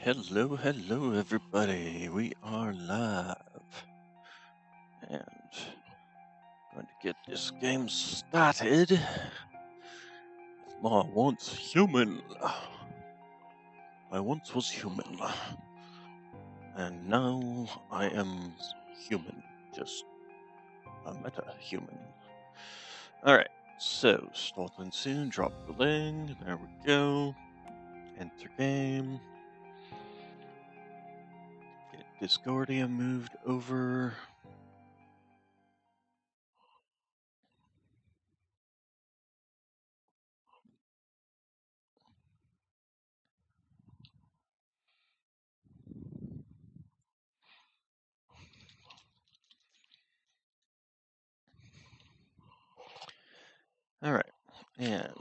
Hello, everybody. We are live. And going to get this game started. My once human. I once was human. And now I am human. Just a meta-human. Alright, so starting soon. Drop the link. There we go. Enter game. Get Discordia moved over. Alright, and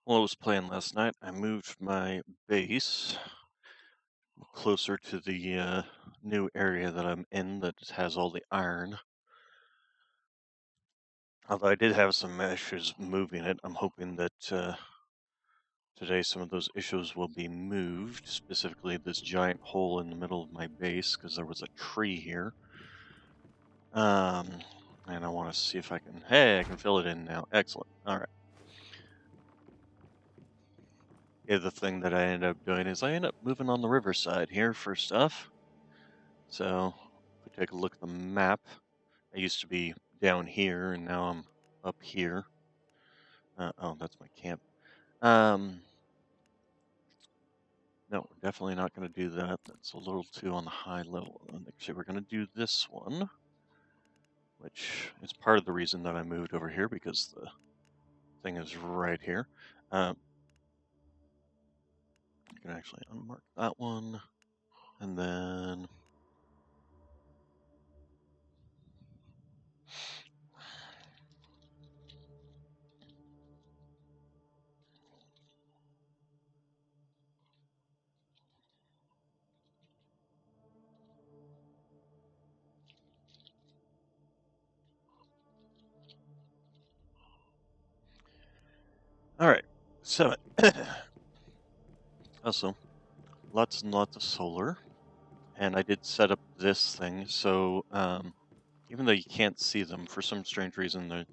while I was playing last night, I moved my base closer to the new area that I'm in that has all the iron. Although I did have some issues moving it, I'm hoping that today some of those issues will be moved, specifically this giant hole in the middle of my base, because there was a tree here. And I want to see if I can, hey, I can fill it in now. Excellent. All right. Yeah, the thing that I ended up doing is I ended up moving on the riverside here for stuff. So, if we take a look at the map, I used to be down here, and now I'm up here. Oh, that's my camp. No, we're definitely not going to do that. That's a little too on the high level. And actually, we're going to do this one, which is part of the reason that I moved over here, because the thing is right here. You can actually unmark that one, and then all right. So also lots and lots of solar, and I did set up this thing so even though you can't see them for some strange reason, the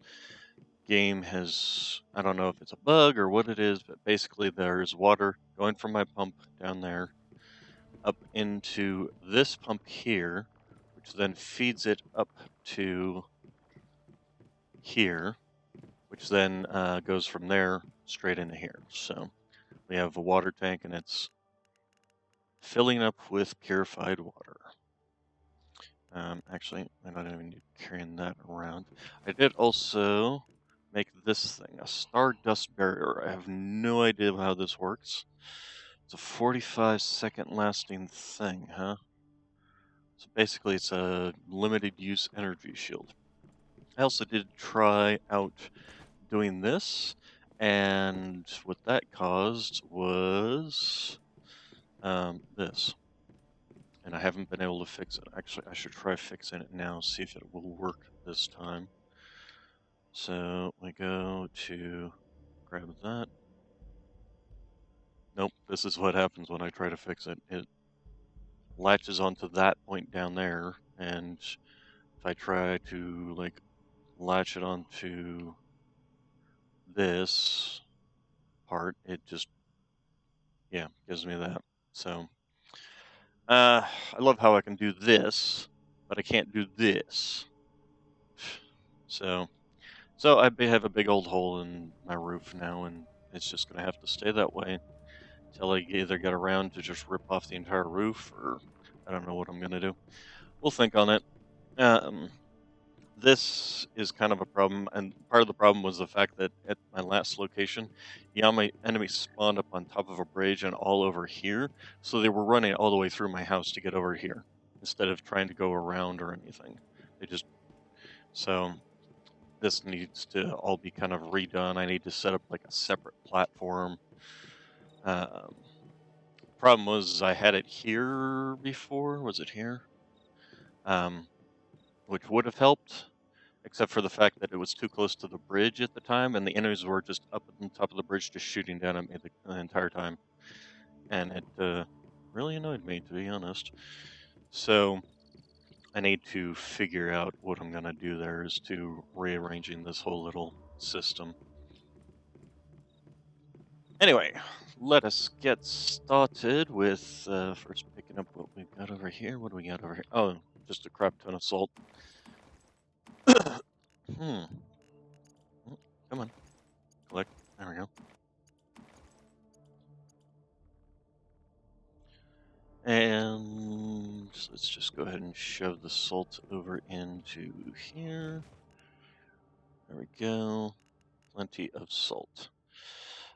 game has, I don't know if it's a bug or what it is, but basically there's water going from my pump down there up into this pump here, which then feeds it up to here, which then goes from there straight into here. So we have a water tank, and it's filling up with purified water. Actually, I don't even need carrying that around. I did also make this thing, a stardust barrier. I have no idea how this works. It's a 45-second lasting thing, huh? So basically it's a limited use energy shield. I also did try out doing this, and what that caused was this. And I haven't been able to fix it. Actually, I should try fixing it now, see if it will work this time. So we go to grab that. Nope, this is what happens when I try to fix it. It latches onto that point down there, and if I try to like latch it onto this part, it just, yeah, gives me that. So I love how I can do this, but I can't do this. So I have a big old hole in my roof now, and it's just gonna have to stay that way until I either get around to just rip off the entire roof, or I don't know what I'm gonna do. We'll think on it. Um, this is kind of a problem, and part of the problem was the fact that at my last location, Yama enemies spawned up on top of a bridge and all over here, so they were running all the way through my house to get over here instead of trying to go around or anything. They just so this needs to all be kind of redone. I need to set up like a separate platform. Problem was I had it here before. Was it here? Which would have helped, except for the fact that it was too close to the bridge at the time, and the enemies were just up on top of the bridge, just shooting down at me the entire time. And it really annoyed me, to be honest. So I need to figure out what I'm gonna do there as to rearranging this whole little system. Anyway, let us get started with first picking up what we've got over here. What do we got over here? Oh, just a crap ton of salt. Hmm. Oh, come on. Collect. There we go. And let's just go ahead and shove the salt over into here. There we go. Plenty of salt.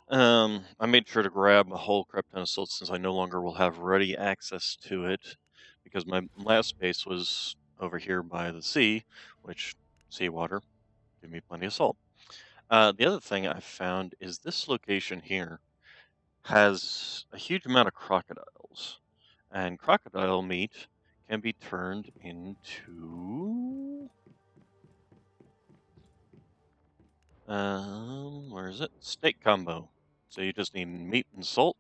I made sure to grab a whole crap ton of salt since I no longer will have ready access to it because my last base was over here by the sea, which seawater give me plenty of salt. The other thing I found is this location here has a huge amount of crocodiles, and crocodile meat can be turned into where is it? Steak combo. So you just need meat and salt,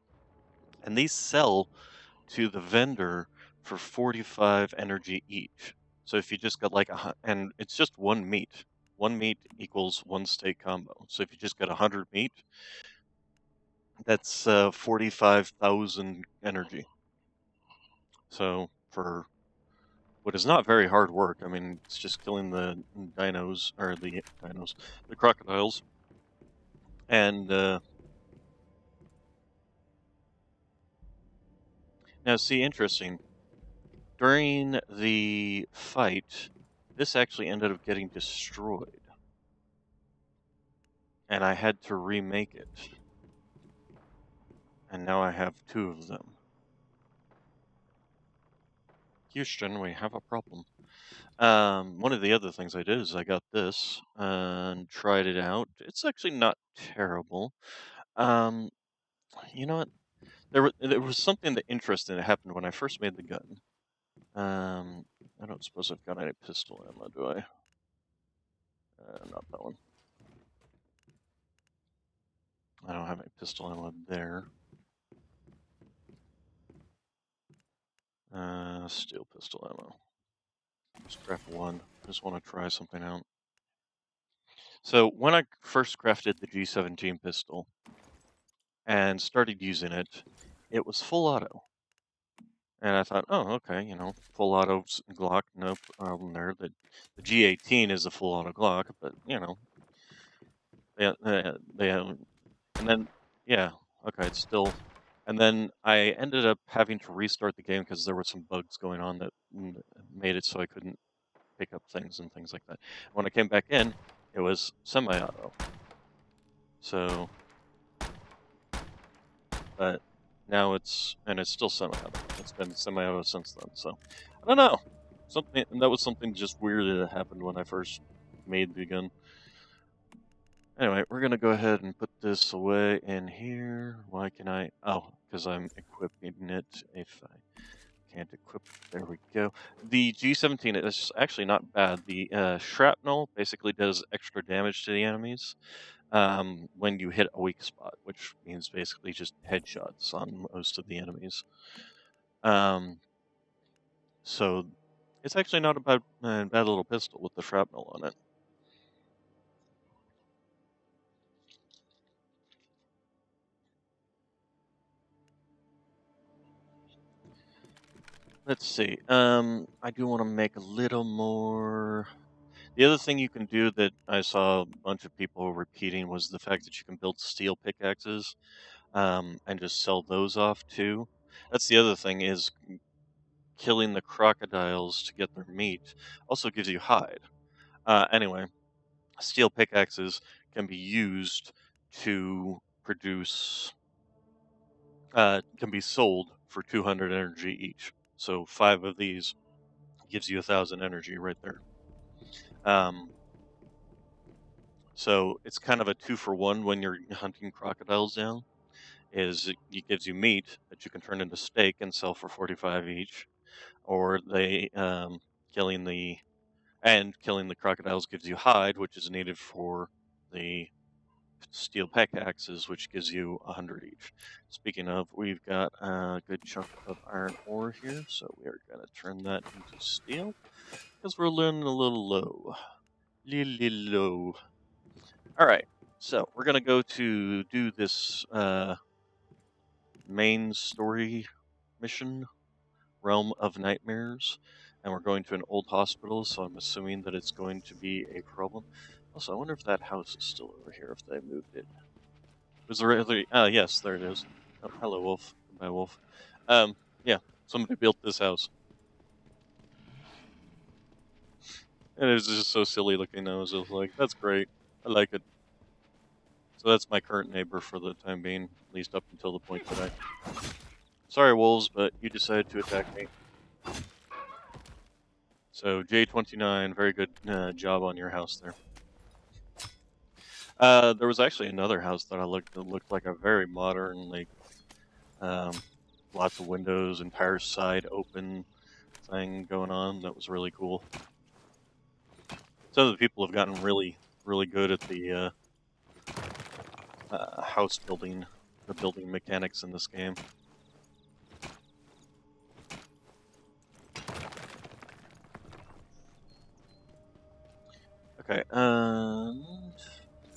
and these sell to the vendor for 45 energy each. So if you just got like and it's just one meat equals one steak combo. So if you just got 100 meat, that's 45,000 energy. So for what is not very hard work, I mean, it's just killing the the crocodiles, and now see, interesting. During the fight, this actually ended up getting destroyed, and I had to remake it. And now I have two of them. Houston, we have a problem. One of the other things I did is I got this and tried it out. It's actually not terrible. Um, you know what? There was something that interesting that happened when I first made the gun. I don't suppose I've got any pistol ammo, do I? Not that one. I don't have any pistol ammo there. Steel pistol ammo. Just craft one. Just want to try something out. So when I first crafted the G17 pistol and started using it, it was full auto. And I thought, oh, okay, full auto Glock, no problem there. The G18 is a full auto Glock, but and then yeah, okay, it's still. And then I ended up having to restart the game because there were some bugs going on that made it so I couldn't pick up things and things like that. When I came back in, it was semi-auto. So, but now it's still semi-auto. It's been semi-auto since then. So, I don't know. That was something just weird that happened when I first made the gun. Anyway, we're gonna go ahead and put this away in here. Why can I? Oh, because I'm equipping it. If I can't equip, there we go. The G17 is actually not bad. The shrapnel basically does extra damage to the enemies when you hit a weak spot, which means basically just headshots on most of the enemies. So it's actually not a bad little pistol with the shrapnel on it. Let's see. I do want to make a little more. The other thing you can do that I saw a bunch of people repeating was the fact that you can build steel pickaxes, and just sell those off too. That's the other thing is killing the crocodiles to get their meat also gives you hide. Anyway, steel pickaxes can be used to produce, can be sold for 200 energy each. So 5 of these gives you 1,000 energy right there. So it's kind of a 2-for-1 when you're hunting crocodiles down. It gives you meat that you can turn into steak and sell for 45 each, or killing the crocodiles gives you hide, which is needed for the steel pickaxes, which gives you 100 each. Speaking of, we've got a good chunk of iron ore here, so we are going to turn that into steel, because we're running a little low. Little low. Alright, so we're going to go to do this main story mission, Realm of Nightmares, and we're going to an old hospital, so I'm assuming that it's going to be a problem. Also, I wonder if that house is still over here, if they moved it. Was there really? Yes, there it is. Oh, hello, Wolf. Goodbye, Wolf. Yeah, somebody built this house. And it was just so silly looking. I was just like, that's great. I like it. So that's my current neighbor for the time being, at least up until the point that I... Sorry, wolves, but you decided to attack me. So, J29, very good job on your house there. There was actually another house that I looked that looked like a very modern, like, lots of windows, entire side open thing going on. That was really cool. Some of the people have gotten really, really good at the house building, the building mechanics in this game. Okay,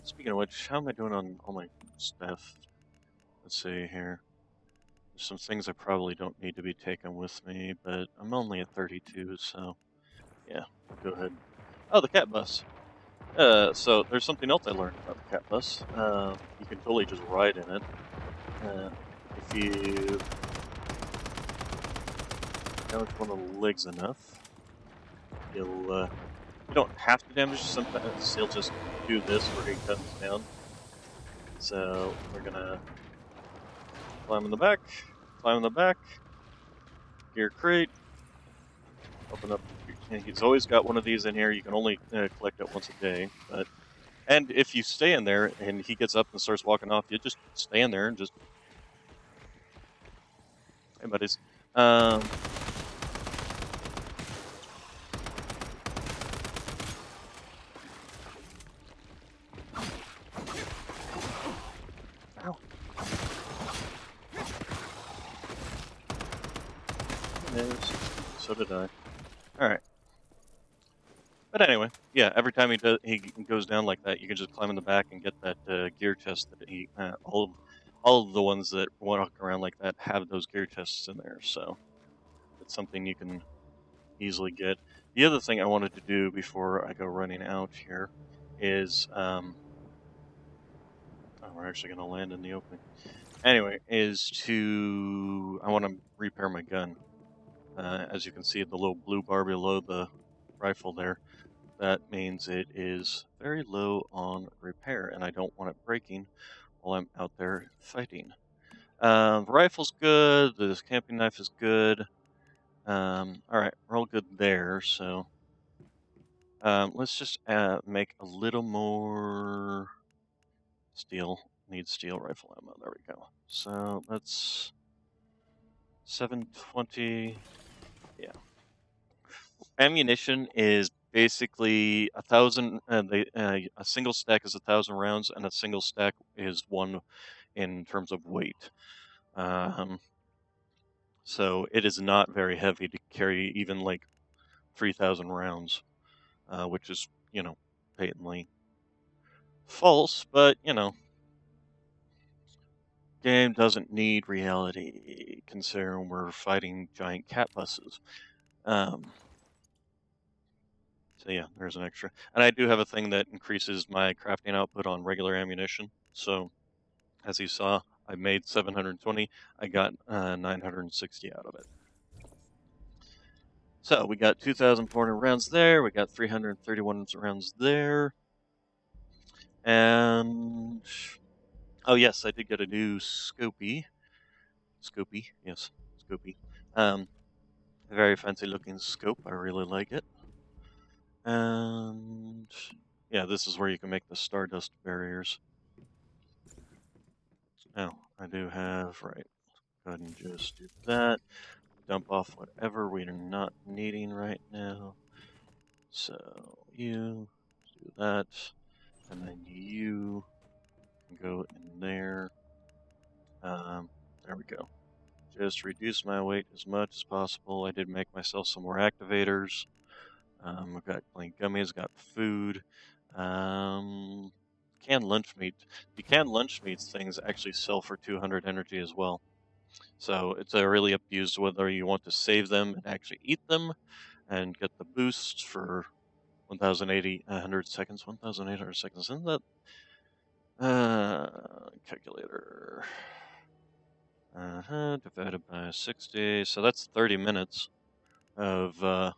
speaking of which, how am I doing on all my stuff? Let's see here. There's some things I probably don't need to be taken with me, but I'm only at 32, so yeah, go ahead. Oh, the cat bus. So there's something else I learned about the cat bus. You can totally just ride in it. If you damage one of the legs enough, you'll you don't have to damage. Sometimes he'll just do this where he comes down. So we're gonna climb in the back, gear crate, open up. And he's always got one of these in here. You can only collect it once a day, but and if you stay in there and he gets up and starts walking off, you just stay in there and just hey buddies. Ow. So did I. Alright. But anyway, yeah, every time he goes down like that, you can just climb in the back and get that gear chest that he... all of the ones that walk around like that have those gear chests in there, so it's something you can easily get. The other thing I wanted to do before I go running out here is... oh, we're actually going to land in the opening. Anyway, is to... I want to repair my gun. As you can see, the little blue bar below the rifle there, that means it is very low on repair, and I don't want it breaking while I'm out there fighting. The rifle's good, the camping knife is good. Alright, we're all good there, so... let's just make a little more steel. Need steel rifle ammo, there we go. So, that's 720... Yeah. Ammunition is basically 1,000. A single stack is 1,000 rounds, and a single stack is 1 in terms of weight. So it is not very heavy to carry even like 3,000 rounds, which is, you know, patently false, but, you know, game doesn't need reality considering we're fighting giant cat buses. So yeah, there's an extra. And I do have a thing that increases my crafting output on regular ammunition. So, as you saw, I made 720. I got 960 out of it. So, we got 2,400 rounds there. We got 331 rounds there. And... oh yes, I did get a new Scopy. Scopy, yes, Scopy. Very fancy looking scope. I really like it. And yeah, this is where you can make the stardust barriers. Now, I do have, right, go ahead and just do that. Dump off whatever we are not needing right now. So, you do that, and then you can go in there. There we go. Just reduce my weight as much as possible. I did make myself some more activators. I've got plain gummies, got food. Canned lunch meat. The canned lunch meats things actually sell for 200 energy as well. So it's really up to you whether you want to save them and actually eat them and get the boost for 1,800 seconds. 1,800 seconds. Isn't that calculator? Divided by 60. So that's 30 minutes of 10%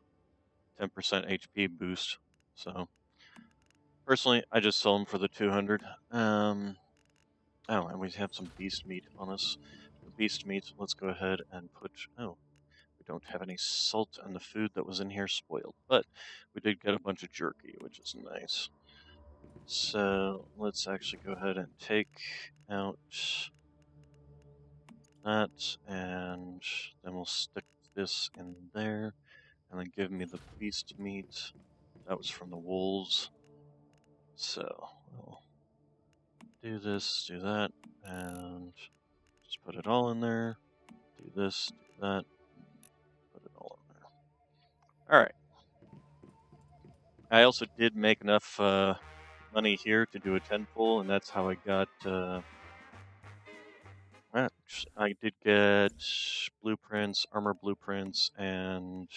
HP boost. So personally, I just sell them for the 200. Oh, and we have some beast meat on us. The beast meat, let's go ahead and put. Oh, we don't have any salt, and the food that was in here spoiled. But we did get a bunch of jerky, which is nice. So let's actually go ahead and take out that, and then we'll stick this in there, and then give me the beast meat. That was from the wolves. So we'll do this, do that, and just put it all in there. Do this, do that, put it all in there. Alright. I also did make enough money here to do a 10 pull, and that's how I got I did get blueprints, armor blueprints, and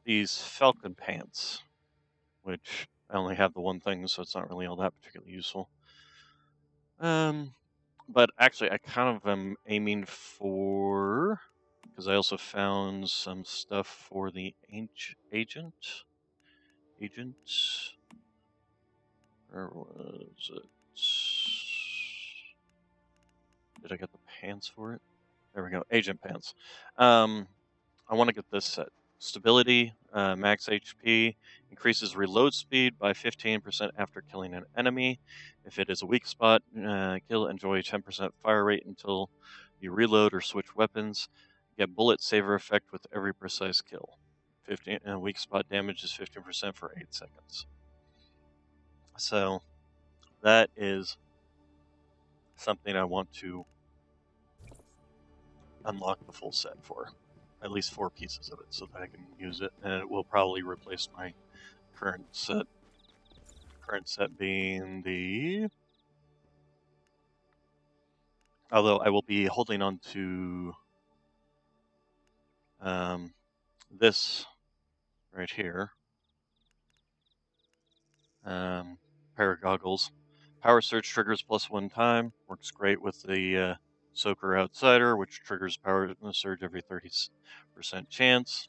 these falcon pants, which I only have the one thing, so it's not really all that particularly useful. But actually, I kind of am aiming for, because I also found some stuff for the agent. Where was it? Did I get the pants for it? There we go, agent pants. I want to get this set. Stability, max HP, increases reload speed by 15% after killing an enemy. If it is a weak spot, kill, enjoy 10% fire rate until you reload or switch weapons. Get bullet saver effect with every precise kill. 15 weak spot damage is 15% for 8 seconds. So that is something I want to unlock the full set for. At least 4 pieces of it so that I can use it, and it will probably replace my current set. Current set being the... Although I will be holding on to this right here. Pair of goggles. Power Surge triggers +1 time. Works great with the Soaker Outsider, which triggers Power Surge every 30% chance.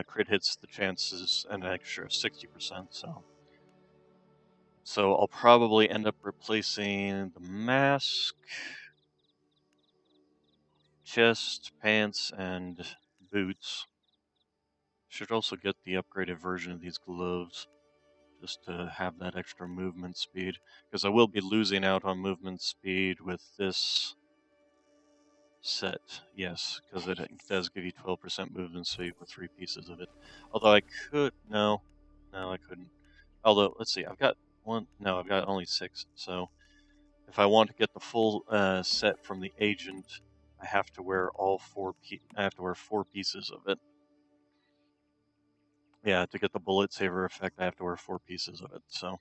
Crit hits the chances an extra 60%, so I'll probably end up replacing the mask, chest, pants, and boots. Should also get the upgraded version of these gloves, just to have that extra movement speed, because I will be losing out on movement speed with this set, yes, because it does give you 12% movement speed with 3 pieces of it. Although I could, no, I couldn't. Although, let's see, I've got only 6, so if I want to get the full set from the agent, I have to wear I have to wear 4 pieces of it. Yeah, to get the bullet saver effect, I have to wear 4 pieces of it. So,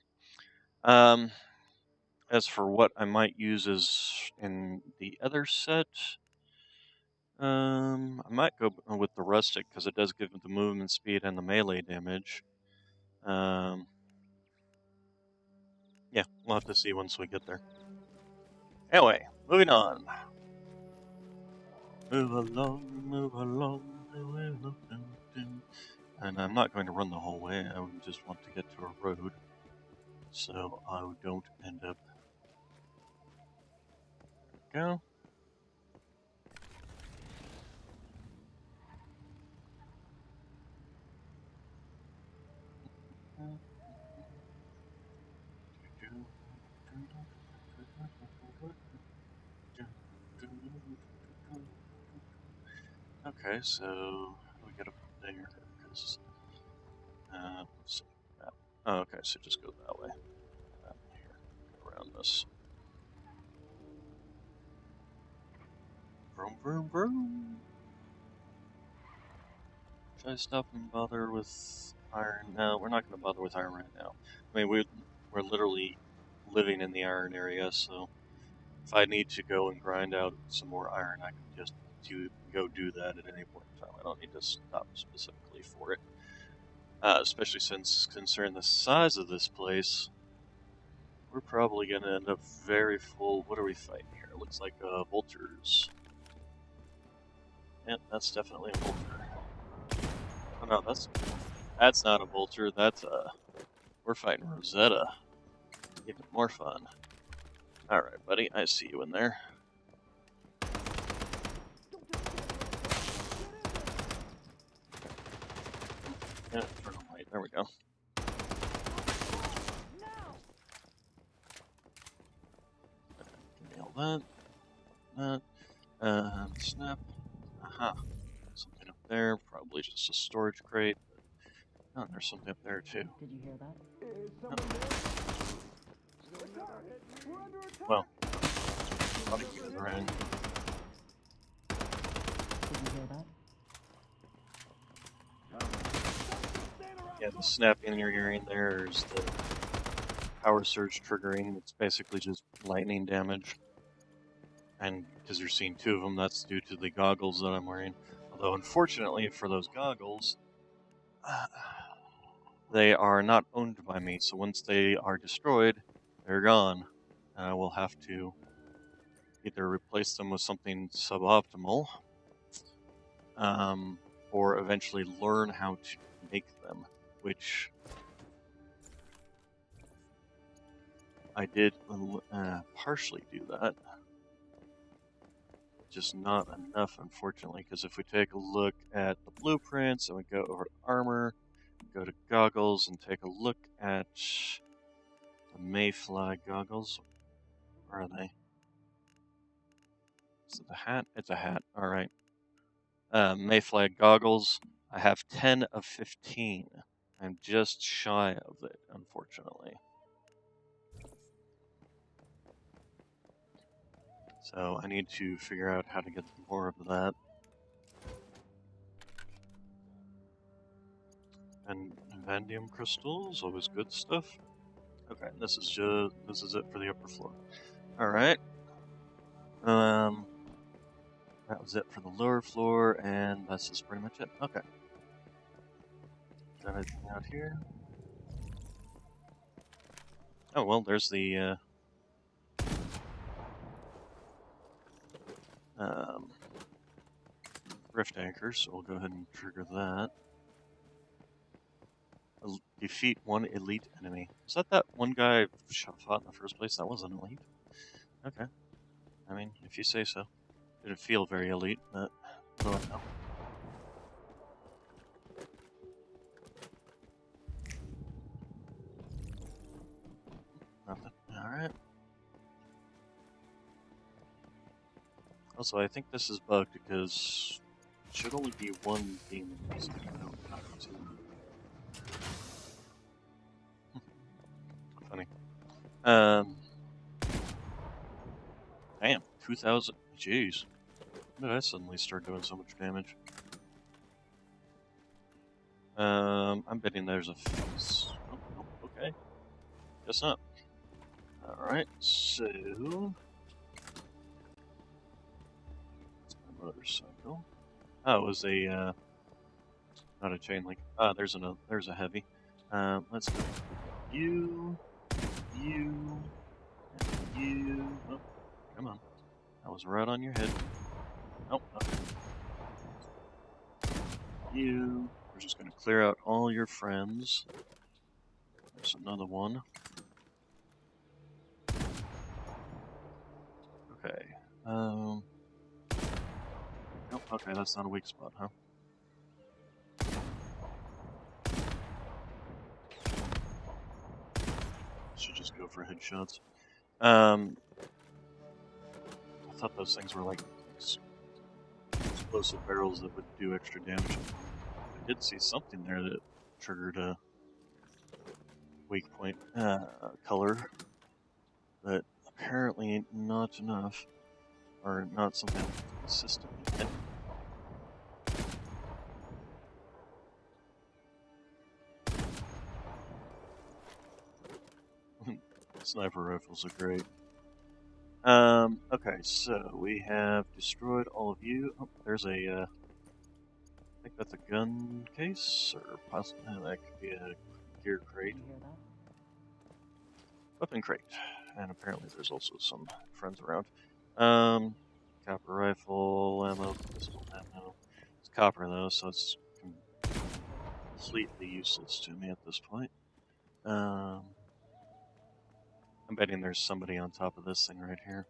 as for what I might use as in the other set, I might go with the rustic because it does give the movement speed and the melee damage. Yeah, we'll have to see once we get there. Anyway, moving on. Move along, move along, move along. And I'm not going to run the whole way, I would just want to get to a road, so I don't end up... There we go. Okay, so how do we get up there? Because, let's see. Oh, okay, so just go that way. Here, go around this. Vroom, vroom, vroom. Should I stop and bother with iron? No, we're not going to bother with iron right now. I mean, we're literally living in the iron area, so if I need to go and grind out some more iron, I can just go do that at any point in time. I don't need to stop specifically for it. Especially since, considering the size of this place, we're probably going to end up very full. What are we fighting here? It looks like vultures. Yeah, that's definitely a vulture. Oh no, that's not a vulture. That's we're fighting Rosetta. Even more fun. All right, buddy, I see you in there. Yeah, Infernal Light. There we go. Nail that. Snap. Aha. Something up there. Probably just a storage crate. Oh, there's something up there too. Did you hear that? Well, a lot of gears around. Did you hear that? Yeah, the snapping you're hearing there is the power surge triggering. It's basically just lightning damage. And because you're seeing two of them, that's due to the goggles that I'm wearing. Although, unfortunately for those goggles, they are not owned by me. So once they are destroyed, they're gone. And I will have to either replace them with something suboptimal, or eventually learn how to make them, which I did partially do that. Just not enough, unfortunately, because if we take a look at the blueprints and we go over to armor, go to goggles and take a look at the Mayfly goggles. Where are they? Is it the hat? It's a hat. Alright. Mayfly goggles. I have 10 of 15. I'm just shy of it, unfortunately. So I need to figure out how to get more of that. And vanadium crystals, always good stuff. Okay, this is it for the upper floor. Alright. That was it for the lower floor, and this is pretty much it. Okay. Got anything out here? Oh, well, there's the, rift anchor, so we'll go ahead and trigger that. Defeat one elite enemy. Was that one guy I fought in the first place? That wasn't elite. Okay. I mean, if you say so. Didn't feel very elite, but what do I know? Nothing. Alright. Also, I think this is bugged because it should only be one demon. So no, not two. Funny. Damn, 2,000. Jeez. When did I suddenly start doing so much damage? I'm betting there's a fence. Oh, no, okay. Guess not. Alright, so... It's my motorcycle. Oh, it was a, not a chain link. Ah, there's a heavy. Let's go. You... and you... Oh, come on. That was right on your head. Nope. Okay. You... We're just gonna clear out all your friends. There's another one. Okay. Nope, okay, that's not a weak spot, huh? Should just go for headshots. I thought those things were like explosive barrels that would do extra damage. I did see something there that triggered a weak point color, but apparently not enough. or not something consistent. Sniper rifles are great. Okay, so we have destroyed all of you. Oh, there's a, I think that's a gun case, or possibly that could be a gear crate. Did you hear that? Weapon crate. And apparently there's also some friends around. Copper rifle, ammo, pistol ammo. It's copper though, so it's completely useless to me at this point. I'm betting there's somebody on top of this thing right here.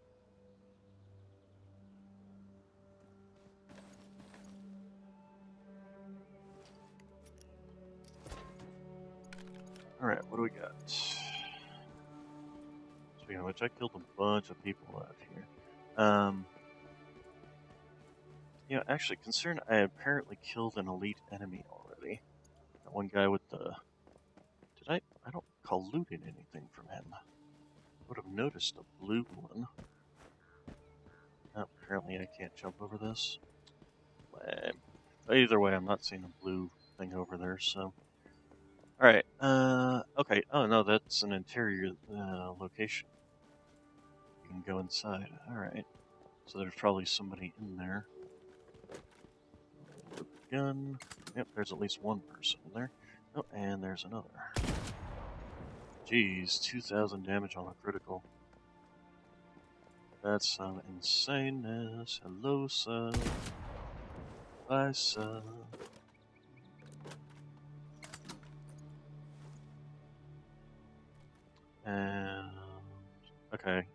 Alright, what do we got? Speaking of which, I killed a bunch of people out here. Yeah, actually, considering I apparently killed an elite enemy already. That one guy with the... I don't recall looting anything from him. Would have noticed a blue one. Oh, apparently I can't jump over this. Lame. Either way, I'm not seeing a blue thing over there, so... Alright, okay. Oh, no, that's an interior location. You can go inside. Alright. So there's probably somebody in there. Gun. Yep, there's at least one person in there. Oh, and there's another. Jeez, 2,000 damage on a critical. That's some insaneness. Hello, sir. Bye, sir. And... okay.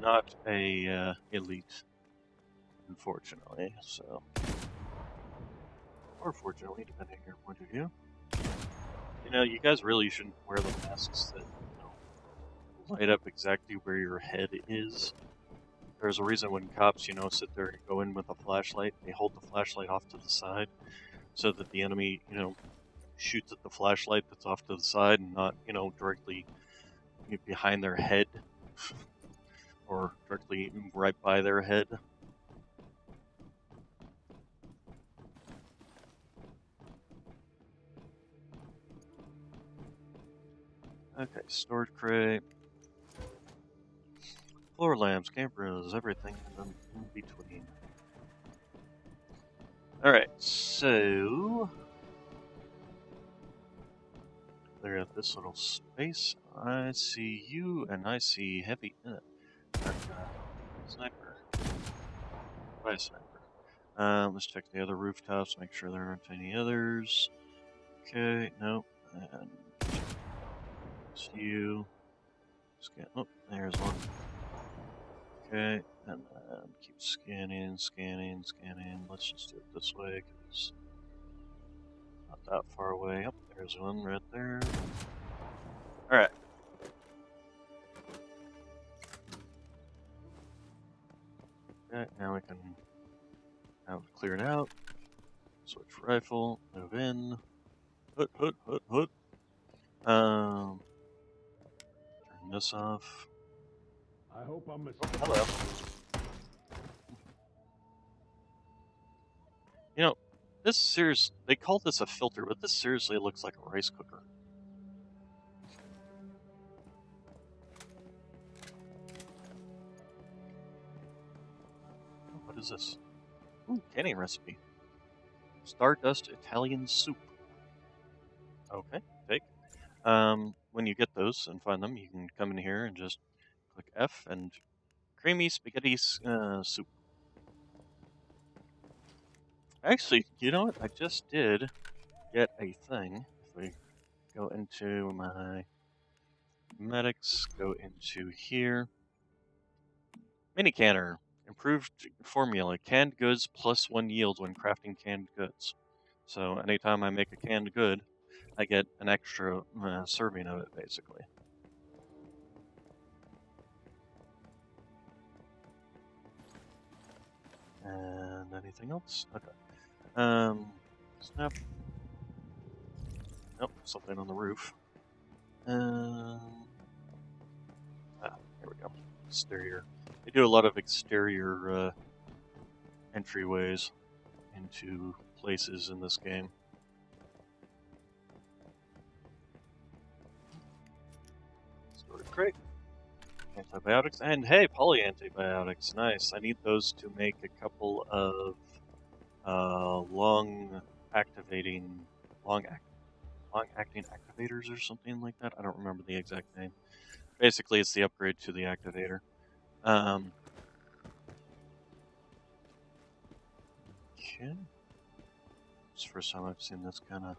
Not a elite, unfortunately, so... or fortunately, depending on your point of view. You know, you guys really shouldn't wear the masks that, light up exactly where your head is. There's a reason when cops, sit there and go in with a flashlight, they hold the flashlight off to the side so that the enemy, shoots at the flashlight that's off to the side and not, directly behind their head or directly right by their head. Okay, storage crate. Floor lamps, cameras, everything in between. Alright, so... clear out this little space. I see you, and I see heavy in it. Sniper. Bye, sniper. Let's check the other rooftops, make sure there aren't any others. Okay, nope. And it's you. Scan. Oh, there's one. Okay, and keep scanning. Let's just do it this way, because not that far away. Yep, there's one right there. Alright. Okay, now we can have it cleared out. Switch rifle, move in. Hood. Turn this off. I hope I'm Hello. This they call this a filter, but this seriously looks like a rice cooker. What is this? Ooh, canning recipe. Stardust Italian soup. Okay, take. When you get those and find them, you can come in here and just click F and creamy spaghetti soup. Actually, you know what? I just did get a thing. If we go into my medics, go into here. Mini canner. Improved formula. Canned goods plus 1 yield when crafting canned goods. So anytime I make a canned good, I get an extra serving of it, basically. And anything else? Okay. Snap. Nope, something on the roof. Here we go. Exterior They do a lot of exterior entryways into places in this game. Storage crate. Antibiotics. And hey, polyantibiotics. Nice. I need those to make a couple of long-acting activators or something like that. I don't remember the exact name. Basically, it's the upgrade to the activator. Okay. It's the first time I've seen this kind of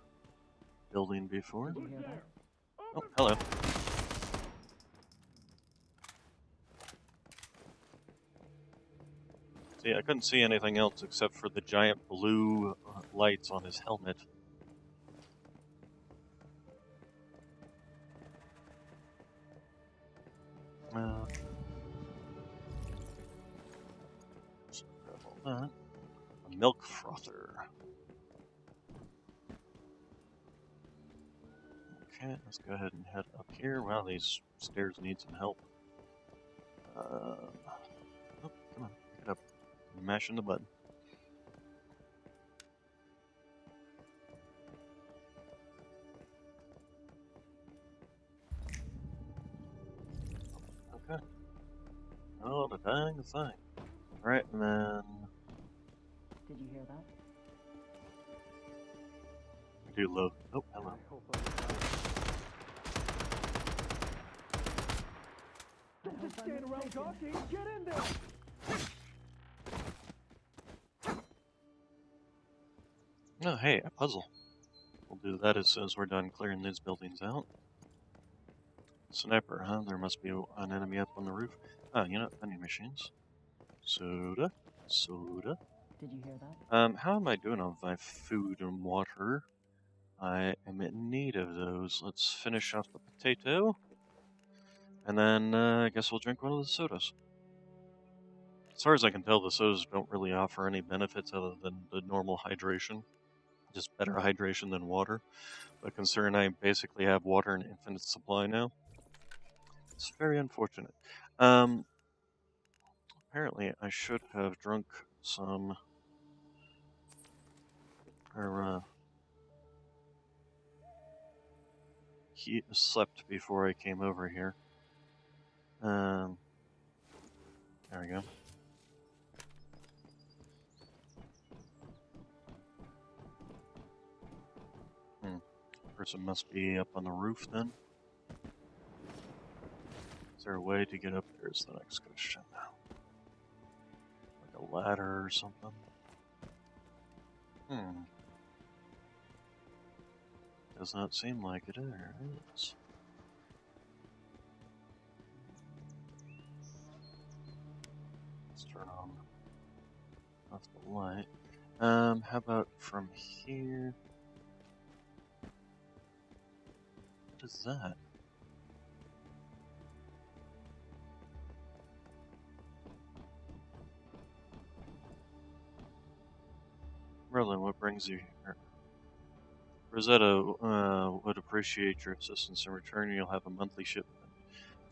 building before. Did you hear that? Oh, hello. See, I couldn't see anything else except for the giant blue lights on his helmet. So grab all that. A milk frother. Okay, let's go ahead and head up here. Wow, these stairs need some help. Oh, come on, pick it up. I'm mashing the button. Okay. Oh, the dang thing. Alright, and then Did you hear that? I do love. Oh, hello. Don't just stand around talking. Get in there. Oh, hey, a puzzle. We'll do that as soon as we're done clearing these buildings out. Sniper, huh? There must be an enemy up on the roof. Oh, you know, vending machines. Soda. Soda. Did you hear that? How am I doing on my food and water? I am in need of those. Let's finish off the potato. And then, I guess we'll drink one of the sodas. As far as I can tell, the sodas don't really offer any benefits other than the normal hydration. Just better hydration than water. But considering I basically have water in infinite supply now, it's very unfortunate. Apparently I should have drunk some, or he slept before I came over here. There we go. Person must be up on the roof then. Is there a way to get up there is the next question. Like a ladder or something? Does not seem like it is. Let's turn on off the light. How about from here? What is that? Merlin, what brings you here? Rosetta would appreciate your assistance. In return, you'll have a monthly shipment of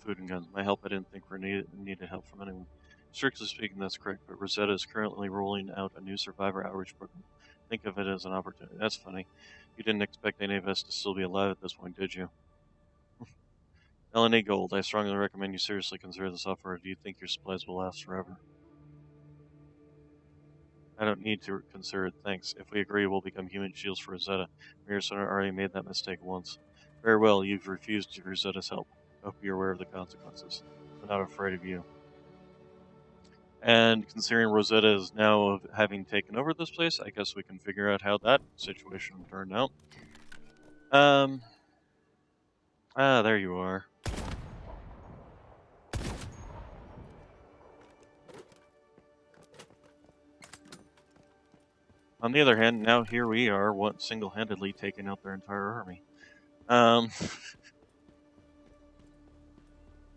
food and guns. My help, I didn't think we needed help from anyone. Strictly speaking, that's correct, but Rosetta is currently rolling out a new survivor outreach program. Think of it as an opportunity. That's funny. You didn't expect any of us to still be alive at this point, did you? Melanie Gold, I strongly recommend you seriously consider this offer. Do you think your supplies will last forever? I don't need to consider it, thanks. If we agree, we'll become human shields for Rosetta. Mirasona already made that mistake once. Very well, you've refused Rosetta's help. I hope you're aware of the consequences. I'm not afraid of you. And considering Rosetta is now having taken over this place, I guess we can figure out how that situation turned out. There you are. On the other hand, now here we are, single-handedly taking out their entire army.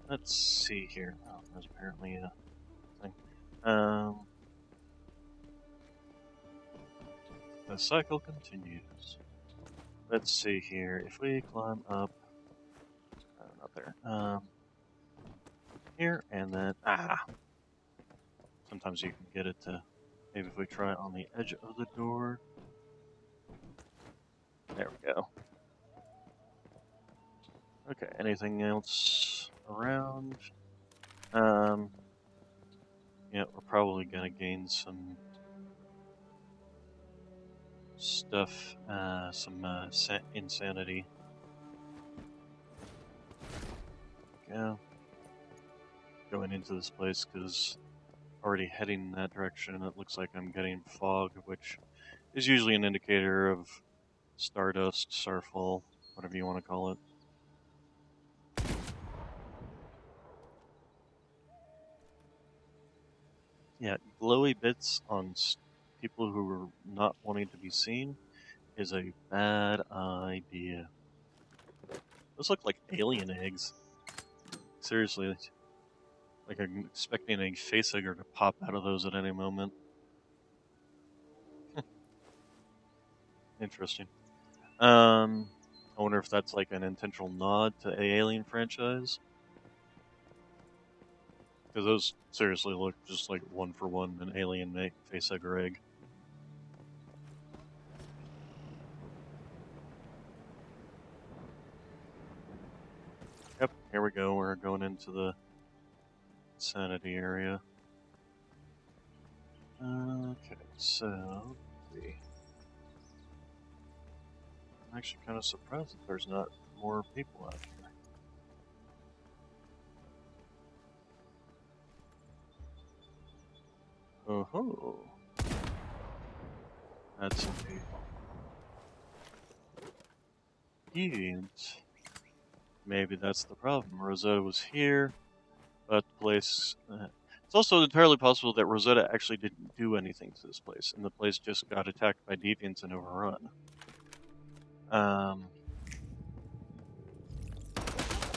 Let's see here. Oh, there's apparently a thing. The cycle continues. Let's see here. If we climb up, not there. Here and then sometimes you can get it to, maybe if we try it on the edge of the door. There we go. Okay, anything else around? Yeah, we're probably gonna gain some stuff, some insanity. Yeah. Going into this place, because already heading in that direction, it looks like I'm getting fog, which is usually an indicator of stardust, starfall, whatever you want to call it. Yeah, glowy bits on people who are not wanting to be seen is a bad idea. Those look like alien eggs. Seriously, like I'm expecting a facehugger to pop out of those at any moment. Interesting. I wonder if that's like an intentional nod to a Alien franchise. Because those seriously look just like one for one an Alien facehugger egg. Yep, here we go. We're going into the insanity area. Okay, so let's see. I'm actually kind of surprised that there's not more people out here. Oh-ho. That's a deviant. Maybe that's the problem. Rosetta was here, but the place... it's also entirely possible that Rosetta actually didn't do anything to this place, and the place just got attacked by deviants and overrun.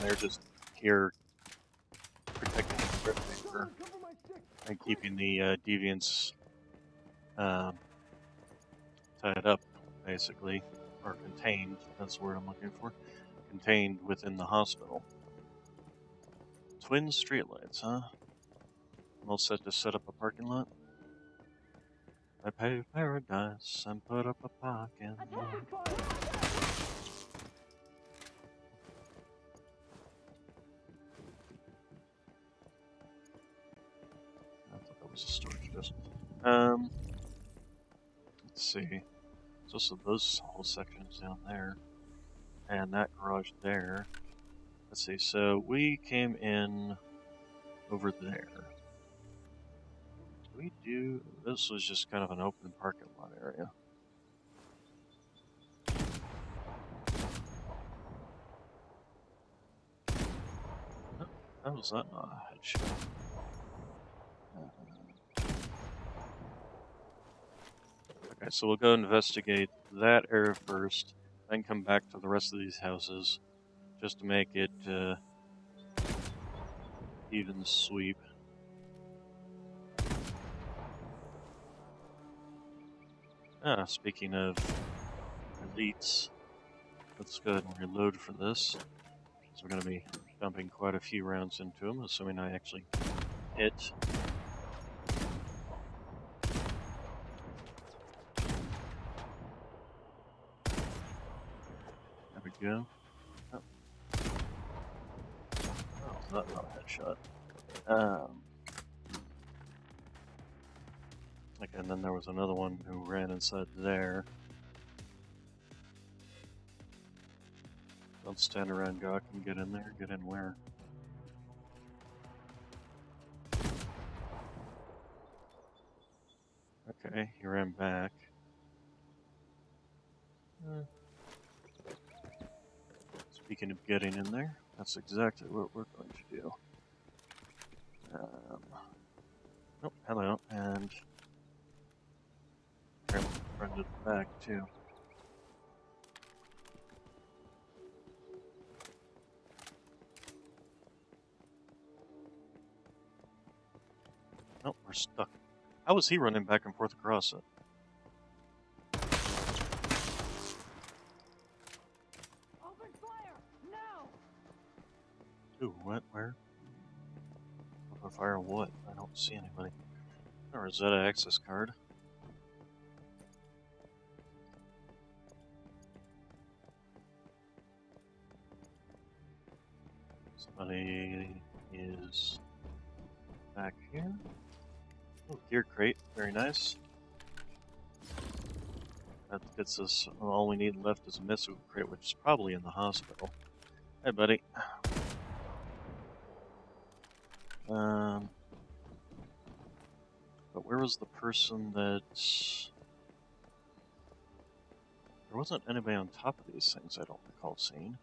They're just here protecting the Crypt Maker and keeping the deviants tied up, basically, or contained. That's the word I'm looking for. Contained within the hospital. Twin streetlights, huh? I'm all set to set up a parking lot. I paved paradise and put up a parking lot. I thought that was a storage desk. Let's see. There's also those whole sections down there. And that garage there. Let's see, so we came in over there. We do... This was just kind of an open parking lot area. How was that not a headshot? Okay, so we'll go investigate that area first, then come back to the rest of these houses, just to make it even sweep. Speaking of elites, let's go ahead and reload for this. So we're going to be dumping quite a few rounds into them, assuming I actually hit. There we go. Oh, that's not a headshot. Okay, and then there was another one who ran inside there. Don't stand around, Gawk, and get in there. Get in where? Okay, he ran back. Speaking of getting in there, that's exactly what we're going to do. Oh, hello, and friend at the back too. Oh, we're stuck. How was he running back and forth across it? Open fire now! Ooh, what? Where? Open fire on what? I don't see anybody. A Rosetta access card. Somebody is back here. Oh, gear crate. Very nice. That gets us, all we need left is a missile crate, which is probably in the hospital. Hey, buddy. But where was the person that... There wasn't anybody on top of these things I don't recall seeing.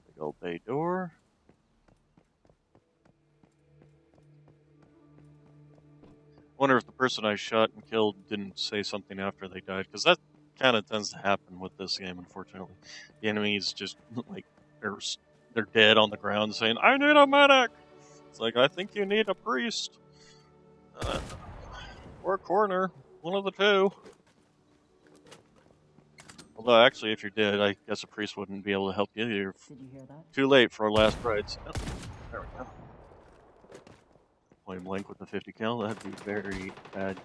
Big old bay door. Wonder if the person I shot and killed didn't say something after they died, because that kind of tends to happen with this game, unfortunately. The enemies just, like, they're dead on the ground saying, I need a medic! It's like, I think you need a priest. Or a coroner. One of the two. Although, actually, if you're dead, I guess a priest wouldn't be able to help you. You're Did you hear that? too late for our last rites. Oh, there we go. Point blank with the 50 cal, that'd be very bad.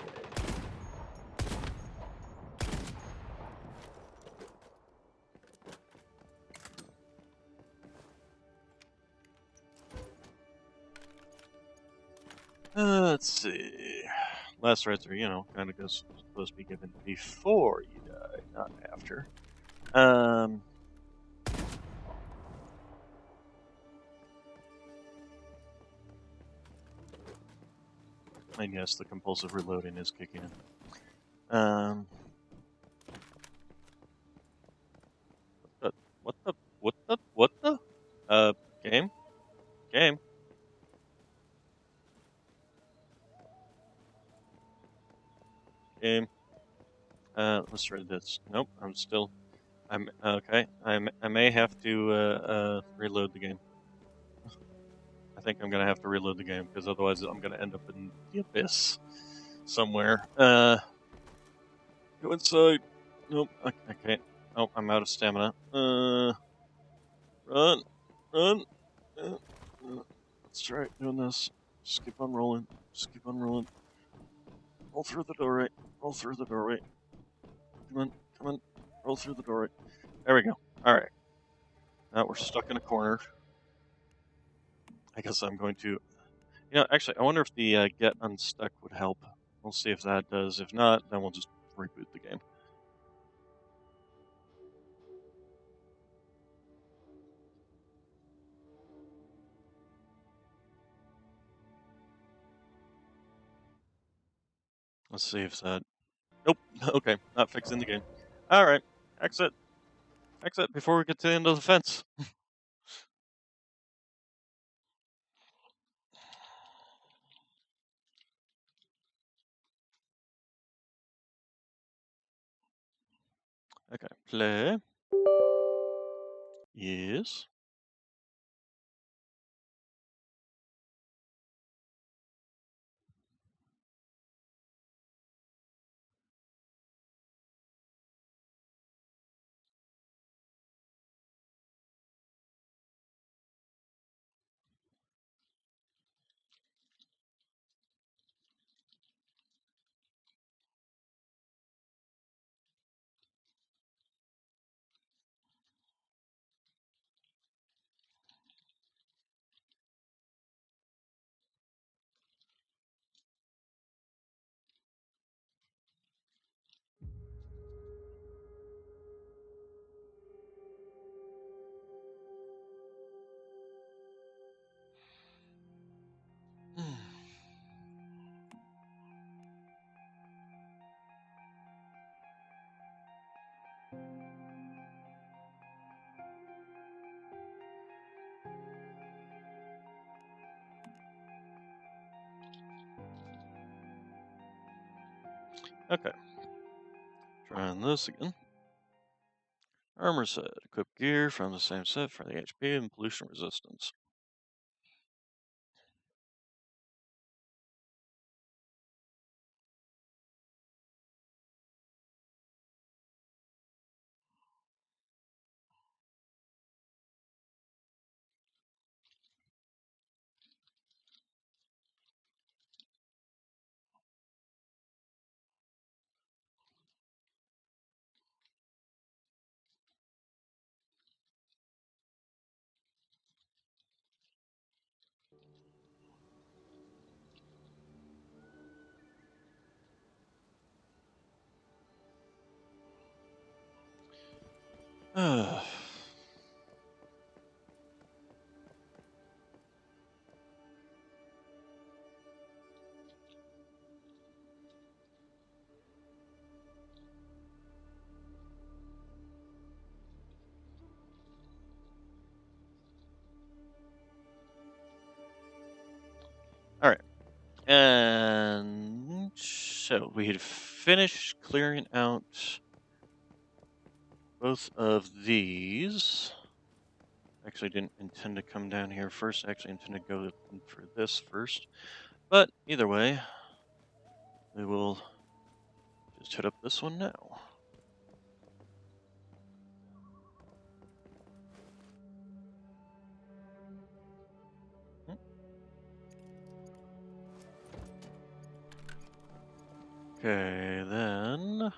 Let's see. Last rites are, kind of supposed to be given before you die, not after. And yes, the compulsive reloading is kicking in. What the? Game? Game? Game? Let's read this. Nope, okay. I may have to, reload the game. I think I'm gonna have to reload the game, because otherwise I'm gonna end up in the abyss somewhere. Go inside. Nope, I can't. Oh, I'm out of stamina. Run. Let's try doing this. Just keep on rolling. Roll through the doorway. Come on. Roll through the doorway. There we go. Alright. Now we're stuck in a corner. I guess I'm going to... actually, I wonder if the get unstuck would help. We'll see if that does. If not, then we'll just reboot the game. Let's see if that... Nope. Okay, not fixing the game. Alright. Exit before we get to the end of the fence. Okay, play. Yes. Okay. Trying this again. Armor set. Equip gear from the same set for the HP and pollution resistance. Alright. And so we had finished clearing out both of these. Actually, didn't intend to come down here first. I actually intended to go for this first. But either way, we will just hit up this one now. Okay, then.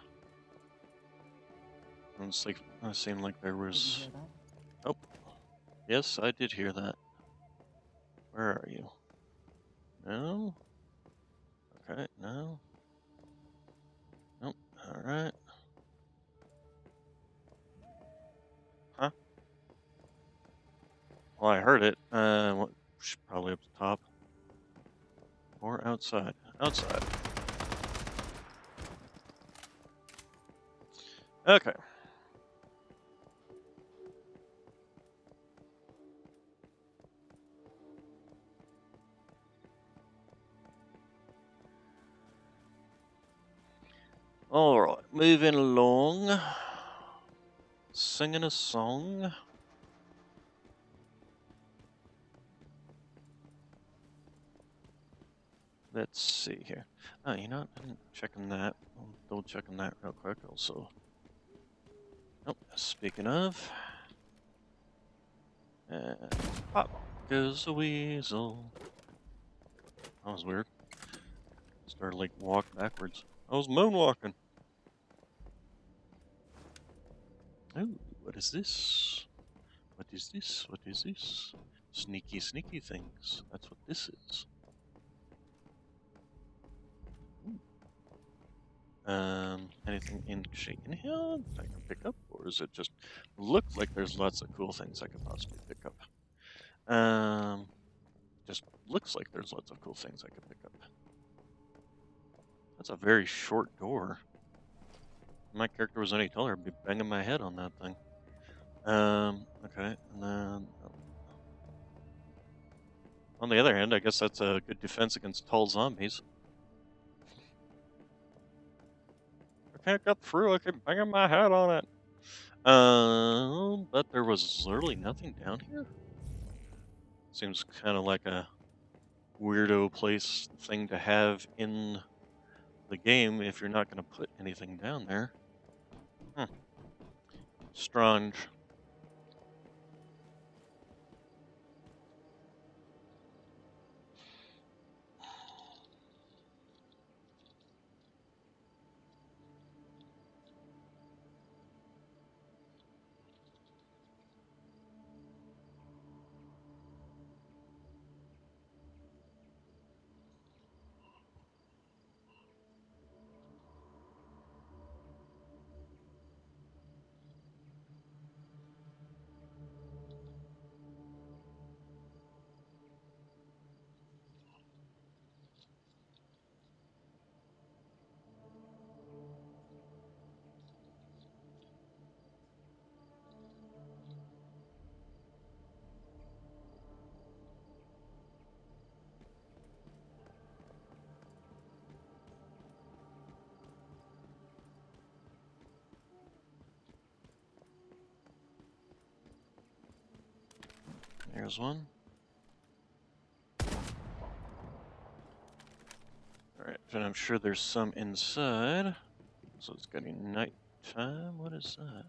It's like it seemed like there Did you was. hear that? Oh, yes, I did hear that. Where are you? No. Okay, no. Nope. All right. Huh? Well, I heard it. Probably up the top or outside. Outside. Okay. All right, moving along, singing a song. Let's see here. Oh, you know what? I'm checking that. I'm double checking that real quick also. Oh, speaking of. Pop goes the weasel. That was weird. Started like walk backwards. I was moonwalking. Oh, what is this? What is this? What is this? Sneaky, sneaky things. That's what this is. Anything in Shaken here I can pick up, or is it just look like there's lots of cool things I could possibly pick up? Just looks like there's lots of cool things I could pick up. That's a very short door. If my character was any taller, I'd be banging my head on that thing. Okay, and then on the other hand, I guess that's a good defense against tall zombies. I can't get through. I keep banging my head on it. But there was literally nothing down here. Seems kind of like a weirdo place thing to have in the game if you're not going to put anything down there. Strange. There's one. Alright, and I'm sure there's some inside. So it's getting nighttime. What is that?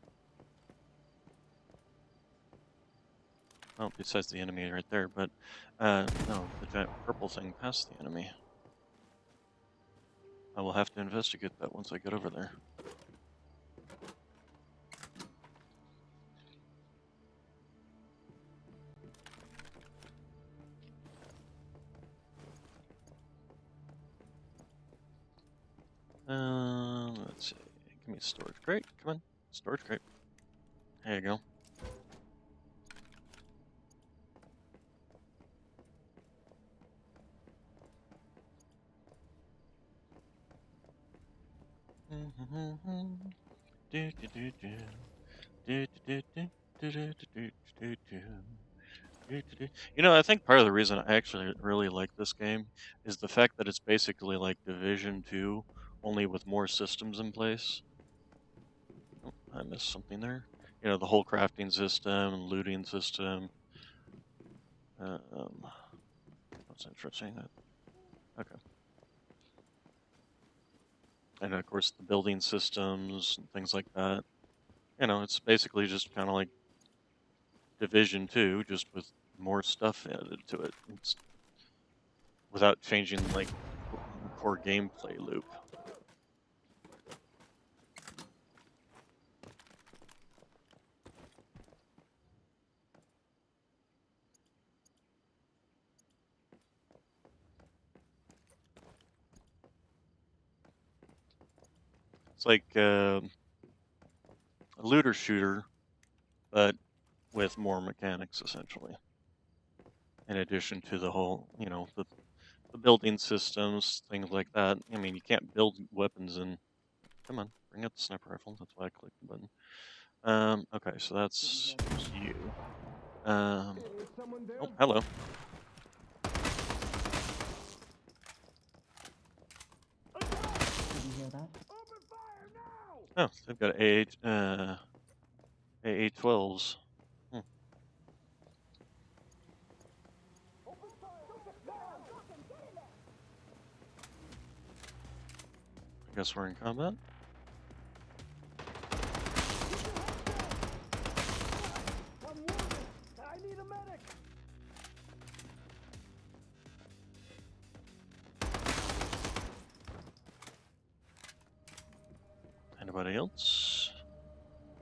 Oh, besides the enemy right there, but no, the giant purple thing past the enemy. I will have to investigate that once I get over there. Let's see. Give me a storage crate. Come on, storage crate. There you go. You know, I think part of the reason I actually really like this game is the fact that it's basically like Division 2, only with more systems in place. Oh, I missed something there. You know, the whole crafting system and looting system. That's interesting. Okay. And of course, the building systems and things like that. You know, it's basically just kind of like Division 2, just with more stuff added to it. It's without changing like core gameplay loop. It's like a looter shooter, but with more mechanics, essentially. In addition to the whole, you know, the building systems, things like that. I mean, you can't build weapons in. Come on, bring out the sniper rifle. That's why I clicked the button. Okay, so that's you. Is someone there? Oh, hello. Did you hear that? Open fire now! Oh, they've got AA-12s. Open fire! I guess we're in combat. I'm wounded! I need a medic! Anybody else?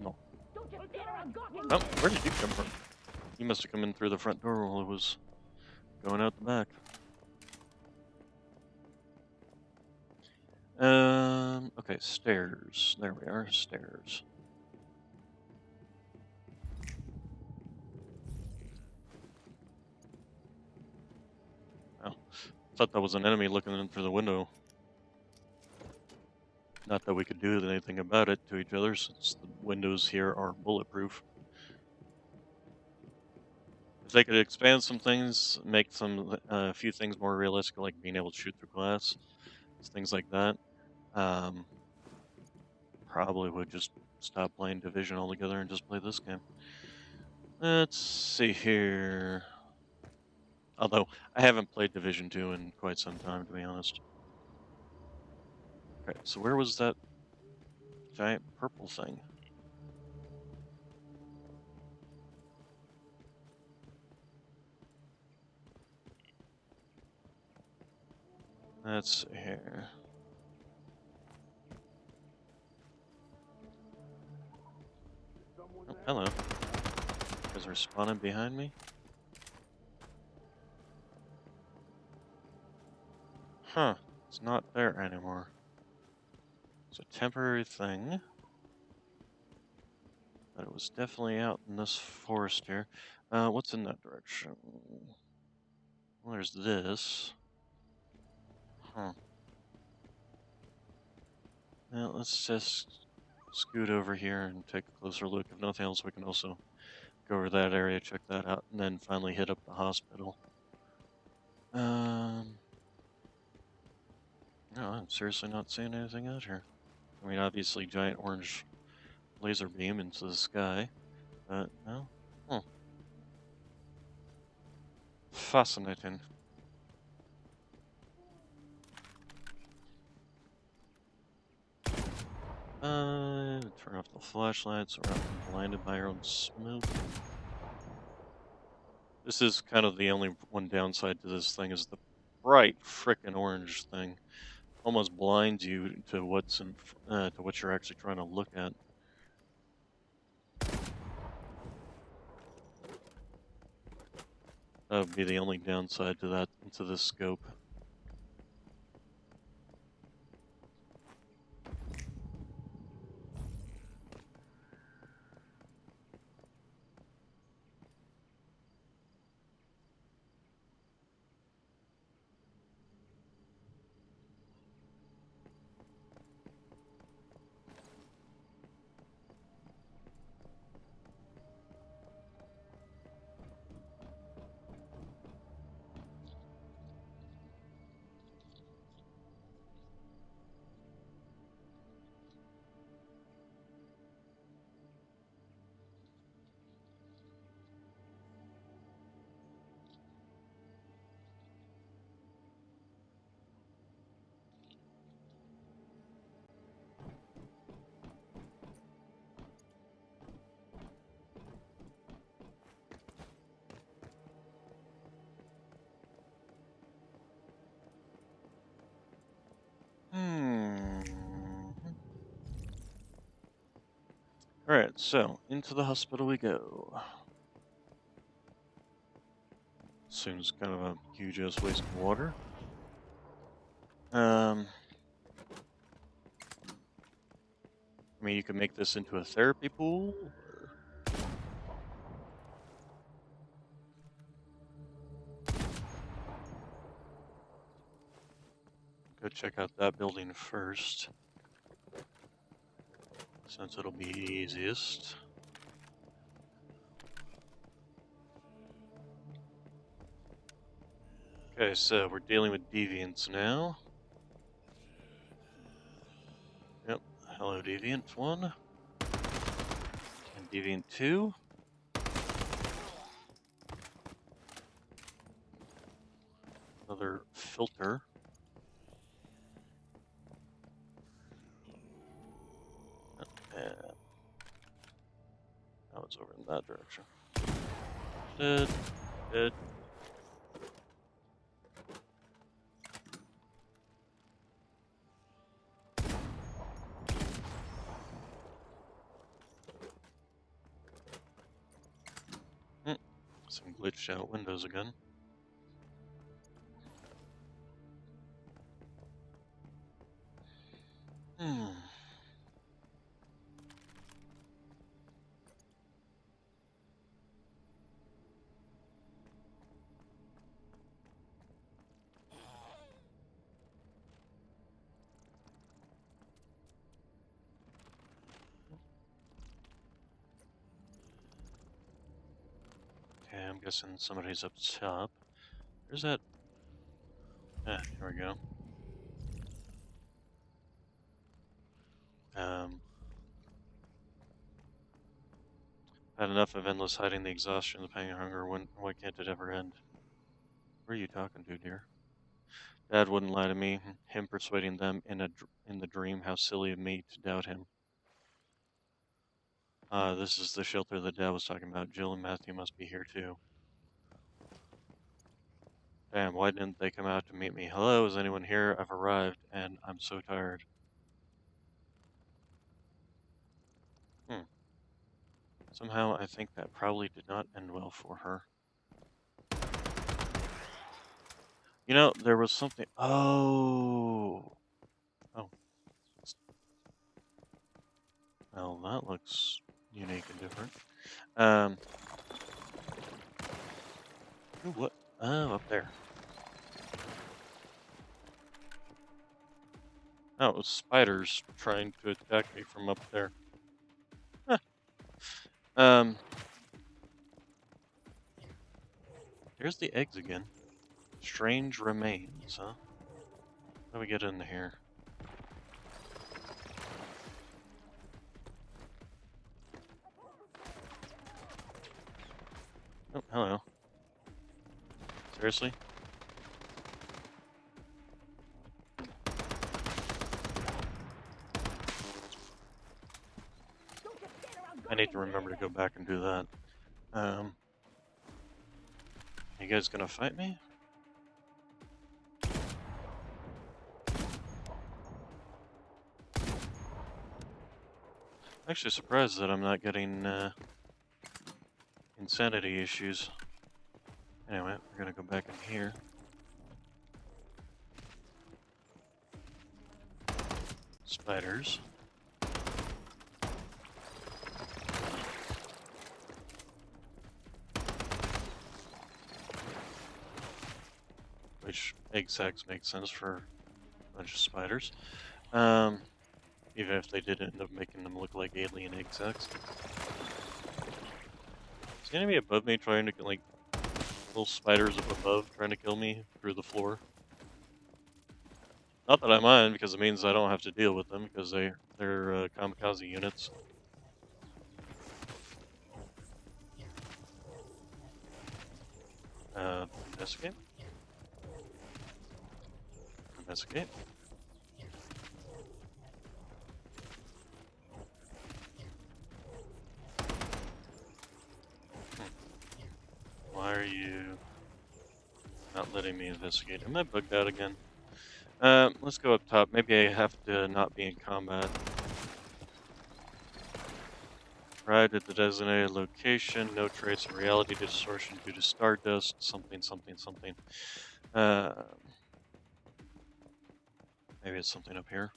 No. Don't you dare ungock him! Oh, where did you come from? You must have come in through the front door while it was going out the back. Okay, stairs. There we are, stairs. Oh, thought that was an enemy looking in through the window. Not that we could do anything about it to each other, since the windows here are bulletproof. If they could expand some things, make some a few things more realistic, like being able to shoot through glass, things like that, probably would just stop playing Division altogether and just play this game. Let's see here. Although I haven't played Division 2 in quite some time, to be honest. Okay, so where was that giant purple thing? Let's see here. Oh, hello. You guys are spawning behind me? Huh, it's not there anymore. It's a temporary thing. But it was definitely out in this forest here. What's in that direction? Well, there's this. Huh. Well, let's just scoot over here and take a closer look. If nothing else, we can also go over that area, check that out, and then finally hit up the hospital. No, I'm seriously not seeing anything out here. I mean, obviously, giant orange laser beam into the sky, but no. Fascinating. Turn off the flashlights so we're not blinded by our own smoke. This is kind of the only one downside to this thing is the bright frickin' orange thing. Almost blinds you to what's in, to what you're actually trying to look at. That would be the only downside to that, to this scope. Alright, so into the hospital we go. Seems kind of a huge ass waste of water. I mean, you could make this into a therapy pool. Go check out that building first, since it'll be easiest. Okay, so we're dealing with deviants now. Yep, hello Deviant 1. And Deviant 2. Another filter. Now it's over in that direction. Dead. Dead. Some glitched out windows again. Okay, I'm guessing somebody's up top. Where's that? Ah, here we go. Had enough of endless hiding, the exhaustion, the pain, and hunger. Why can't it ever end? Where are you talking to, dear? Dad wouldn't lie to me. Him persuading them in the dream. How silly of me to doubt him. This is the shelter that Dad was talking about. Jill and Matthew must be here too. Damn, why didn't they come out to meet me? Hello, is anyone here? I've arrived, and I'm so tired. Somehow, I think that probably did not end well for her. You know, there was something... Oh! Oh. Well, that looks unique and different. Ooh, what? Oh, up there. Oh, it was spiders trying to attack me from up there. Huh. Here's the eggs again. Strange remains, huh? How do we get into here? Oh, hello. Seriously? I need to remember to go back and do that. You guys gonna fight me? Actually surprised that I'm not getting insanity issues. Anyway, we're gonna go back in here. Spiders. Which egg sacs make sense for a bunch of spiders. Even if they did end up making them look like alien egg sacs. Is the enemy above me trying to, like, little spiders up above trying to kill me through the floor? Not that I mind, because it means I don't have to deal with them, because they're kamikaze units. Investigate. Investigate. Why are you not letting me investigate? Am I bugged out again? Let's go up top. Maybe I have to not be in combat. Arrived at the designated location. No trace of reality distortion due to stardust. Something, something, something. Maybe it's something up here.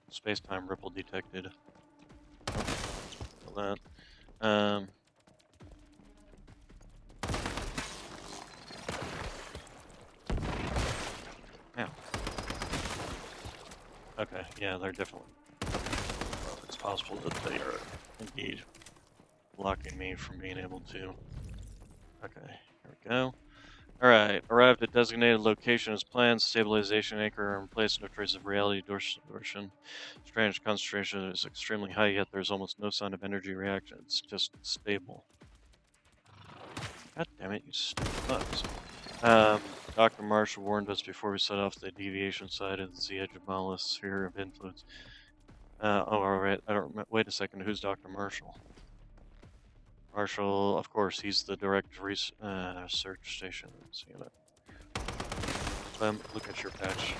Space-time ripple detected. Kill that. Yeah. Okay, yeah, they're definitely. Well, it's possible that they are indeed blocking me from being able to. Okay, here we go. Alright, arrived at designated location as planned. Stabilization anchor in place. No trace of reality distortion. Strange concentration is extremely high, yet there's almost no sign of energy reaction. It's just stable. God damn it, you stupid bugs. Dr. Marshall warned us before we set off the deviation side of the edge of Monolith's sphere of influence. Alright, I don't remember. Wait a second, who's Dr. Marshall? Marshall, of course, he's the direct research station. You know. Look at your patch.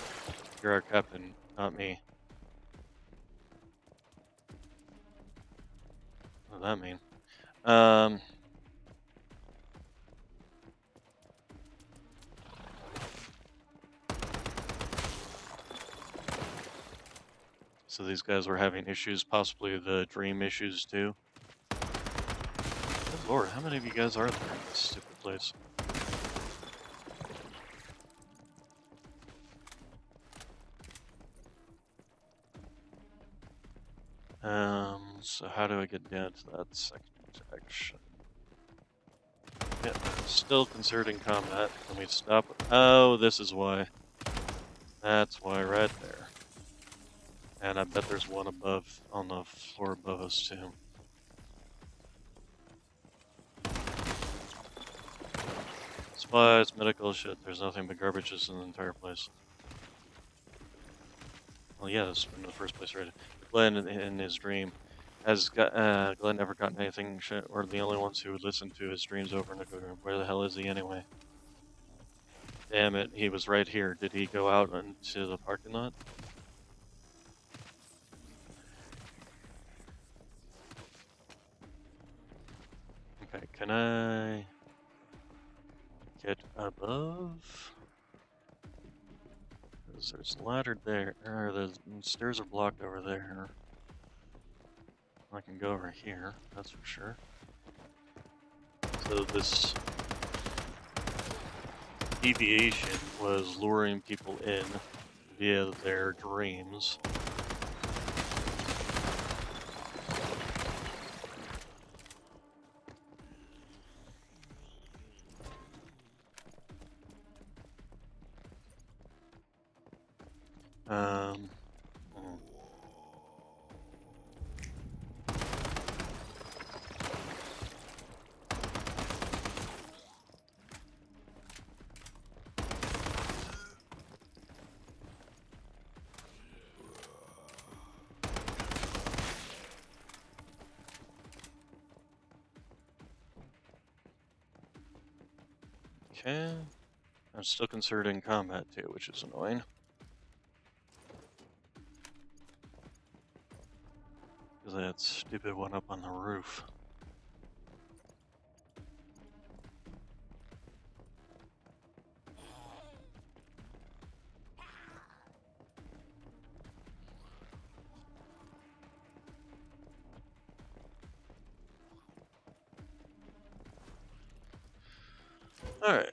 You're our captain, not me. What does that mean? So these guys were having issues, possibly the dream issues too. Good lord, how many of you guys are there in this stupid place? So how do I get down to that second section? Yeah, still concerting combat. Let me stop. Oh, this is why. That's why right there. And I bet there's one above, on the floor above us too. Supplies, medical shit, there's nothing but garbages in the entire place. Well, yeah, this in the first place, right? Glenn, in his dream, has Glenn ever gotten anything shit, or the only ones who would listen to his dreams over and over? Where the hell is he anyway? Damn it, he was right here. Did he go out into the parking lot? Okay, can I get above? Because there's a ladder there, or the stairs are blocked over there. I can go over here, that's for sure. So this deviation was luring people in via their dreams. Okay. I'm still considered in combat too, which is annoying. Because that stupid one up on the roof. Alright.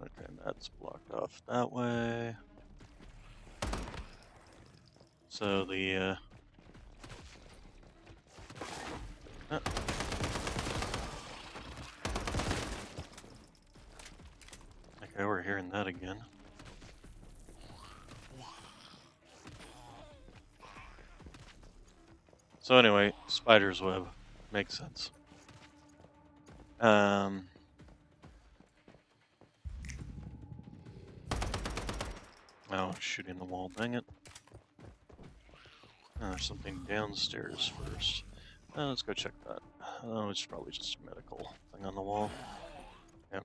Okay, that's blocked off that way. So the okay, we're hearing that again. So anyway, spider's web makes sense. Oh, shooting the wall, dang it. Oh, there's something downstairs first. Let's go check that. Oh, it's probably just a medical thing on the wall. Yep.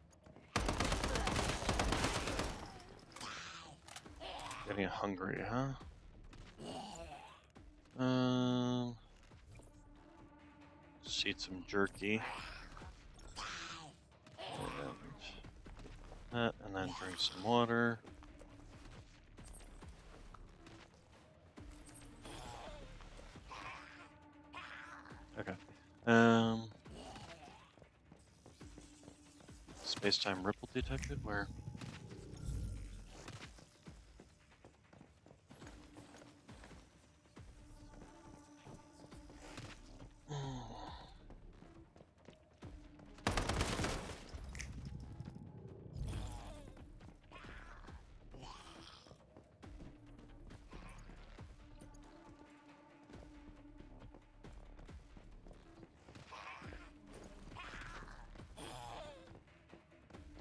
Getting hungry, huh? Let's eat some jerky. And then drink some water. Okay. Space-time ripple detected? Where?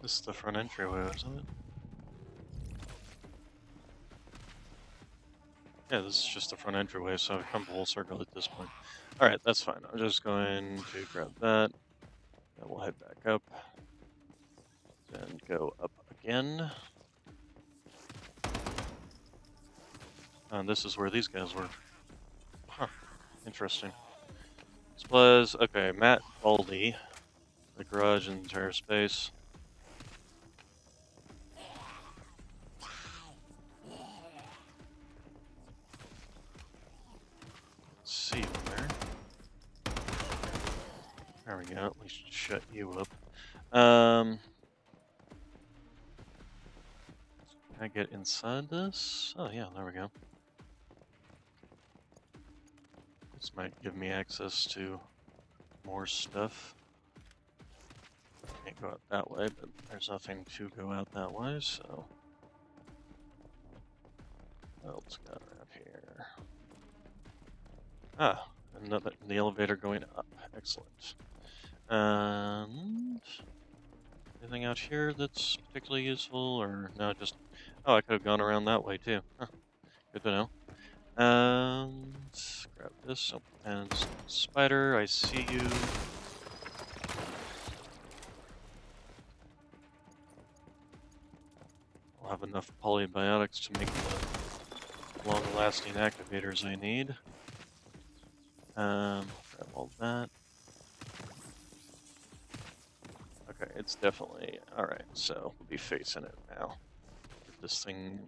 This is the front entryway, isn't it? Yeah, this is just the front entryway, so I've come full circle at this point. Alright, that's fine. I'm just going to grab that. Then we'll head back up. Then go up again. And this is where these guys were. Huh. Interesting. This was, okay, Matt Baldy. The garage and entire space. Let's see you in there. There we go, at least shut you up. Can I get inside this? Oh yeah, there we go. This might give me access to more stuff. Can't go out that way, but there's nothing to go out that way, so... What else got around here? Ah, another, the elevator going up. Excellent. And... anything out here that's particularly useful, or no, just... Oh, I could have gone around that way too. Huh. Good to know. And... grab this. Oh, and spider, I see you. I'll have enough polybiotics to make the long-lasting activators I need. Grab all that. Okay, it's definitely... Alright, so we'll be facing it now. Get this thing...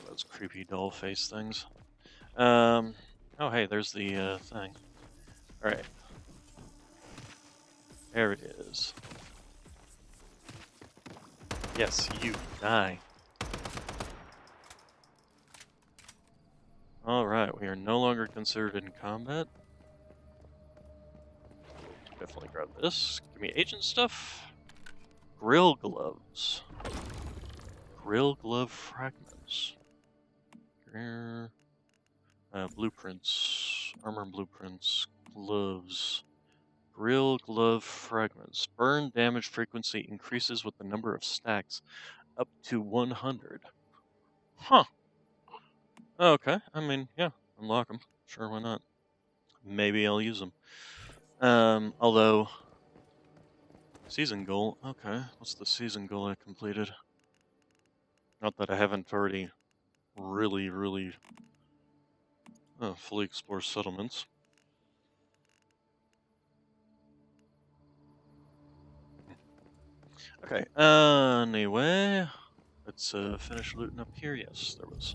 those creepy doll face things. Oh hey, there's the thing. Alright. There it is. Yes, you die. Alright, we are no longer considered in combat. Definitely grab this. Give me agent stuff. Grill gloves. Grill glove fragments. Blueprints. Armor blueprints. Gloves. Grill glove fragments. Burn damage frequency increases with the number of stacks up to 100. Huh. Okay, I mean, yeah, unlock them. Sure, why not? Maybe I'll use them. Although... season goal. Okay, what's the season goal I completed? Not that I haven't already really fully explored settlements. Okay, anyway, let's finish looting up here. Yes, there was.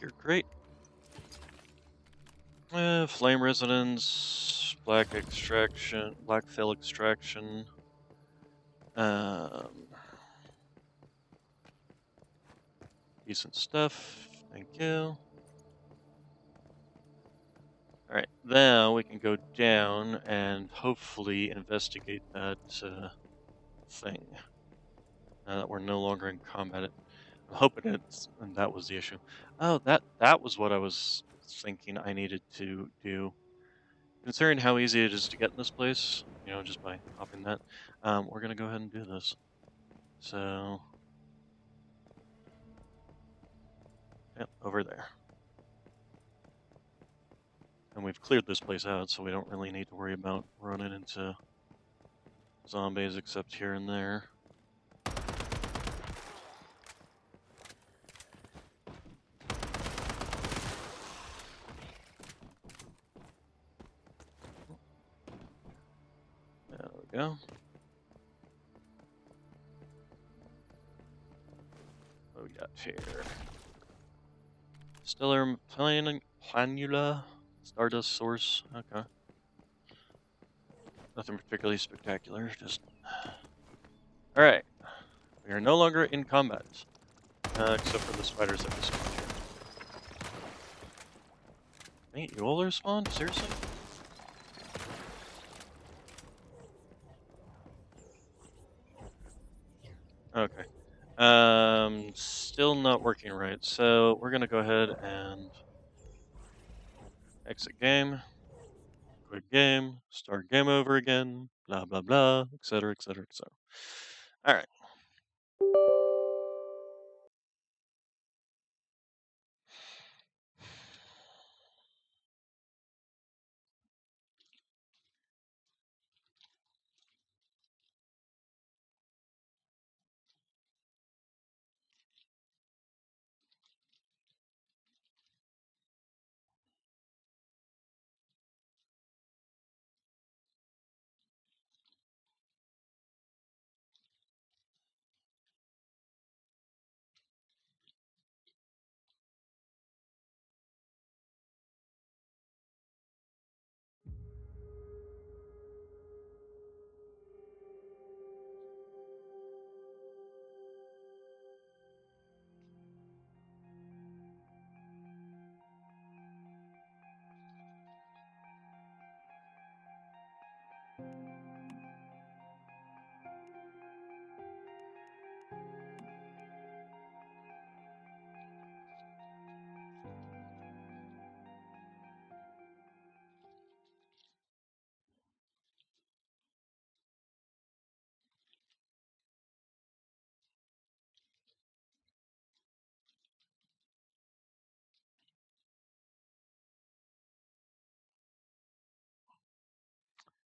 You're great. Flame resonance, black extraction, black fill extraction. Decent stuff. Thank you. Alright, now we can go down and hopefully investigate that thing. Now that we're no longer in combat. I'm hoping it's, and that was the issue. Oh, that was what I was thinking I needed to do. Considering how easy it is to get in this place, you know, just by hopping that, we're gonna go ahead and do this. So, Yep, over there. And we've cleared this place out, so we don't really need to worry about running into zombies except here and there. There we go. What we got here? Stellar planula, Stardust source. Okay. Nothing particularly spectacular. Just. All right. We are no longer in combat, except for the spiders that respawned here. Ain't you all respawned? Seriously? Okay. Still not working right. So we're gonna go ahead and exit game, quit game, start game over again, blah blah blah, etc. etc. etc. All right.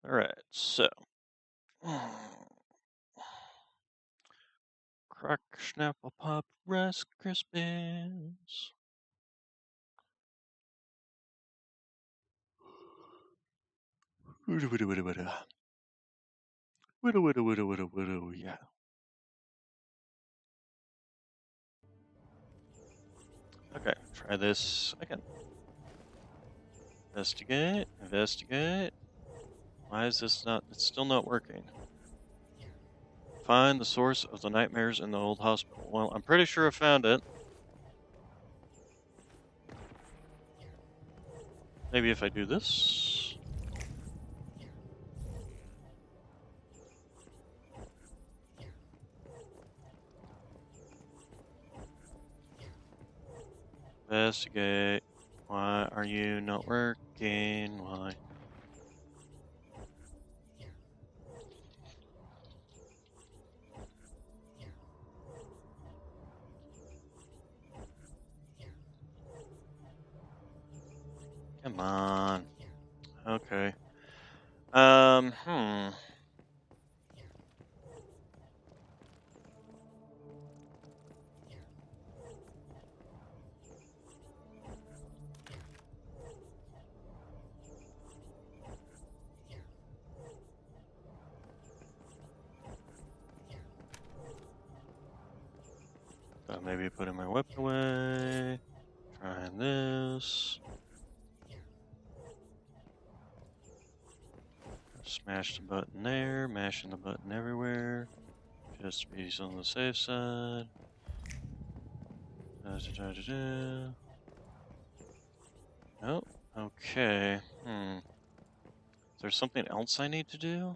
All right. So. Crack, Snapple, Pop, Rice Krispies. Yeah. Okay, try this again. Investigate, investigate. Why is this not, it's still not working. Find the source of the nightmares in the old hospital. Well, I'm pretty sure I found it. Maybe if I do this. Investigate. Why are you not working? Why? Come on. Okay. Hmm. Maybe putting my weapon away. Trying this. Smash the button there, mashing the button everywhere. Just to be on the safe side. Oh, okay. Is there something else I need to do?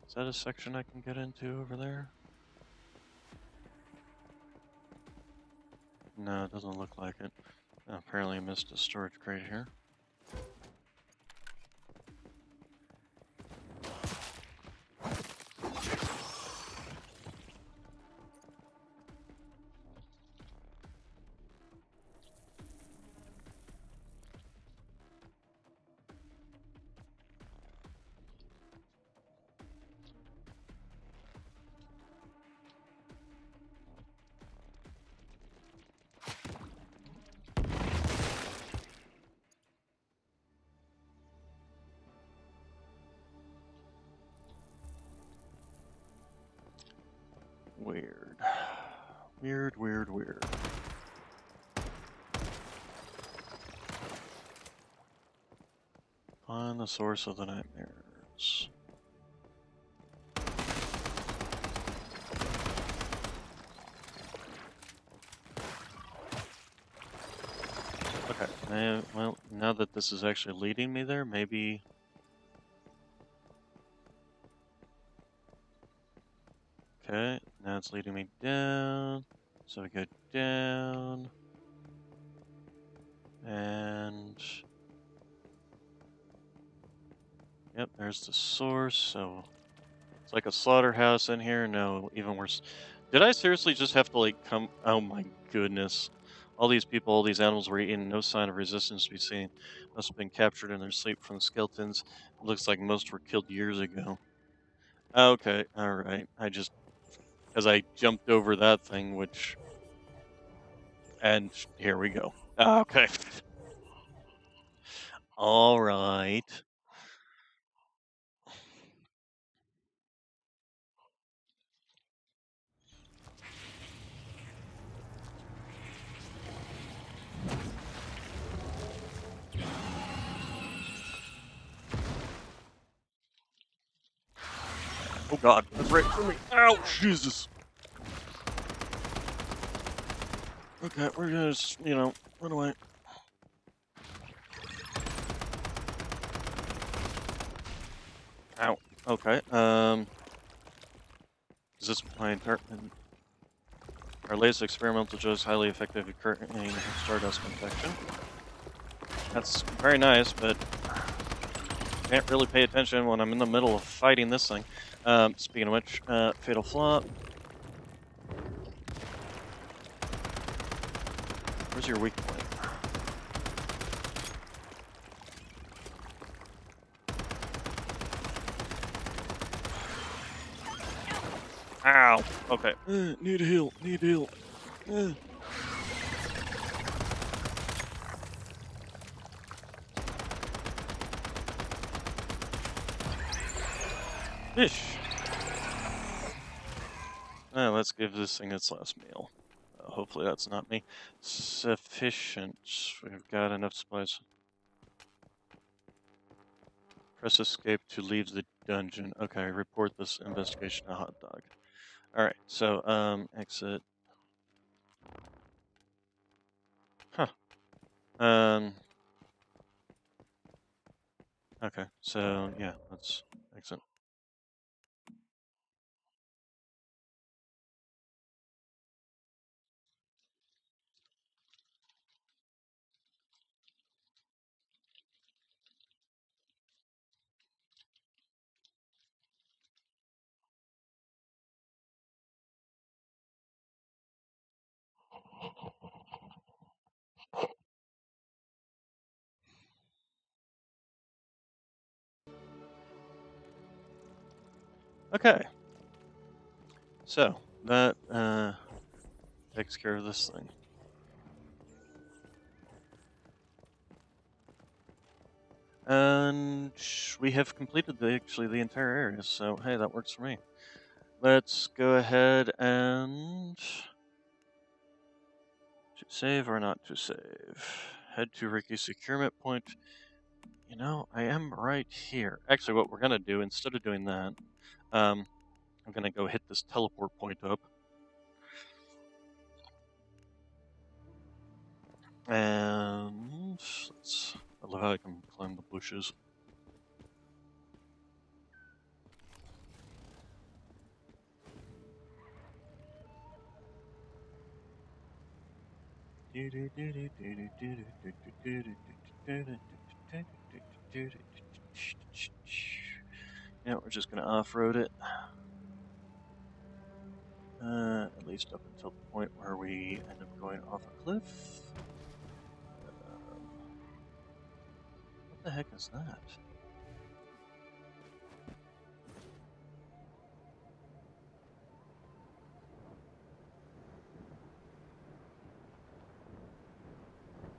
Is that a section I can get into over there? No, it doesn't look like it. Oh, apparently I missed a storage crate here. Weird. Weird, weird, weird. Find the source of the nightmares. Okay, well, now that this is actually leading me there, maybe... Okay, now it's leading me down. So we go down. And... Yep, there's the source, so... It's like a slaughterhouse in here. No, even worse. Did I seriously just have to, like, come... Oh my goodness. All these people, all these animals were eaten. No sign of resistance to be seen. Must have been captured in their sleep from the skeletons. It looks like most were killed years ago. Okay, alright. As I jumped over that thing, which... And here we go. Okay. Alright. Oh god, that's right for me. Ouch, Jesus. Okay, we're gonna just, run away. Ow. Okay, is this my entire... Our latest experimental shows highly effective at curtailing stardust infection. That's very nice, but can't really pay attention when I'm in the middle of fighting this thing. Speaking of which, fatal flop. Where's your weak point? Ow. Okay. Need a heal. Need a heal. Fish. Let's give this thing its last meal. Hopefully that's not me. Sufficient. We've got enough supplies. Press escape to leave the dungeon. Okay, report this investigation to Hot Dog. Alright, so, exit. Huh. Okay, so, yeah, let's exit. Okay. So, that, takes care of this thing. And we have completed actually the entire area, so hey, that works for me. Let's go ahead and... To save or not to save? Head to Ricky's securement point. You know, I am right here. Actually, what we're gonna do, instead of doing that, I'm gonna go hit this teleport point up. And let's love how I can climb the bushes. Yeah, we're just gonna off-road it. At least up until the point where we end up going off a cliff. What the heck is that?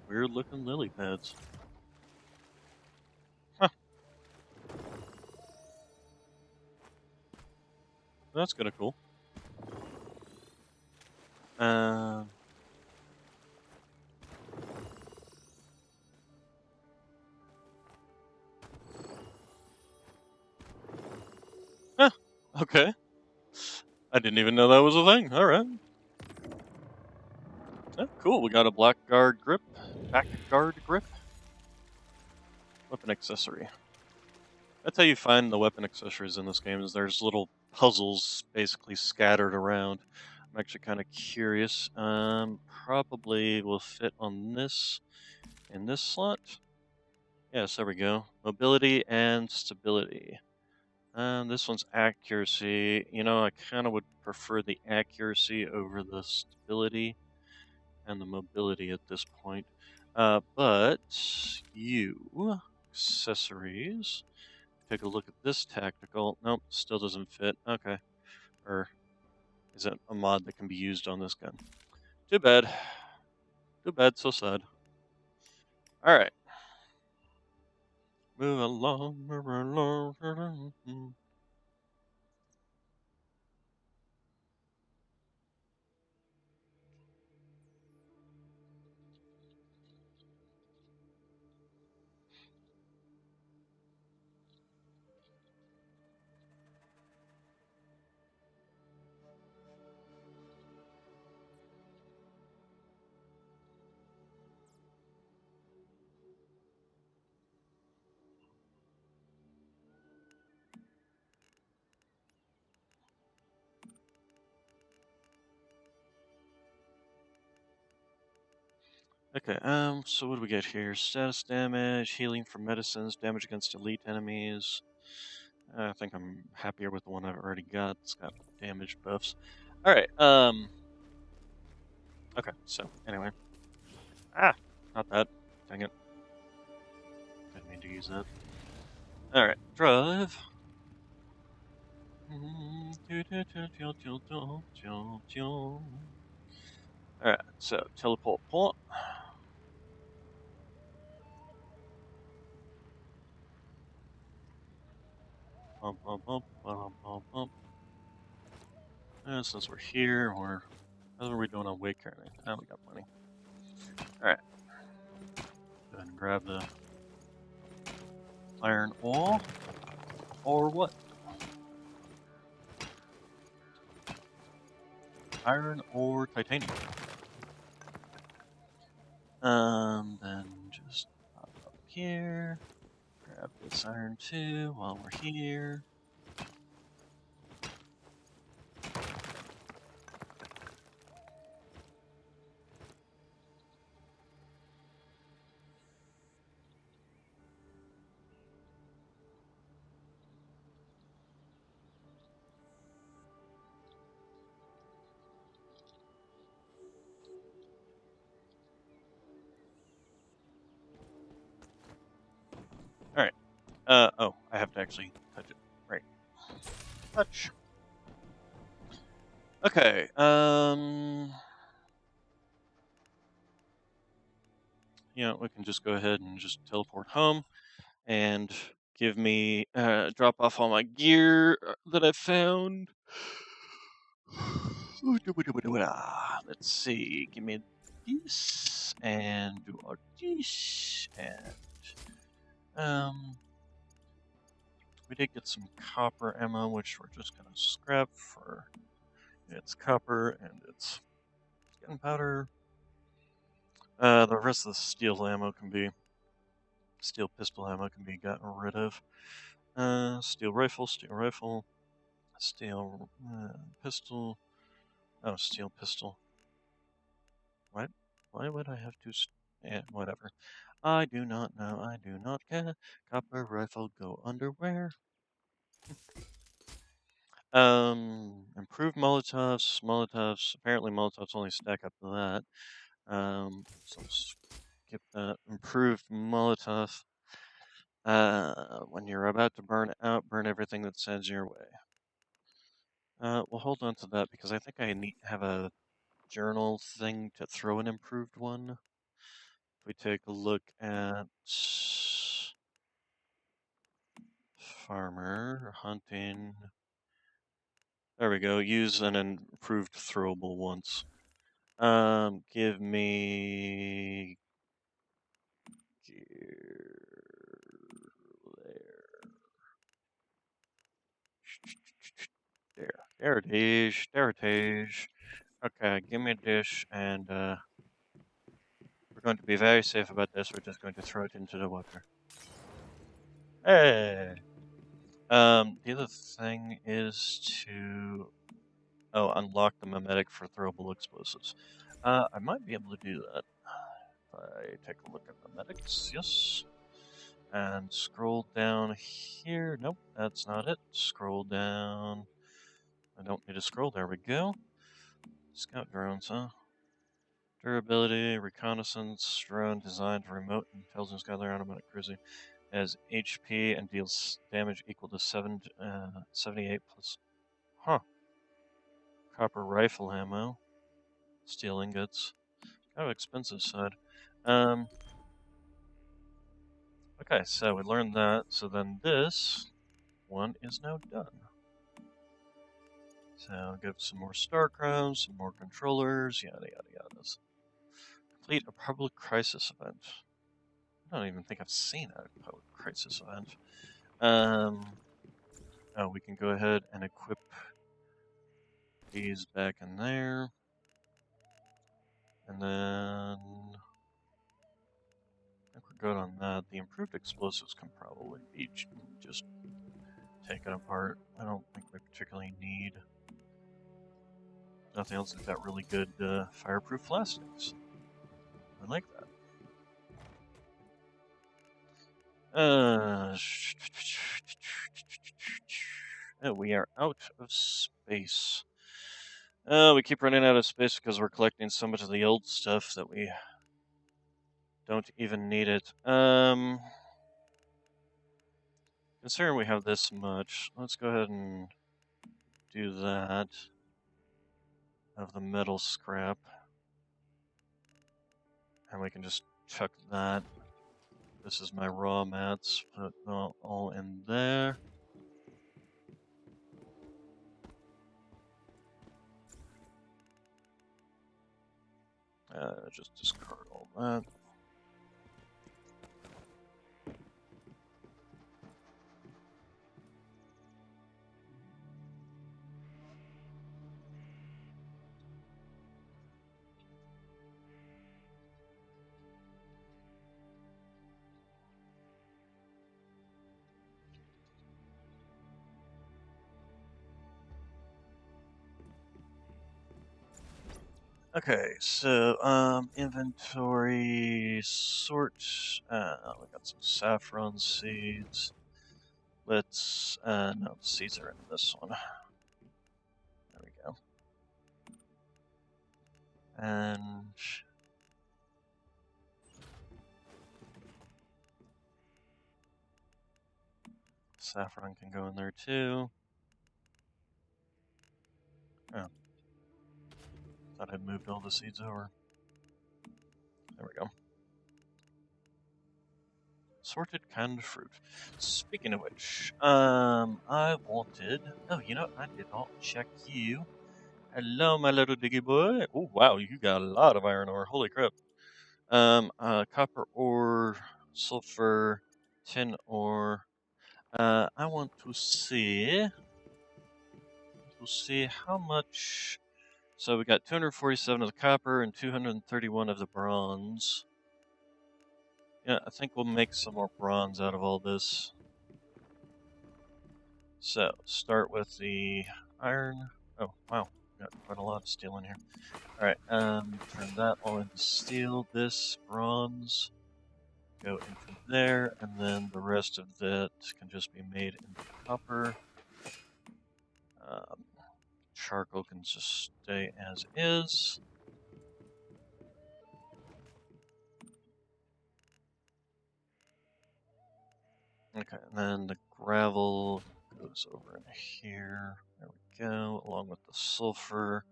Weird looking lily pads. Huh. That's kinda cool. Huh. Okay. I didn't even know that was a thing. Alright. Oh, cool. We got a black guard grip. Back guard grip. Weapon accessory. That's how you find the weapon accessories in this game, is there's little puzzles basically scattered around. I'm actually kind of curious. Probably will fit on this in this slot. Yes, there we go. Mobility and stability. This one's accuracy. You know, I kind of would prefer the accuracy over the stability and the mobility at this point. But you accessories. Take a look at this tactical. Nope, still doesn't fit. Okay. Or is it a mod that can be used on this gun? Too bad. Too bad, so sad. Alright. Move along, move along. Okay, so what do we get here? Status damage, healing from medicines, damage against elite enemies. I think I'm happier with the one I've already got. It's got damage buffs. Alright, okay, so, anyway. Not that. Dang it. Didn't mean to use that. Alright, drive. Alright, so, teleport port. Bump, bump, bump, bump, bump, bump. And since we're here, how are we doing on weight currently? Oh, we got plenty. Alright. Go ahead and grab the iron ore. Or what? Iron or titanium. Then just pop up here. Grab this iron too while we're here. Alright. Oh, I have to actually touch it. Right. Touch. Okay, we can just go ahead and just teleport home and give me, drop off all my gear that I found. Let's see, give me this, and do all this, and, we did get some copper ammo, which we're just gonna scrap for, it's copper, and it's gunpowder. The rest of the steel ammo can be Steel pistol ammo can be gotten rid of. Steel rifle, steel pistol. Oh, steel pistol. What? Why would I have to? Yeah, whatever. I do not know. I do not care. Copper rifle, go underwear. Improved Molotovs. Molotovs. Apparently, Molotovs only stack up to that. So skip that. Improved Molotov. When you're about to burn out, burn everything that stands in your way. We'll hold on to that because I think I have a journal thing to throw an improved one. If we take a look at farmer, hunting. There we go. Use an improved throwable once. Give me gear there. There it is. There it is. Okay, give me a dish, and we're going to be very safe about this. We're just going to throw it into the water. Hey. The other thing is to unlock the mimetic for throwable explosives. I might be able to do that. If I take a look at mimetics, yes. And scroll down here. Nope, that's not it. Scroll down. I don't need to scroll. There we go. Scout drones, huh? Durability, reconnaissance, drone designed for remote intelligence gathering, automatic cruising. Has HP and deals damage equal to 78 plus. Huh. Copper rifle ammo. Steel ingots. Kind of expensive side. Okay, so we learned that. So then this one is now done. So give some more star crowns, some more controllers, yada yada yada. Complete a public crisis event. I don't even think I've seen a public crisis event. Oh, we can go ahead and equip these back in there. And then I think we're good on that. The improved explosives can probably be just taken apart. I don't think we particularly need nothing else. We've got really good fireproof plastics. I like that. Oh, we are out of space. We keep running out of space because we're collecting so much of the old stuff that we don't even need it. Considering we have this much, let's go ahead and do that. Of the metal scrap. And we can just chuck that. This is my raw mats. Put it all in there. Just discard all that. Okay, so inventory sort. We got some saffron seeds. Let's no, the seeds are in this one. There we go. And saffron can go in there too. Oh. Thought I'd moved all the seeds over. There we go. Sorted canned fruit. Speaking of which, I wanted. Oh, you know, I did not check you. Hello, my little diggy boy. Oh, wow, you got a lot of iron ore. Holy crap. Copper ore, sulfur, tin ore. I want to see how much. So we got 247 of the copper and 231 of the bronze. Yeah, I think we'll make some more bronze out of all this. So, start with the iron. Oh, wow. Got quite a lot of steel in here. Alright, turn that all into steel. This bronze go into there, and then the rest of that can just be made into copper. Charcoal can just stay as is. Okay, and then the gravel goes over in here. There we go, along with the sulfur.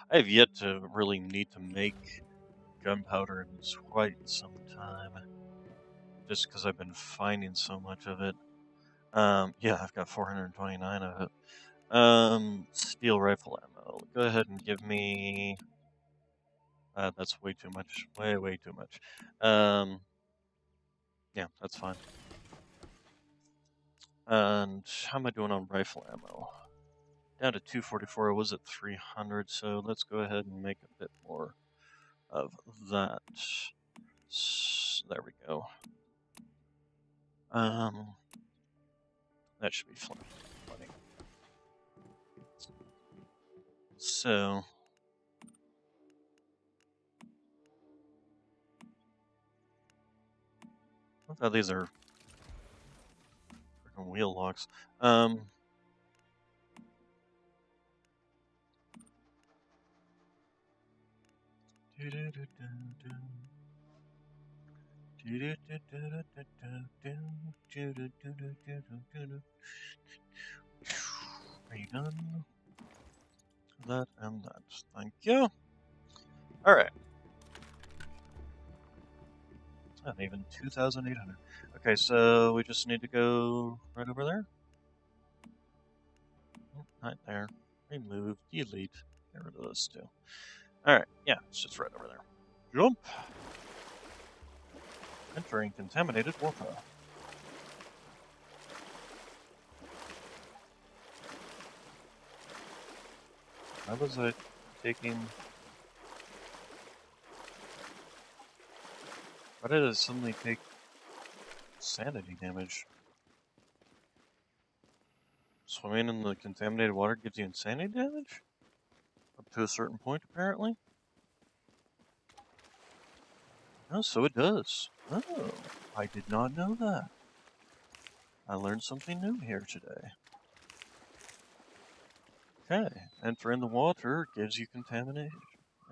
I have yet to really need to make gunpowder in quite some time, just because I've been finding so much of it. Yeah, I've got 429 of it. Steel rifle ammo. Go ahead and give me. That's way too much. Way too much. Yeah, that's fine. And how am I doing on rifle ammo? Down to 244. I was at 300, so let's go ahead and make a bit more of that. There we go. That should be plenty. So, I thought these are freaking wheel locks. Are you done? That and that. Thank you. Alright. Not even 2,800. Okay, so we just need to go right over there. Right there. Remove, delete. Get rid of those two. Alright, yeah, it's just right over there. Jump! Entering contaminated water. Why was I taking... Why did it suddenly take sanity damage? Swimming in the contaminated water gives you insanity damage? Up to a certain point, apparently? Oh, so it does. Oh, I did not know that. I learned something new here today. Okay, entering the water gives you contamination.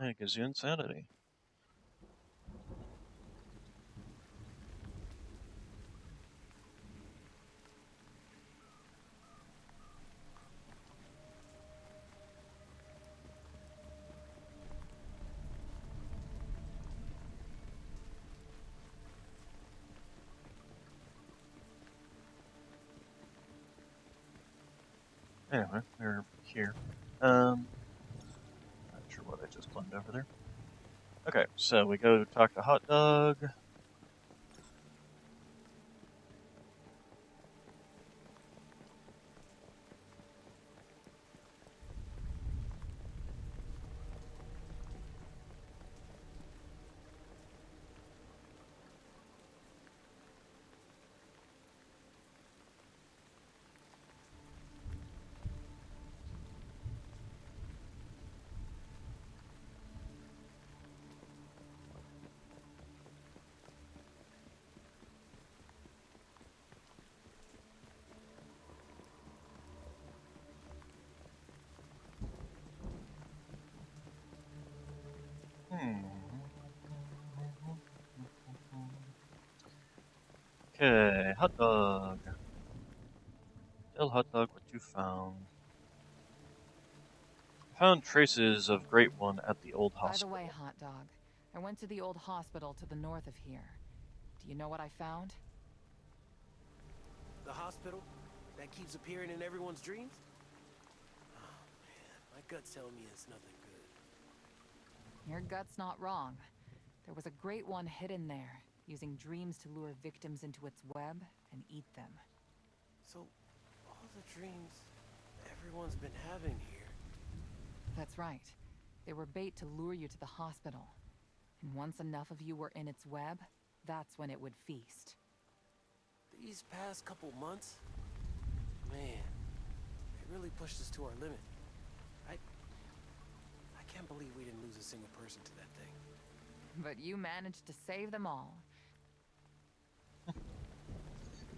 It gives you insanity. Anyway, we're here. Not sure what I just climbed over there. Okay, so we go talk to Hot Dog. Okay, Hot Dog. Tell Hot Dog what you found. Found traces of Great One at the old hospital. By the way, Hot Dog, I went to the old hospital to the north of here. Do you know what I found? The hospital? That keeps appearing in everyone's dreams? Oh, man. My gut's telling me it's nothing good. Your gut's not wrong. There was a Great One hidden there, using dreams to lure victims into its web and eat them. So, all the dreams everyone's been having here... That's right. They were bait to lure you to the hospital. And once enough of you were in its web, that's when it would feast. These past couple months, man, they really pushed us to our limit. I can't believe we didn't lose a single person to that thing. But you managed to save them all.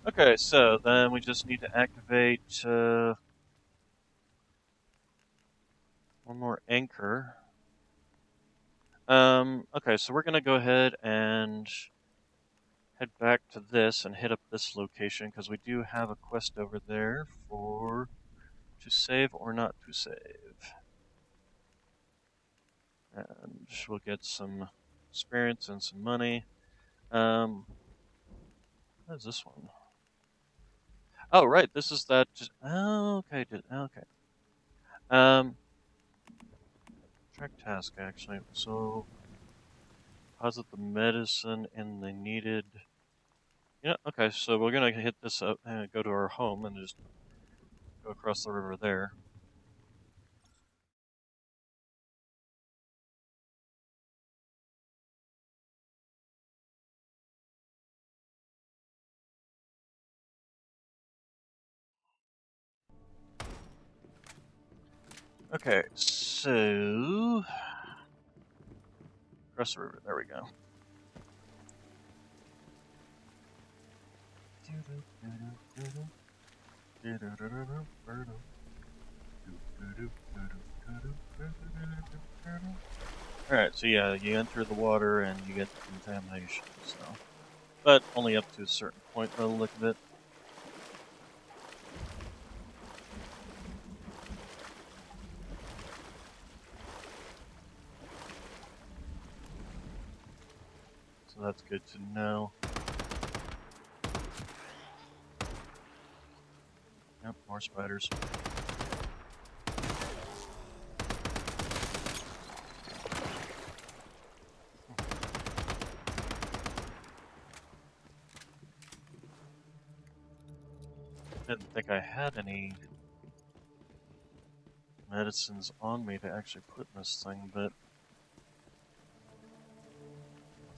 Okay, so then we just need to activate one more anchor. Okay, so we're gonna go ahead and head back to this and hit up this location because we do have a quest over there for to save or not to save. And we'll get some experience and some money. What is this one? Oh, right, this is that. Oh, okay, okay. Track task actually. So, deposit the medicine in the needed. Yeah, okay. So we're gonna hit this up and go to our home and just go across the river there. Okay, so across the river. There we go. Alright, so yeah, you enter the water and you get the contamination, so. But only up to a certain point by the look of it. So that's good to know. Yep, more spiders. Didn't think I had any medicines on me to actually put in this thing, but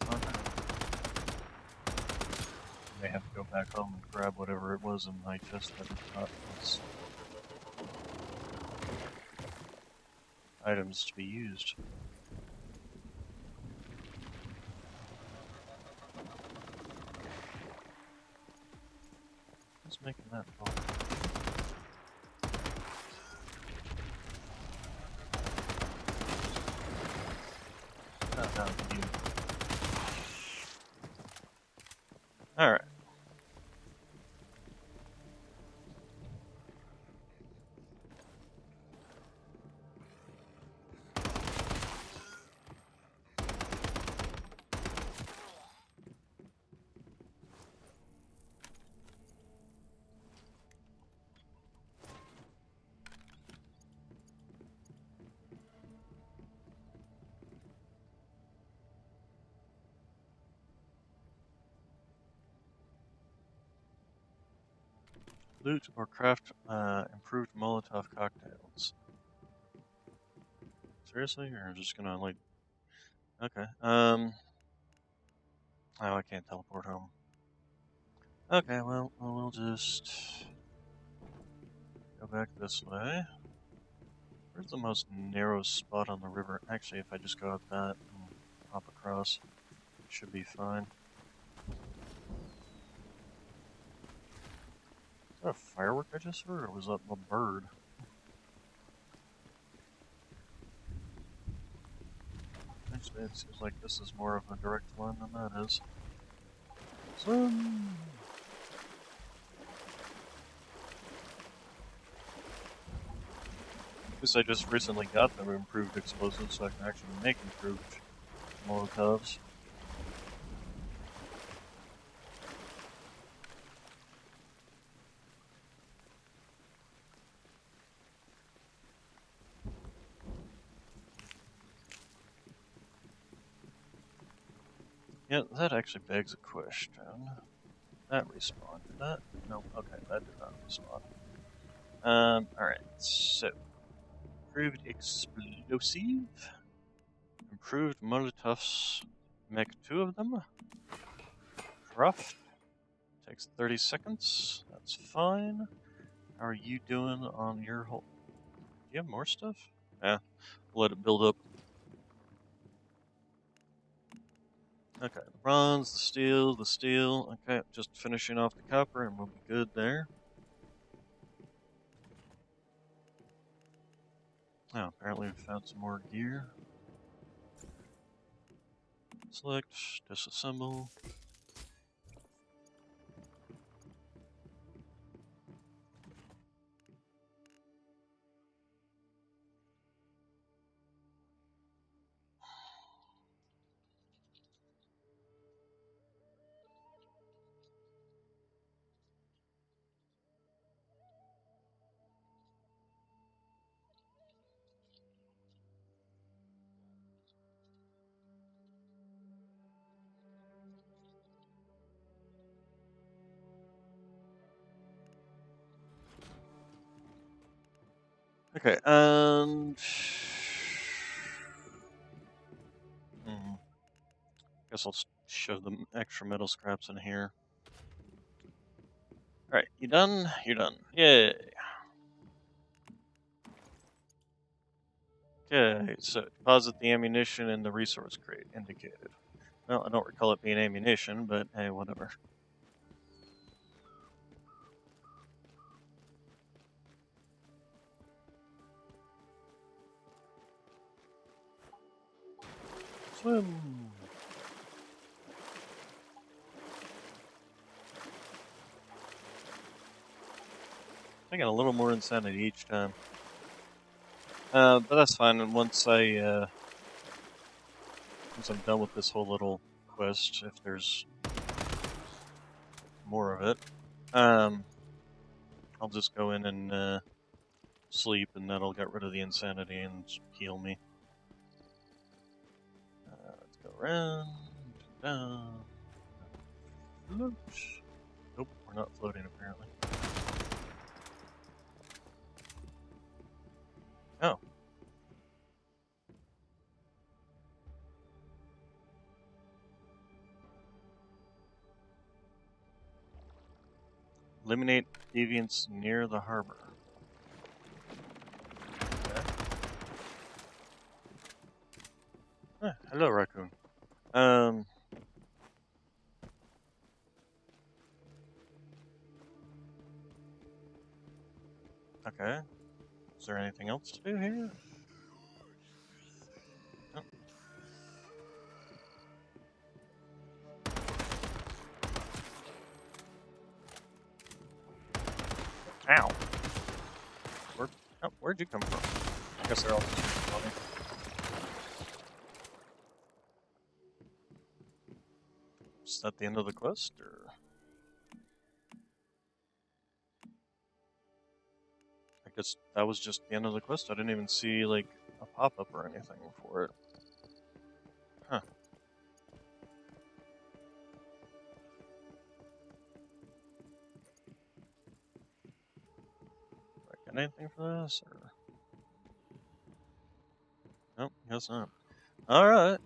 I may have to go back home and grab whatever it was in my chest that I thought was items to be used. Who's making that call? No, you. Alright. Loot or craft improved Molotov cocktails. Seriously? Or just gonna, like... Okay, Oh, I can't teleport home. Okay, well, we'll just... go back this way. Where's the most narrow spot on the river? Actually, if I just go up that and hop across, it should be fine. Is that a firework I just heard, or was that a bird? Actually, it seems like this is more of a direct line than that is. Swim! Guess I just recently got the improved explosives, so I can actually make improved Molotovs. Yeah, that actually begs a question. That respawned, did that? No, okay, that did not respawn. Alright, so. Improved explosive. Improved Molotovs. Make 2 of them. rough. Takes 30 seconds. That's fine. How are you doing on your whole... Do you have more stuff? Yeah. Let it build up. Okay, the bronze, the steel. Okay, just finishing off the copper and we'll be good there. Oh, apparently we found some more gear. Select, disassemble. Okay, and... Guess I'll show them extra metal scraps in here. Alright, you done? You're done. Yay! Okay, so deposit the ammunition in the resource crate indicated. Well, I don't recall it being ammunition, but hey, whatever. Swim! I got a little more insanity each time. But that's fine, and once I'm done with this whole little quest, if there's more of it, I'll just go in and sleep, and that'll get rid of the insanity and heal me. Let's go around, down, float. Nope, we're not floating apparently. Oh. Eliminate deviants near the harbor. Okay. Hello, raccoon. Okay. Is there anything else to do here? Oh. Ow. Where'd you come from? I guess they're all funny. Is that the end of the quest, or? I guess that was just the end of the quest. I didn't even see, like, a pop-up or anything for it. Huh. Do I get anything for this, or? Nope, guess not. Alright.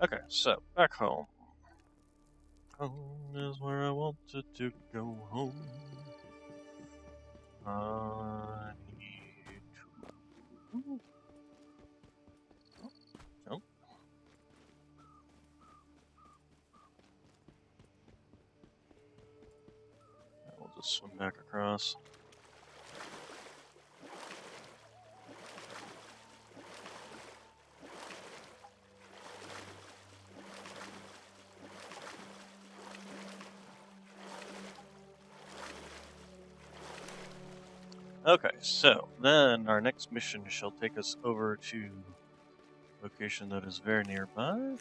Okay, so, back home. Home is where I wanted to go home. I need to... Ooh. Oh, jump. We'll just swim back across. Okay, so then our next mission shall take us over to a location that is very nearby.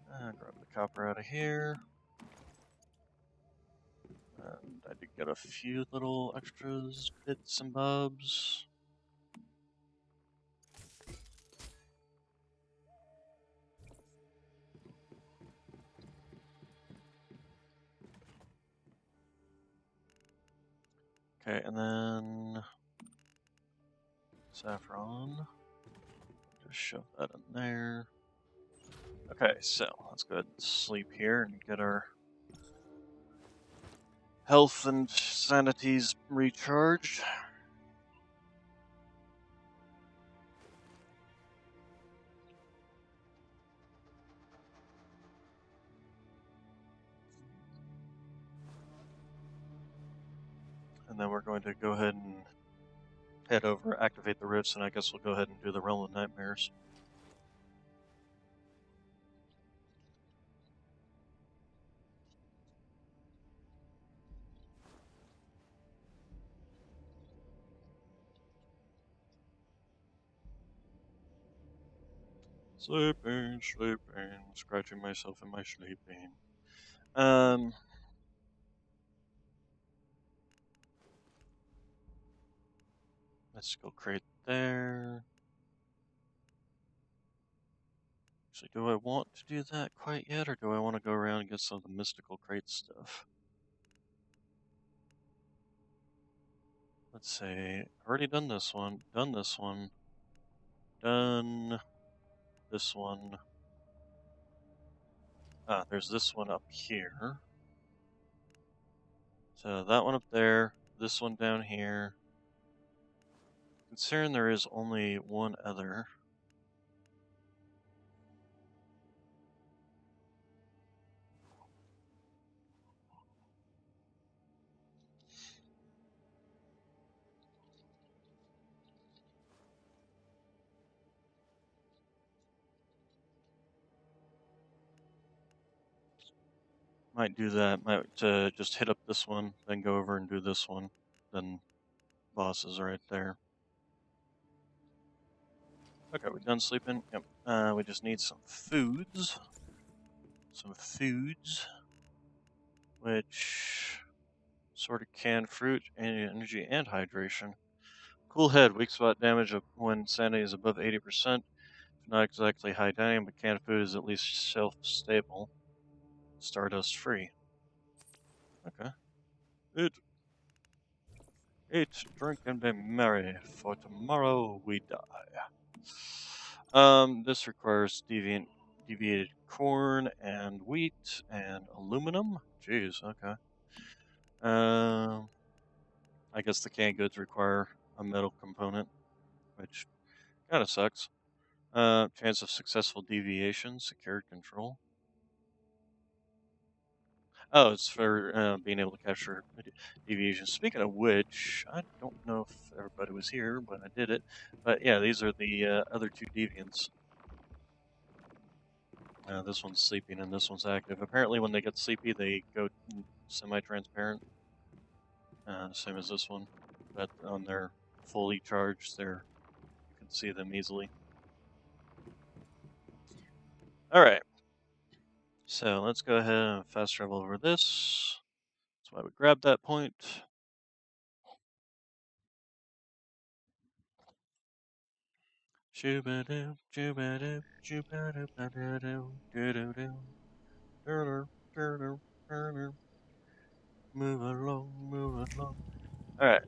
Grab the copper out of here. And I did get a few little extras, bits and bobs. Okay, and then saffron. Just shove that in there. Okay, so let's go ahead and sleep here and get our health and sanities recharged. And then we're going to go ahead and head over, activate the rifts, and I guess we'll go ahead and do the Realm of Nightmares. Sleeping, scratching myself in my sleeping. Let's go crate there. So do I want to do that quite yet, or do I want to go around and get some of the mystical crate stuff? Let's see. Already done this one. Done this one. Done this one. Ah, there's this one up here. So that one up there. This one down here. Considering there is only one other. Might do that. Might just hit up this one, then go over and do this one. Then boss is right there. Okay, we're done sleeping. Yep. We just need some foods. Which sort of canned fruit, energy, and hydration. Cool head, weak spot damage when sanity is above 80%. Not exactly high dining, but canned food is at least shelf-stable. Stardust free. Okay. Eat, drink, and be merry, for tomorrow we die. This requires deviated corn and wheat and aluminum. Jeez, okay. I guess the canned goods require a metal component, which kind of sucks. Chance of successful deviation, secured control. Oh, it's for being able to capture deviation. Speaking of which, I don't know if everybody was here when I did it, but yeah, these are the other two deviants. This one's sleeping and this one's active. Apparently when they get sleepy, they go semi-transparent. Same as this one, but on their fully charged, you can see them easily. Alright, so let's go ahead and fast travel over this. That's why we grabbed that point. Move along. Alright,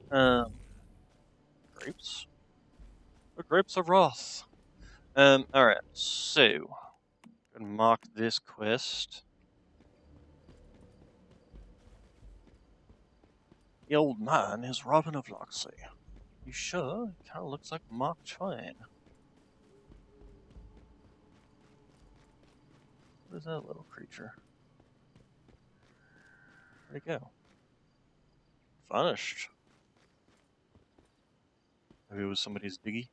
grapes? The grapes of wrath. Alright, so gonna mark this quest. The old man is Robin of Locksley. You sure? It kinda looks like Mark Twain. What is that little creature? Where'd it go? Vanished. Maybe it was somebody's diggy.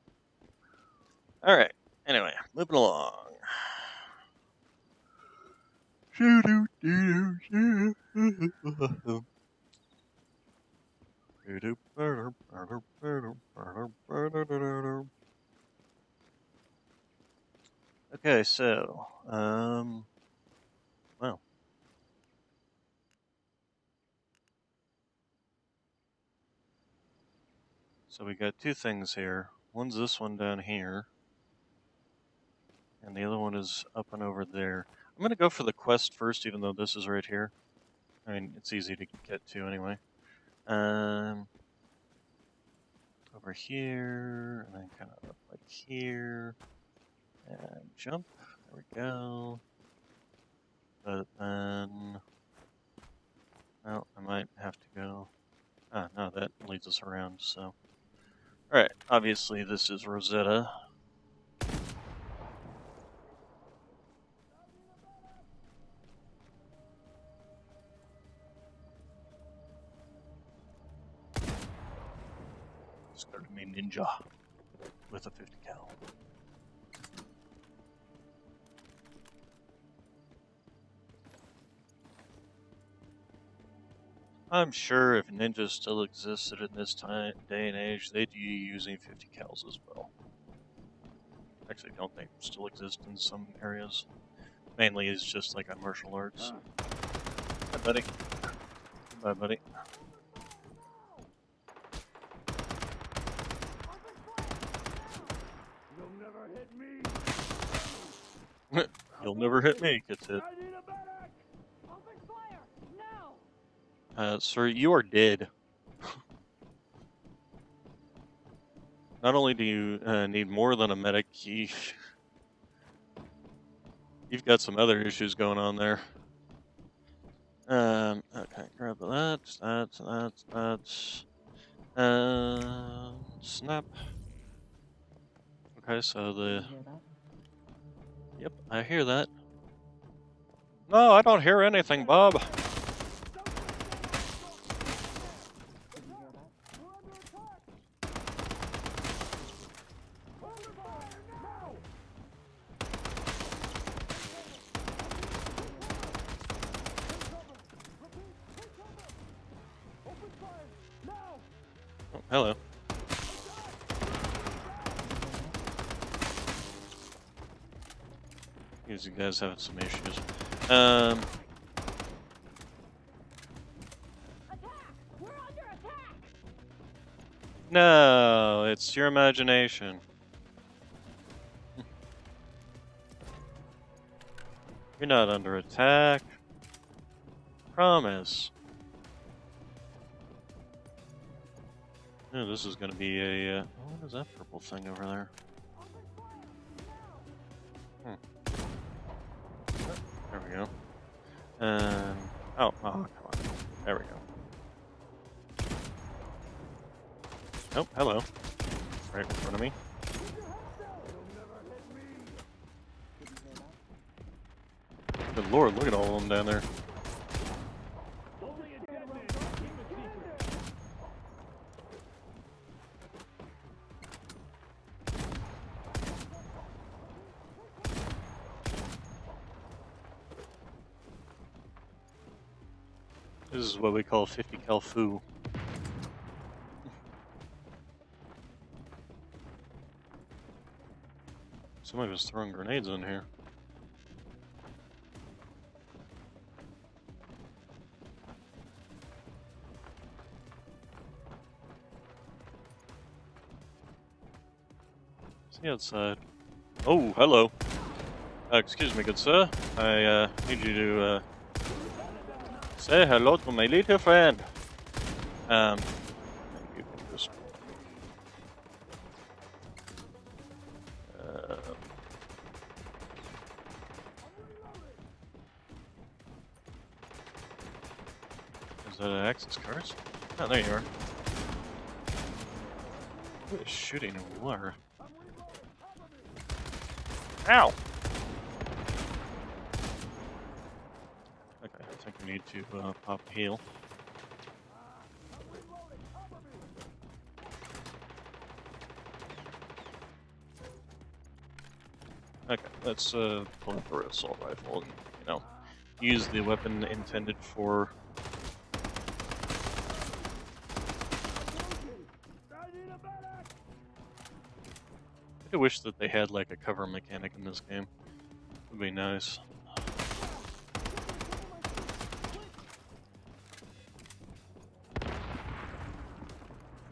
Alright, anyway, moving along. Okay, so, well. So we got two things here. One's this one down here. And the other one is up and over there. I'm gonna go for the quest first, even though this is right here. I mean, it's easy to get to anyway. over here, and then kind of up like here, and jump. There we go. But then, well, I might have to go. Ah, no, that leads us around. So, all right. Obviously, this is Rosetta. It's going to be Ninja with a 50 cal. I'm sure if ninjas still existed in this day and age, they'd be using 50 cals as well. Actually, don't they still exist in some areas? Mainly, it's just like on martial arts. Hi, buddy. Bye, buddy. You'll never hit me. You'll never hit me, gets hit. I need a medic. Open fire! Now! Sir, you are dead. Not only do you need more than a medic, you've got some other issues going on there. Okay, grab that. Snap. Okay, so the... Did you hear that? Yep, I hear that. No, I don't hear anything, Bob. Did you hear that? We're under attack. Open fire now. Take cover. Open fire now. Oh, hello. Because you guys have some issues. Attack! We're under attack! No, it's your imagination. You're not under attack. Promise. No, this is going to be a... what is that purple thing over there? There we go. Oh, come on. There we go. Oh, hello. Right in front of me. Did you hear that? Good lord, look at all of them down there. Only a dead man can keep a secret. This is what we call 50 cal foo. Somebody was throwing grenades in here. See outside. Oh, hello. Excuse me, good sir. I need you to say hello to my little friend. You can just. Is that an access cards? Oh, there you are. Who is shooting where? Ow! Okay, I think we need to pop heal. Okay, let's pull up our assault rifle and, you know, use the weapon intended for. I wish that they had like a cover mechanic in this game. Would be nice.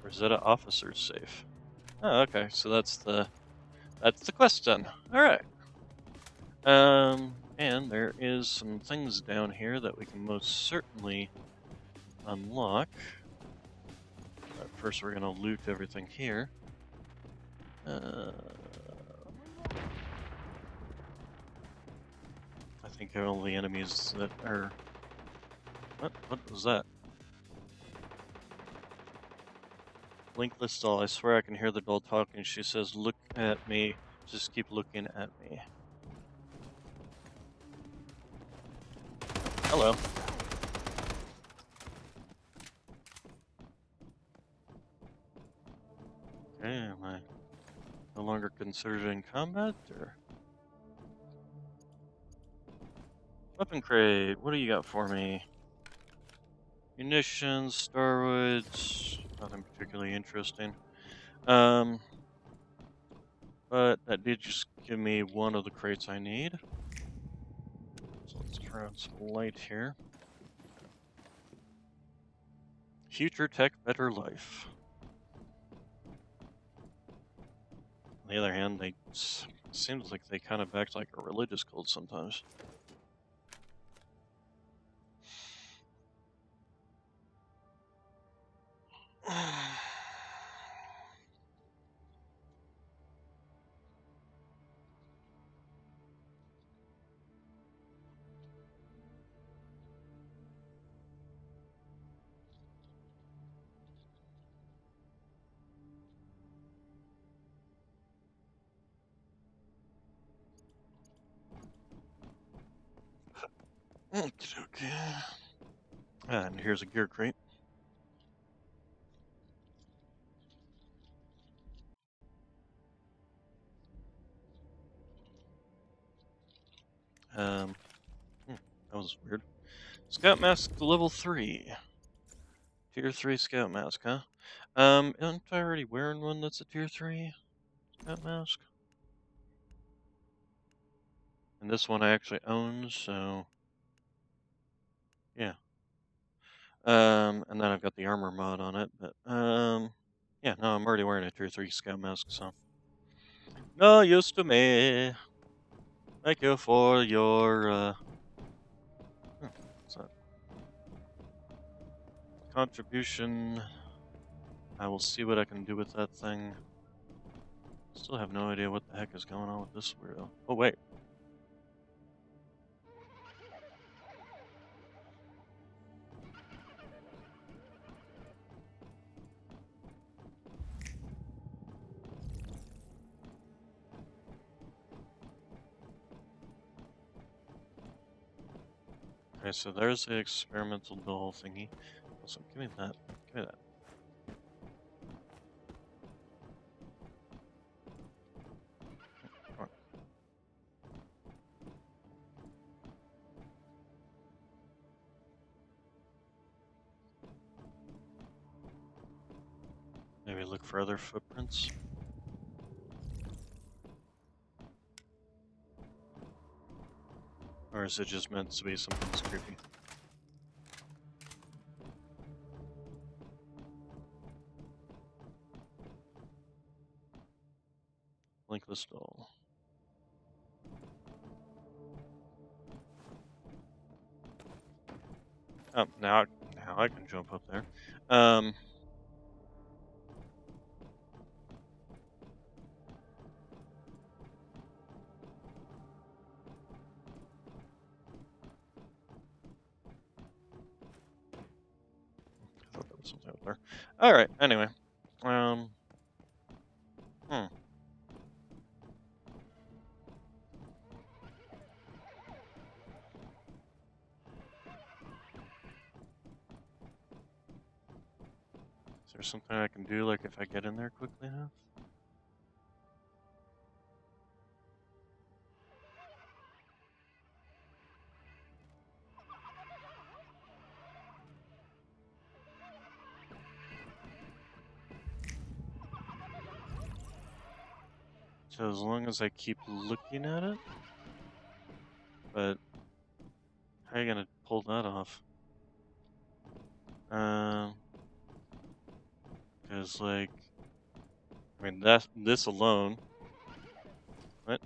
Rosetta officer's safe. Oh, okay. So that's the quest done. All right. And there is some things down here that we can most certainly unlock. first we're gonna loot everything here. I think all the enemies that are... What was that? Linkless doll, I swear I can hear the doll talking. She says, look at me. Just keep looking at me. Hello. Okay, am I no longer considering combat, or? Weapon crate, what do you got for me? Munitions, starwoods, nothing particularly interesting. But that did just give me one of the crates I need. So let's turn on some light here. Future tech, better life. On the other hand, they seems like they kind of act like a religious cult sometimes. Okay. And here's a gear crate. That was weird. Scout mask level 3. Tier 3 scout mask, huh? Aren't I already wearing one that's a tier 3 scout mask? And this one I actually own, so yeah. And then I've got the armor mod on it, but yeah, no, I'm already wearing a tier 3 scout mask, so no use to me. Thank you for your what's that? Contribution. I will see what I can do with that thing. Still have no idea what the heck is going on with this weirdo. Oh wait. Okay, so there's the experimental doll thingy. Awesome, give me that. Give me that. Come on. Maybe look for other footprints. Or is it just meant to be something that's creepy? Linkless doll. Oh, now I can jump up there. I thought there was something up there. Alright, anyway. Is there something I can do, like if I get in there quickly enough? So as long as I keep looking at it, but how are you gonna pull that off? Because like, I mean this alone. What?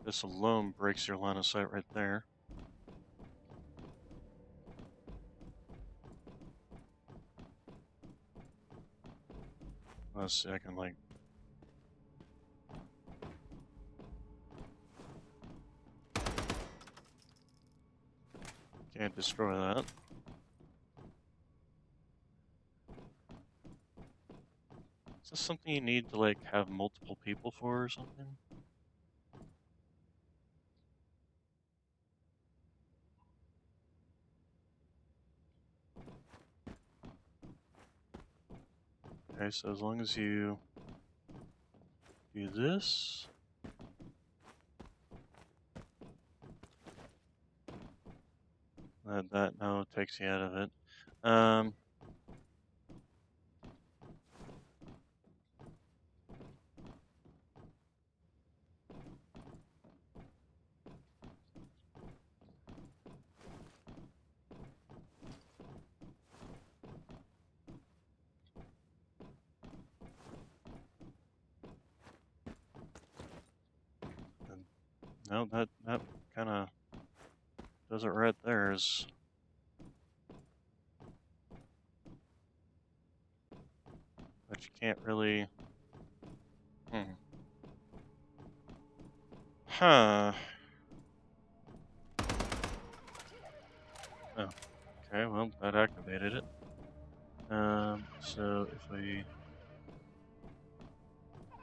This alone breaks your line of sight right there. Let's see, I can like. Can't destroy that. Is this something you need to like have multiple people for or something? Okay, so as long as you do this. That now takes you out of it. No, that kind of does it right there. Is but you can't really. Huh. Oh. Okay. Well, that activated it. So if we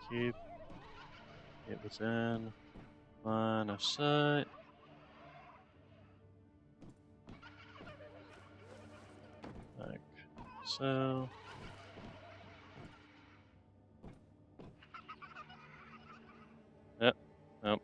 keep it within line of sight. Like so. Yep. Nope.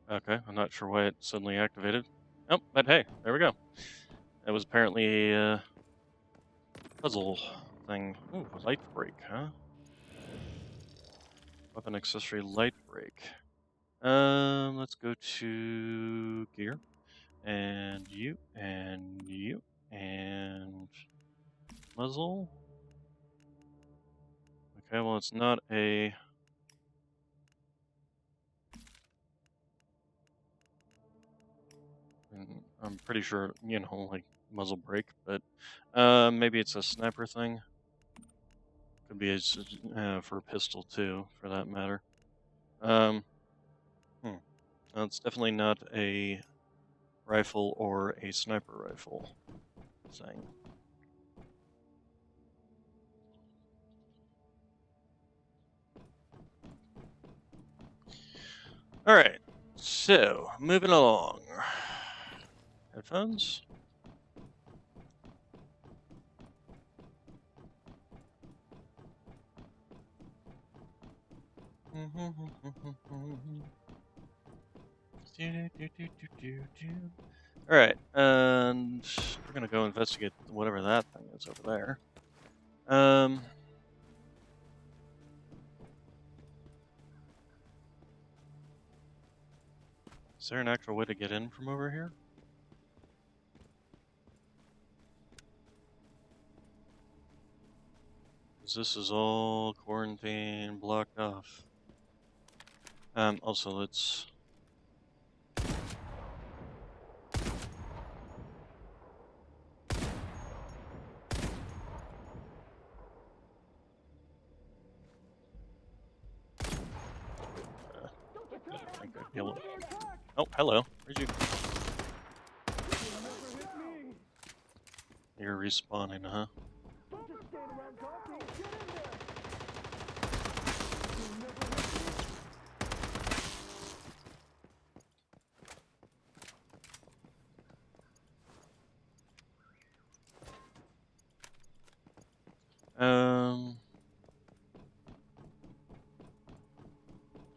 Okay, I'm not sure why it suddenly activated. Oh, but hey, there we go. That was apparently a puzzle thing. Ooh, a light break, huh? Weapon accessory light break. Let's go to gear. And you, and muzzle. Okay, well, it's not a. I'm pretty sure, like muzzle brake, but maybe it's a sniper thing. Could be for a pistol too, for that matter. No, it's definitely not a rifle or a sniper rifle thing. All right, so moving along. Headphones. All right, and we're gonna go investigate whatever that thing is over there. Is there an actual way to get in from over here? This is all quarantine blocked off. Also, let's. Oh, hello. Where'd you? You're respawning, huh?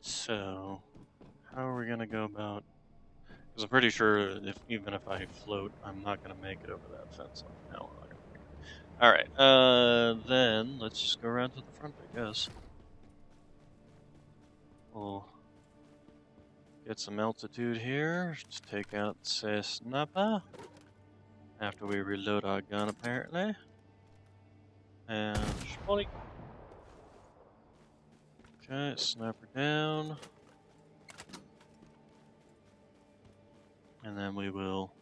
So, how are we gonna go about? Because I'm pretty sure even if I float, I'm not gonna make it over that fence. No, I'm not gonna make it. All right. Then let's just go around to the front, I guess. We'll get some altitude here to take out the sniper. After we reload our gun, apparently. And Okay, sniper down. And then we will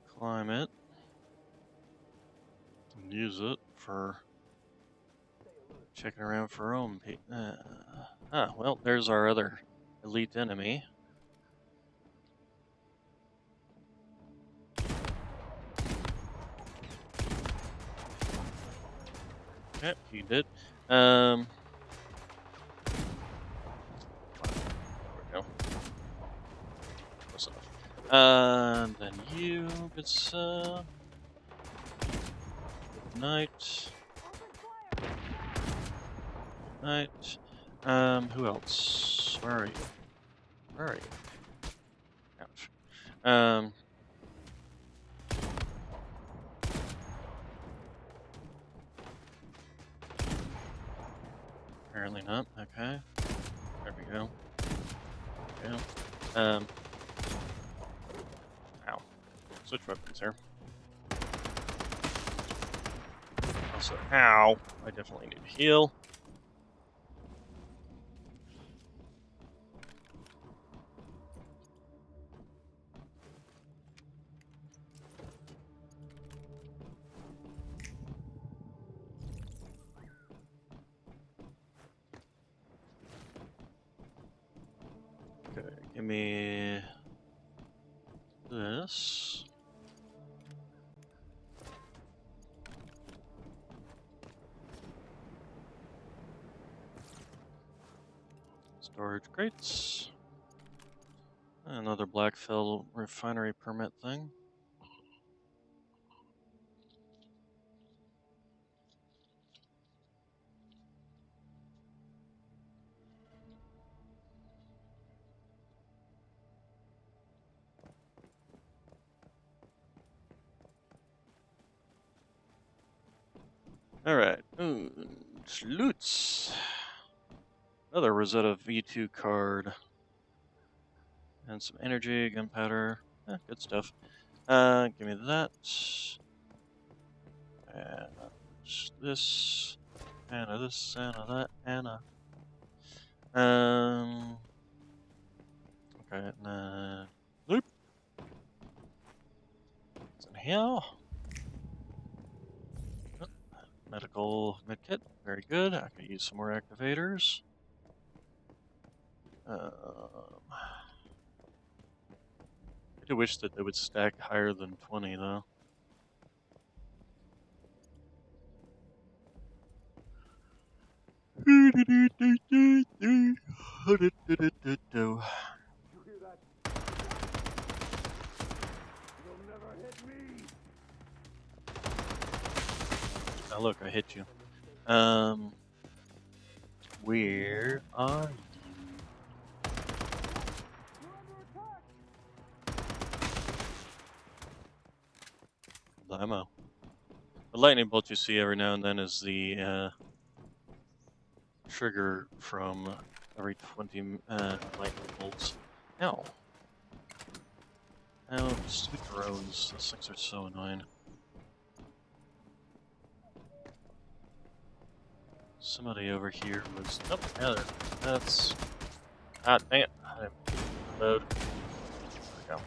climb it and use it for checking around for our own well, there's our other elite enemy. Okay, he did. There we go. Close enough. And then you get some. Good night. Good night. Who else? Where are you? Where are you? Ouch. Apparently not. Okay. There we go. There we go. Ow. Switch weapons here. Also, ow. I definitely need to heal. Okay, give me this. Storage crates. Another Blackfell refinery permit thing. Alright, Loots. Another Rosetta V2 card. And some energy, gunpowder. Good stuff. Give me that. And this. And this, and that, and okay, and then loop. What's in here? Oh, medical medkit, very good. I could use some more activators. I do wish that they would stack higher than 20, though. You hear that? You'll never hit me. Oh, look, I hit you. Where are you? Blammo. The lightning bolt you see every now and then is the trigger from every 20 lightning bolts. Ow. Ow, stupid drones. Those things are so annoying. Somebody over here was... Oh, yeah, that's... Ah, dang it. I didn't load. There we go.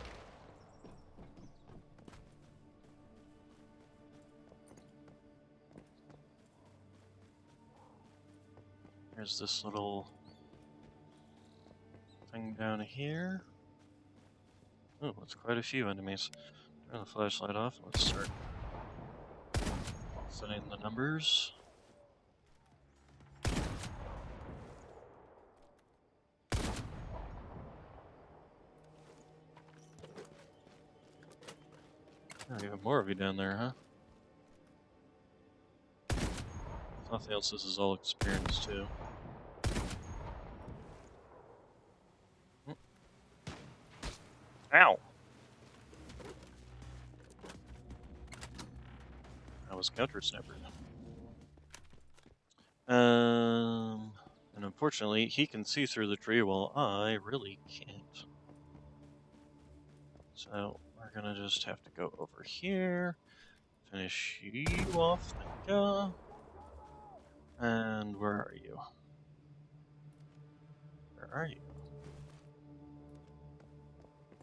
There's this little thing down here. Oh, that's quite a few enemies. Turn the flashlight off and let's start setting the numbers. Oh, even more of you down there, huh? If nothing else, this is all experience too. Ow! I was counter-snippered. And unfortunately, he can see through the tree while I really can't. So, we're gonna just have to go over here, finish you off, thank you. And where are you? Where are you?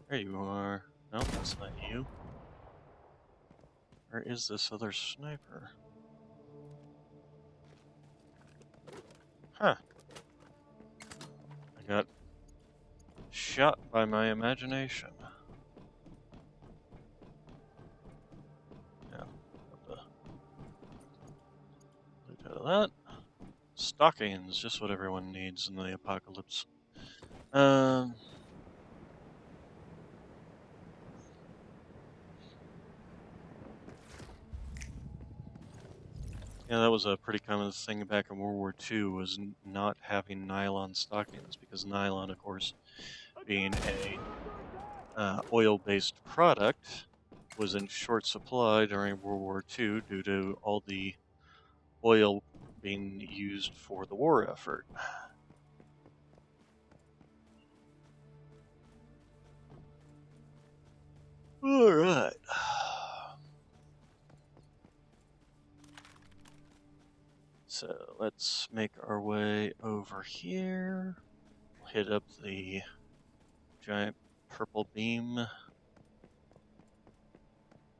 There you are. No, that's not you. Where is this other sniper? Huh. I got shot by my imagination. Yeah. Look at that. Stockings, just what everyone needs in the apocalypse. Yeah, that was a pretty common thing back in World War II, was not having nylon stockings, because nylon, of course, being a oil-based product, was in short supply during World War II due to all the oil being used for the war effort. All right. So let's make our way over here. We'll hit up the giant purple beam.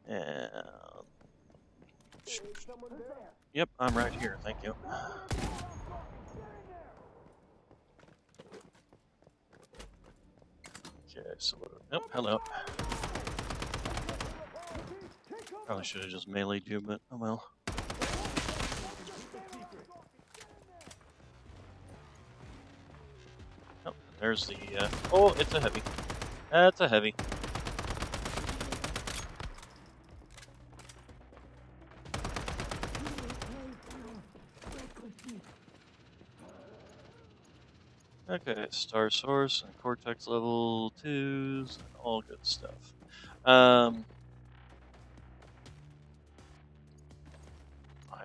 And yep, I'm right here, thank you. Okay, so oh, hello. Probably should have just meleeed you, but oh well. Oh, there's the oh, it's a heavy. That's a heavy. Okay, Star Source and Cortex level 2s and all good stuff. I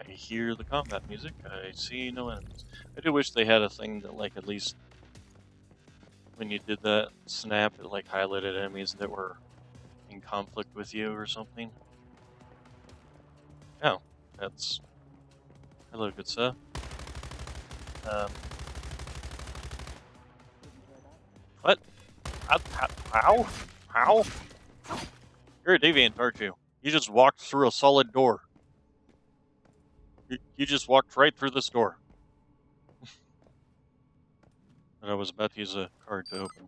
hear the combat music. I see no enemies. I do wish they had a thing that, like, at least when you did that snap, it like highlighted enemies that were in conflict with you or something. Oh, that's hello, good sir. What? How? How? You're a deviant, aren't you? You just walked through a solid door. You just walked right through this door. And I was about to use a card to open.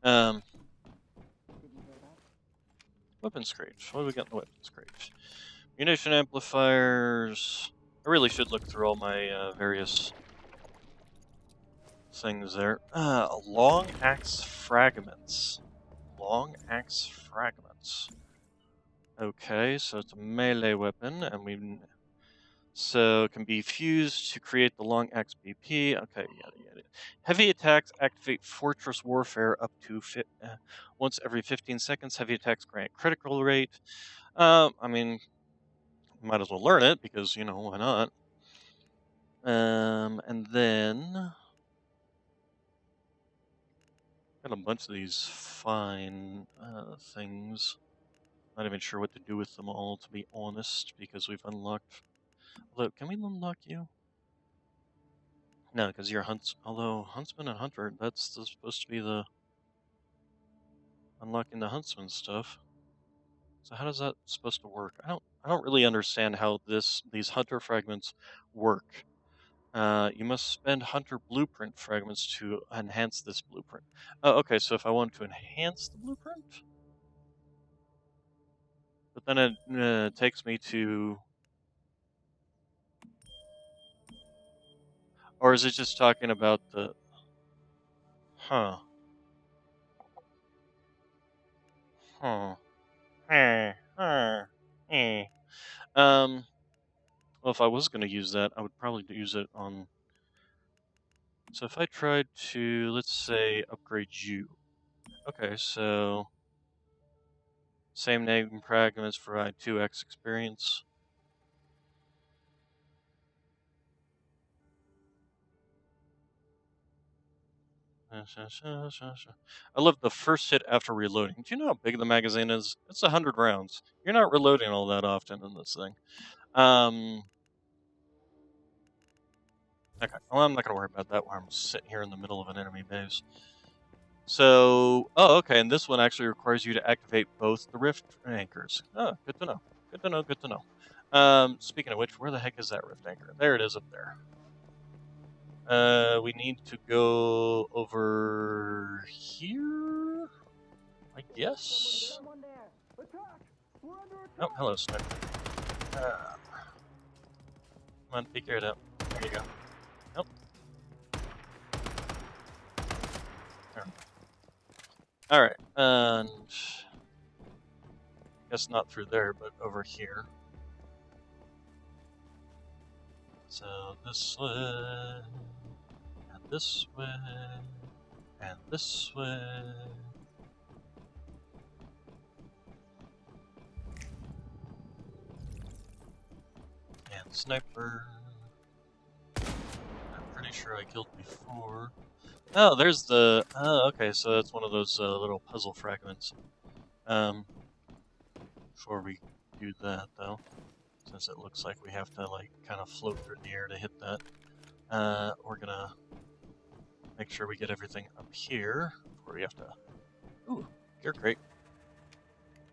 So. Weapons crate. What do we got in the weapons crate? Munition amplifiers. I really should look through all my various things there. Long axe fragments. Long axe fragments. Okay, so it's a melee weapon, and so it can be fused to create the long axe BP. Okay, yada yada. Heavy attacks activate Fortress Warfare up to once every 15 seconds. Heavy attacks grant critical rate. I mean, might as well learn it because, you know, why not? And then got a bunch of these fine things. Not even sure what to do with them all, to be honest, because we've unlocked. Although, can we unlock you? No, because you're although Huntsman and Hunter, that's supposed to be the unlocking the Huntsman stuff. So how does that supposed to work? I don't really understand how these Hunter fragments work. You must spend Hunter blueprint fragments to enhance this blueprint. Oh, okay, so if I want to enhance the blueprint, but then it takes me to, or is it just talking about the? Huh. Huh. Well, if I was going to use that, I would probably use it on. So if I tried to, let's say, upgrade you. Okay, so same name fragments provide 2x experience. I love the first hit after reloading. Do you know how big the magazine is? It's 100 rounds. You're not reloading all that often in this thing. Okay, well, I'm not gonna worry about that while I'm sitting here in the middle of an enemy base. So, oh, okay, and this one actually requires you to activate both the rift anchors. Oh, good to know. Good to know, good to know. Speaking of which, where the heck is that rift anchor? There it is up there. We need to go over here, I guess. Someone there. Attack! We're under attack! Oh, hello, Sniper. Come on, peek your head out. There you go. Nope. Alright, and guess not through there, but over here. So this way, and this way, and this way. And sniper. I'm pretty sure I killed before. Oh, there's the. Oh, okay, so that's one of those little puzzle fragments. Before we do that, though, since it looks like we have to like kind of float through the air to hit that, we're gonna make sure we get everything up here before we have to. Ooh, gear crate.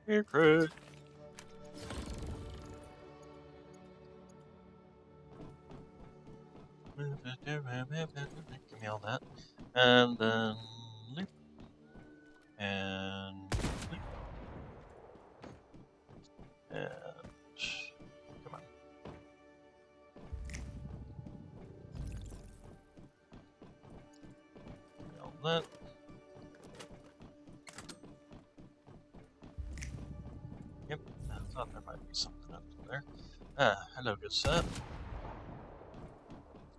Gear crate. Give me all that. And then loop. And loop. And come on. Give me all that. Yep, I thought there might be something up there. Ah, hello, good set.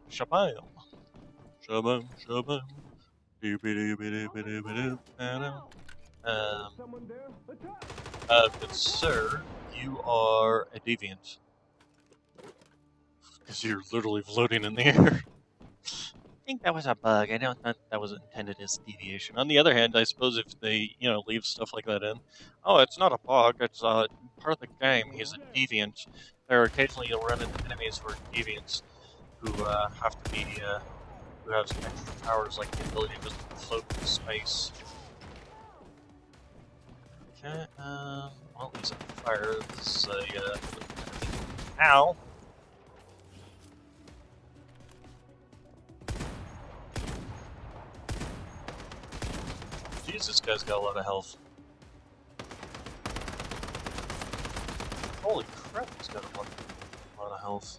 Shabam. Shabam, shabam. Someone there. Attack! Good sir, you are a deviant. Because you're literally floating in the air. I think that was a bug. I don't think that was intended as deviation. On the other hand, I suppose if they, leave stuff like that in, oh, it's not a bug. It's part of the game. He's a deviant. There are occasionally you'll run into enemies who are deviants, who have to be, who have some extra powers like the ability to just float through space. Okay, well, he's on fire. This is a, ow! Jeez, this guy's got a lot of health. Holy crap, he's got a lot of health.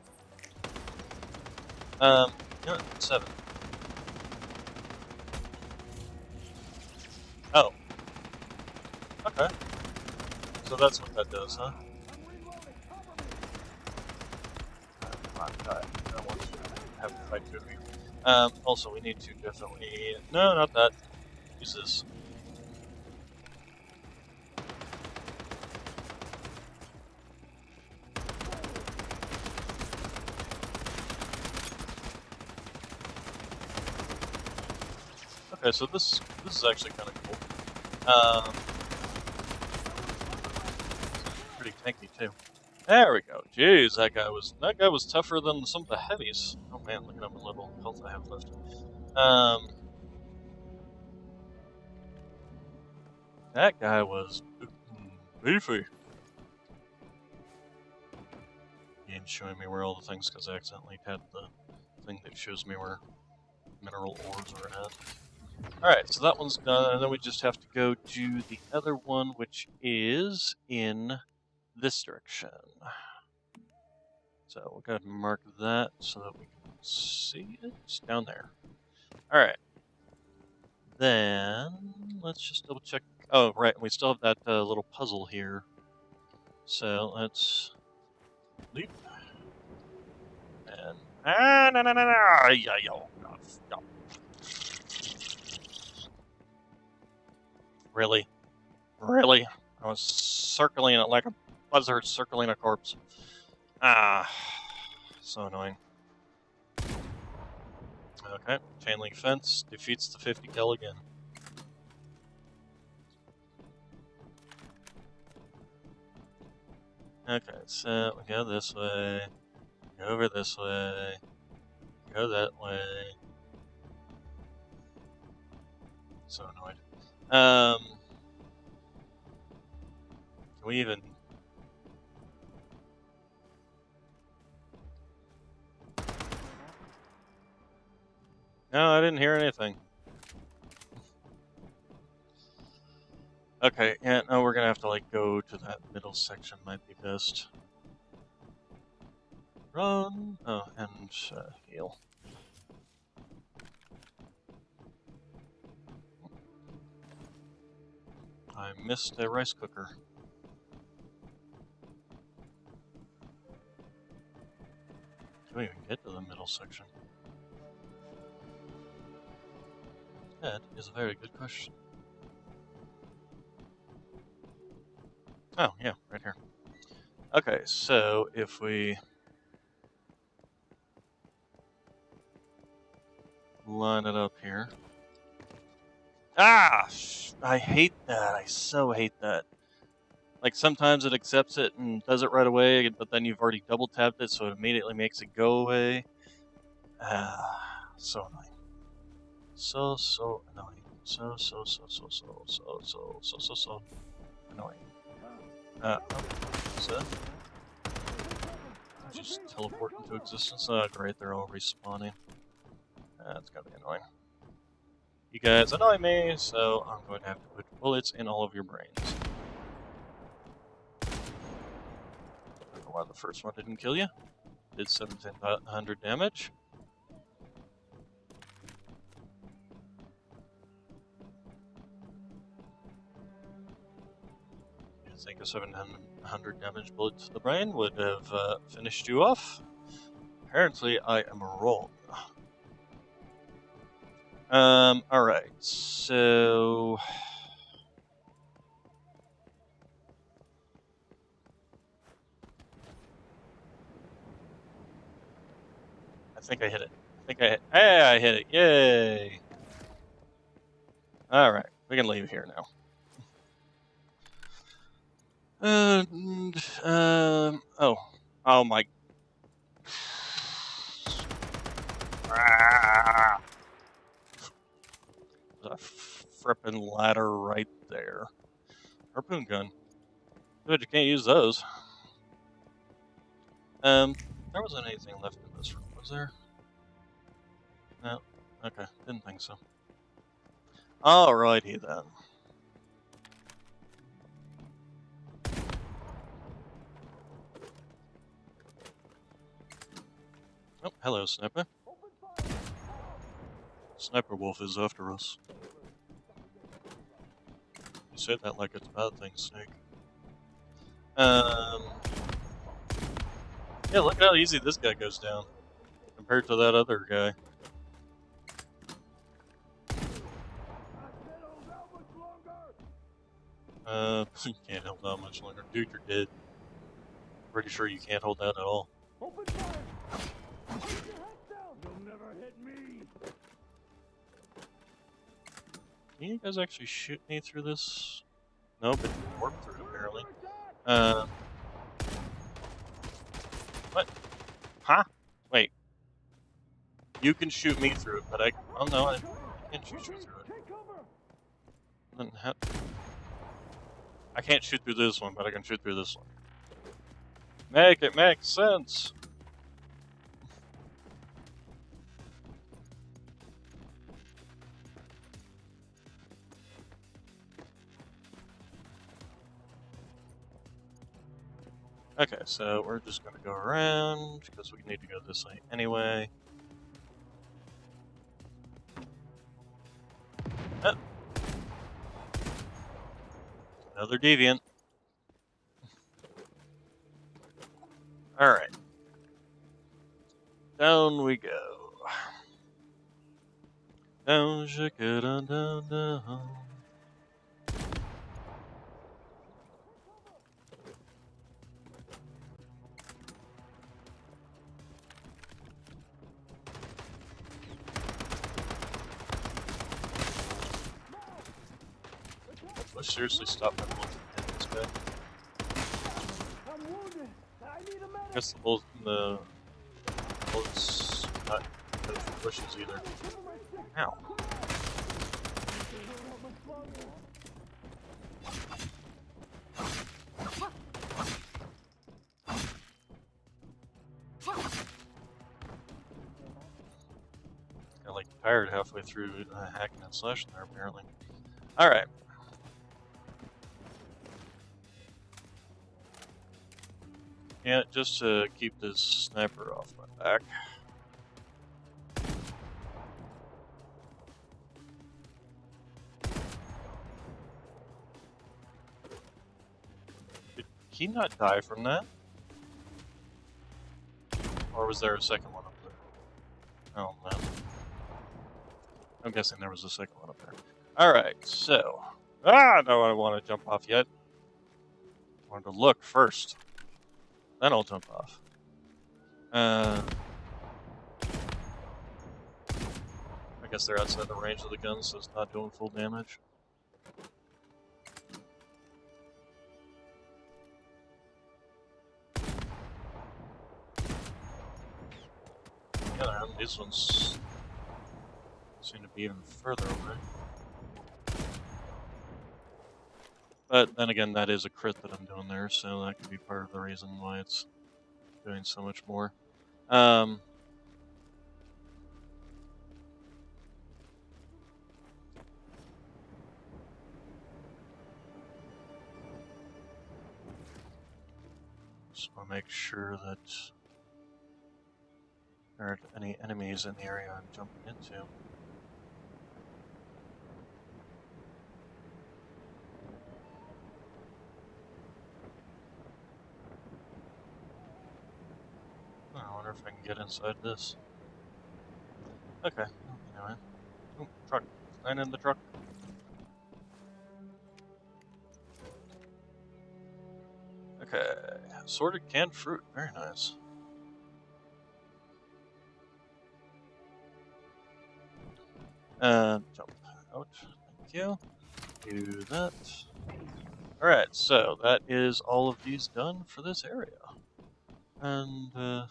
You know, 7. Oh. Okay. So that's what that does, huh? Come on, die. I don't want to have to fight two of you. Also, we need to definitely... No, not that. Use this. Okay, so this is actually kind of cool. Pretty tanky too. There we go. Jeez, that guy was tougher than some of the heavies. Oh man, look at how little health I have left. That guy was beefy. Game's showing me where all the things, because I accidentally had the thing that shows me where mineral ores are at. Alright, so that one's done, and then we just have to go to the other one, which is in this direction. So we'll go ahead and mark that so that we can see it. It's down there. Alright. Then, let's just double check. Oh, right, we still have that little puzzle here. So let's leap. And, no. Really? Really? I was circling it like a buzzard circling a corpse. Ah, so annoying. Okay, chain link fence defeats the 50 kill again. Okay, so we go this way, go over this way, go that way. So annoyed. Can we even... No, I didn't hear anything. Okay, yeah, no, we're gonna have to, like, go to that middle section, might be best. Run! Oh, and, heal. I missed a rice cooker. Can we even get to the middle section? That is a very good question. Oh, yeah, right here. Okay, so if we line it up here. Ah! I hate that. I so hate that. Like, sometimes it accepts it and does it right away, but then you've already double tapped it, so it immediately makes it go away. So annoying. So annoying. So annoying. So just teleport into existence. Oh, great, they're all respawning. That's gonna be annoying. You guys annoy me, so I'm going to have to put bullets in all of your brains. I don't know why the first one didn't kill you. Did 1700 damage. I think a 700 damage bullet to the brain would have finished you off. Apparently, I am wrong. Alright, so... I think I hit it. Hey, I hit it. Yay! Alright, we can leave here now. Oh my... There's a frippin' ladder right there. Harpoon gun. Good, you can't use those. There wasn't anything left in this room, was there? No. Okay, didn't think so. Alrighty then. Oh, hello, Sniper. Sniper Wolf is after us. You said that like it's a bad thing, Snake. Yeah, look how easy this guy goes down compared to that other guy. You can't hold out much longer. Dude, you're dead. Pretty sure you can't hold out at all. Open fire! Keep your head down! You'll never hit me! Can you guys actually shoot me through this? Nope, it didn't work through it, apparently. What? Huh? Wait. You can shoot me through it, but I... Oh no, I can't shoot you through it. Then I can't shoot through this one, but I can shoot through this one. Make it make sense! Okay, so we're just going to go around, because we need to go this way anyway. Oh. Another deviant. Alright. Down we go. Down, shake it on, down. Let's seriously stop my bullets and hit this guy. I'm wounded! I need a medic! I guess the bullets not go through bushes either. Ow. Got like tired halfway through hacking and slashing there apparently. Alright. Yeah, just to keep this sniper off my back. Did he not die from that? Or was there a second one up there? Oh no. I'm guessing there was a second one up there. Alright, so. Ah, no, I don't want to jump off yet. I wanted to look first. Then I'll jump off. I guess they're outside the range of the gun, so it's not doing full damage. On the other hand, these ones seem to be even further away. But then again, that is a crit that I'm doing there, so that could be part of the reason why it's doing so much more. Just want to make sure that there aren't any enemies in the area I'm jumping into. I wonder if I can get inside this. Okay, anyway. Ooh, truck. Stand in the truck. Okay, assorted canned fruit. Very nice. Jump out. Thank you. Do that. Alright, so that is all of these done for this area. And, I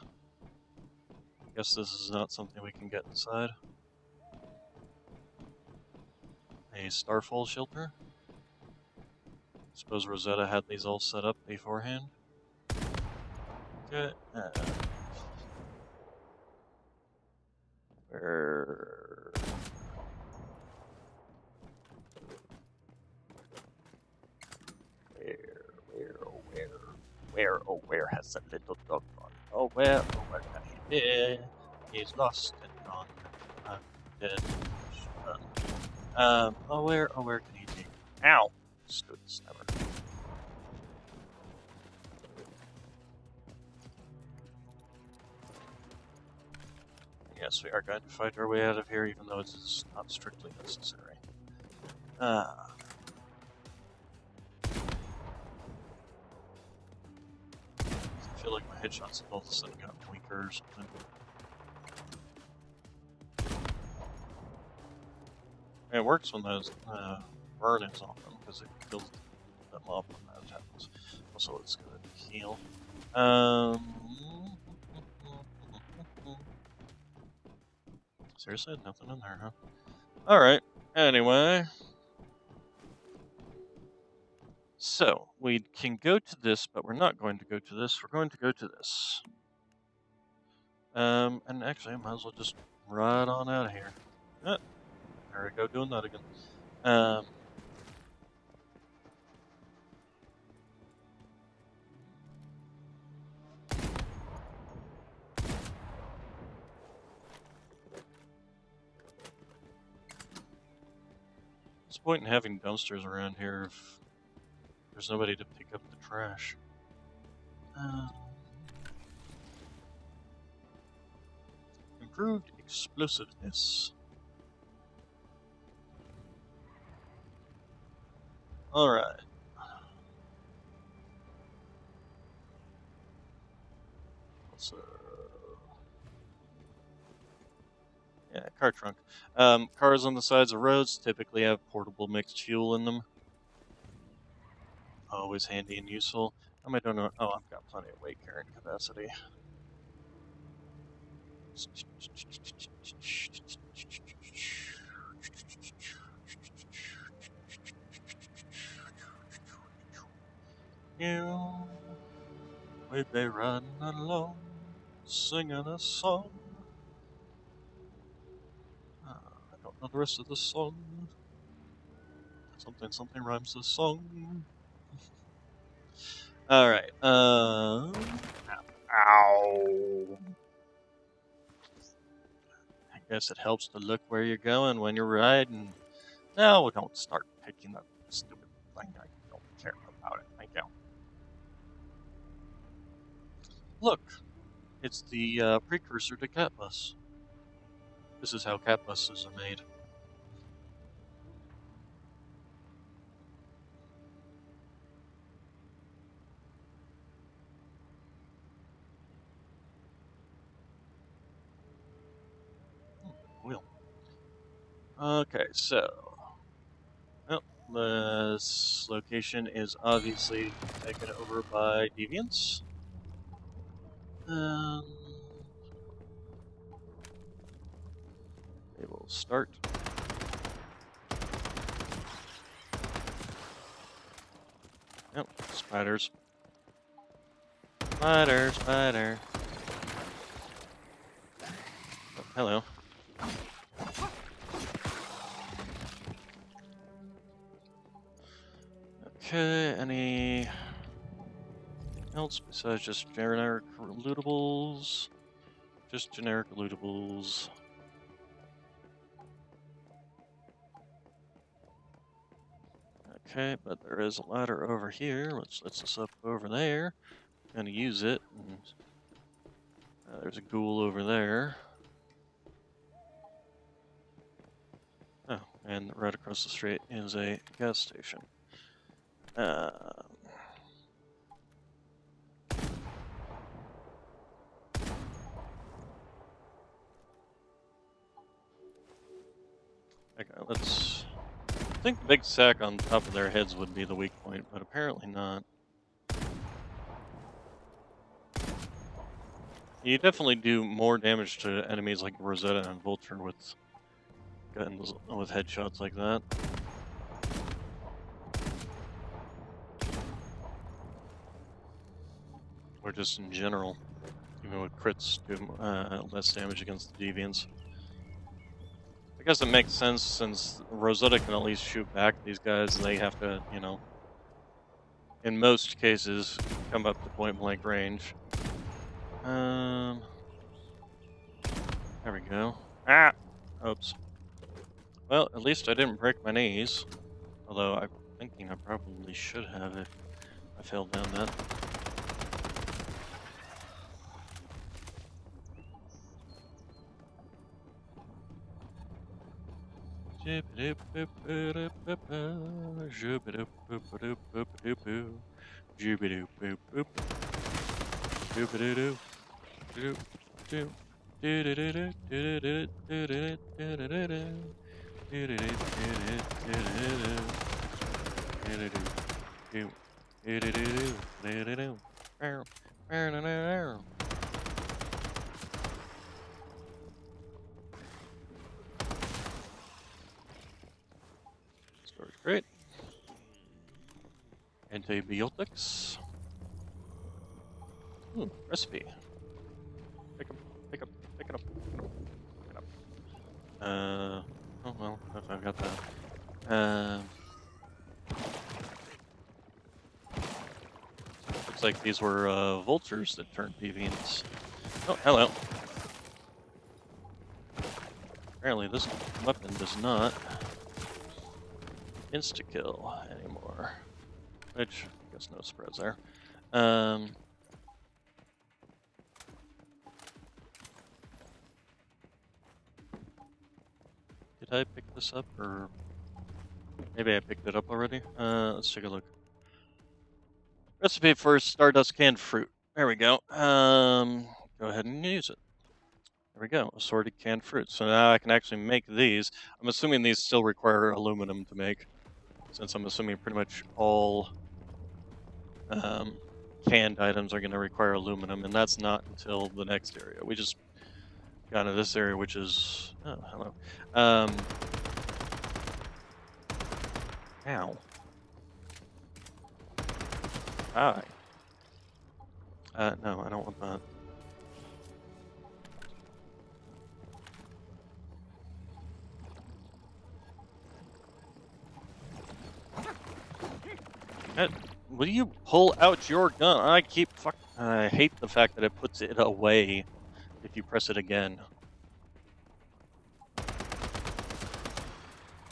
guess this is not something we can get inside. A Starfall shelter. Suppose Rosetta had these all set up beforehand. Okay. Where has that little dog gone? Oh, where can he be? He's lost and gone. Dead. Where can he be? Ow! Stupid sniper. Yes, we are going to fight our way out of here, even though it's not strictly necessary. I feel like my headshots have all of a sudden gotten weaker or something. It works when those burn is on them, because it kills them off when that happens. Also, it's going to heal. Seriously? Nothing in there, huh? Alright, anyway. So, we can go to this, but we're not going to go to this. We're going to go to this. And actually, I might as well just ride on out of here. There we go, doing that again. What's the point in having dumpsters around here if there's nobody to pick up the trash? Improved explosiveness. Alright. So, yeah, car trunk. Cars on the sides of roads typically have portable mixed fuel in them. Always handy and useful. I don't know. Oh, I've got plenty of weight carrying capacity. You we be riding along, singing a song. I don't know the rest of the song. Something something rhymes the song. All right. Ow. I guess it helps to look where you're going when you're riding. No, don't start picking up stupid thing. I don't care about it. Thank you. Look, it's the precursor to cat bus. This is how cat buses are made. Wheel. Okay, so this location is obviously taken over by deviants. They will start. Yep, spiders. Spider, spider. Oh, hello. Okay, any else besides just generic lootables? Just generic lootables. Okay, but there is a ladder over here, which lets us up over there. Gonna use it. And, there's a ghoul over there. Oh, and right across the street is a gas station. Okay, let's... I think the big sack on top of their heads would be the weak point, but apparently not. You definitely do more damage to enemies like Rosetta and Vulture with guns with headshots like that. Or just in general, even with crits do less damage against the deviants. I guess it makes sense since Rosetta can at least shoot back. These guys, they have to, you know, in most cases, come up to point blank range. There we go. Ah! Oops. Well, at least I didn't break my knees. Although I'm thinking I probably should have if I fell down that. Storage crate. Antibiotics. Ooh, recipe. Pick up, pick up, pick it up, pick it up. Oh well, if I've got that. Looks like these were vultures that turned deviants. Oh, hello. Apparently this weapon does not insta-kill anymore. Which, I guess no surprise there. Did I pick this up, or maybe I picked it up already? Let's take a look. Recipe for Stardust canned fruit. There we go. Go ahead and use it. There we go. Assorted canned fruit. So now I can actually make these. I'm assuming these still require aluminum to make, since I'm assuming pretty much all canned items are going to require aluminum, and that's not until the next area. We just got into this area, which is hello. Ow. Hi. No, I don't want that. Will you pull out your gun? I hate the fact that it puts it away if you press it again.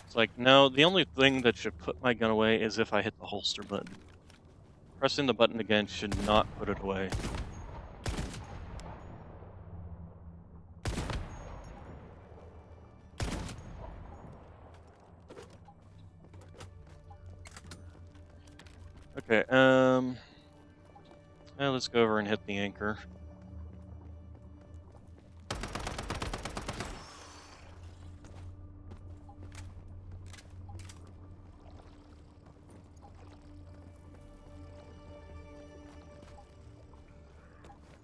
It's like, no, the only thing that should put my gun away is if I hit the holster button. Pressing the button again should not put it away. Okay, let's go over and hit the anchor.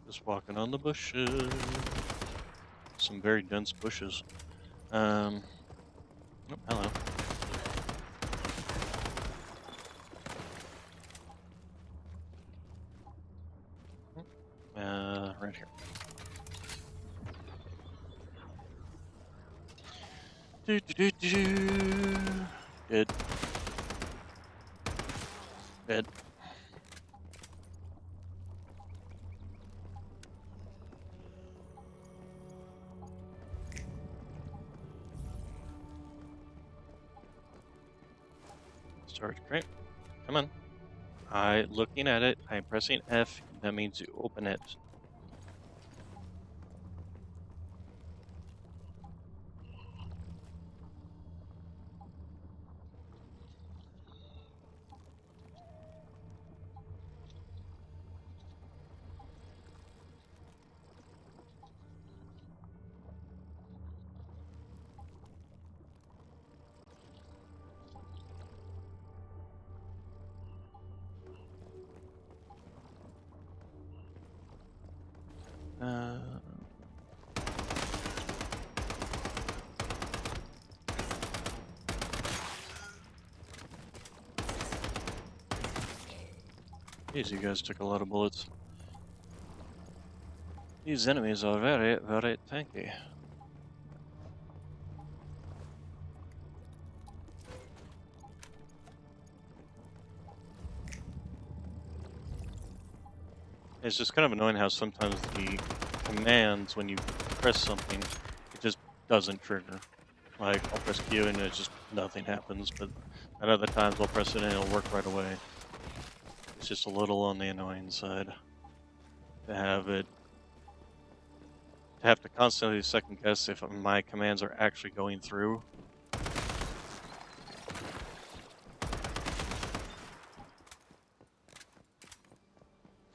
Just walking on the bushes. Some very dense bushes. Oh, hello. Right here. Good. Good. Storage crate. Come on. Looking at it, I'm pressing F. That means you open it. Jeez, you guys took a lot of bullets. These enemies are very, very tanky. It's just kind of annoying how sometimes the commands, when you press something, it just doesn't trigger. Like, I'll press Q and it just, nothing happens, but at other times I'll press it and it'll work right away. It's just a little on the annoying side to have to constantly second guess if my commands are actually going through.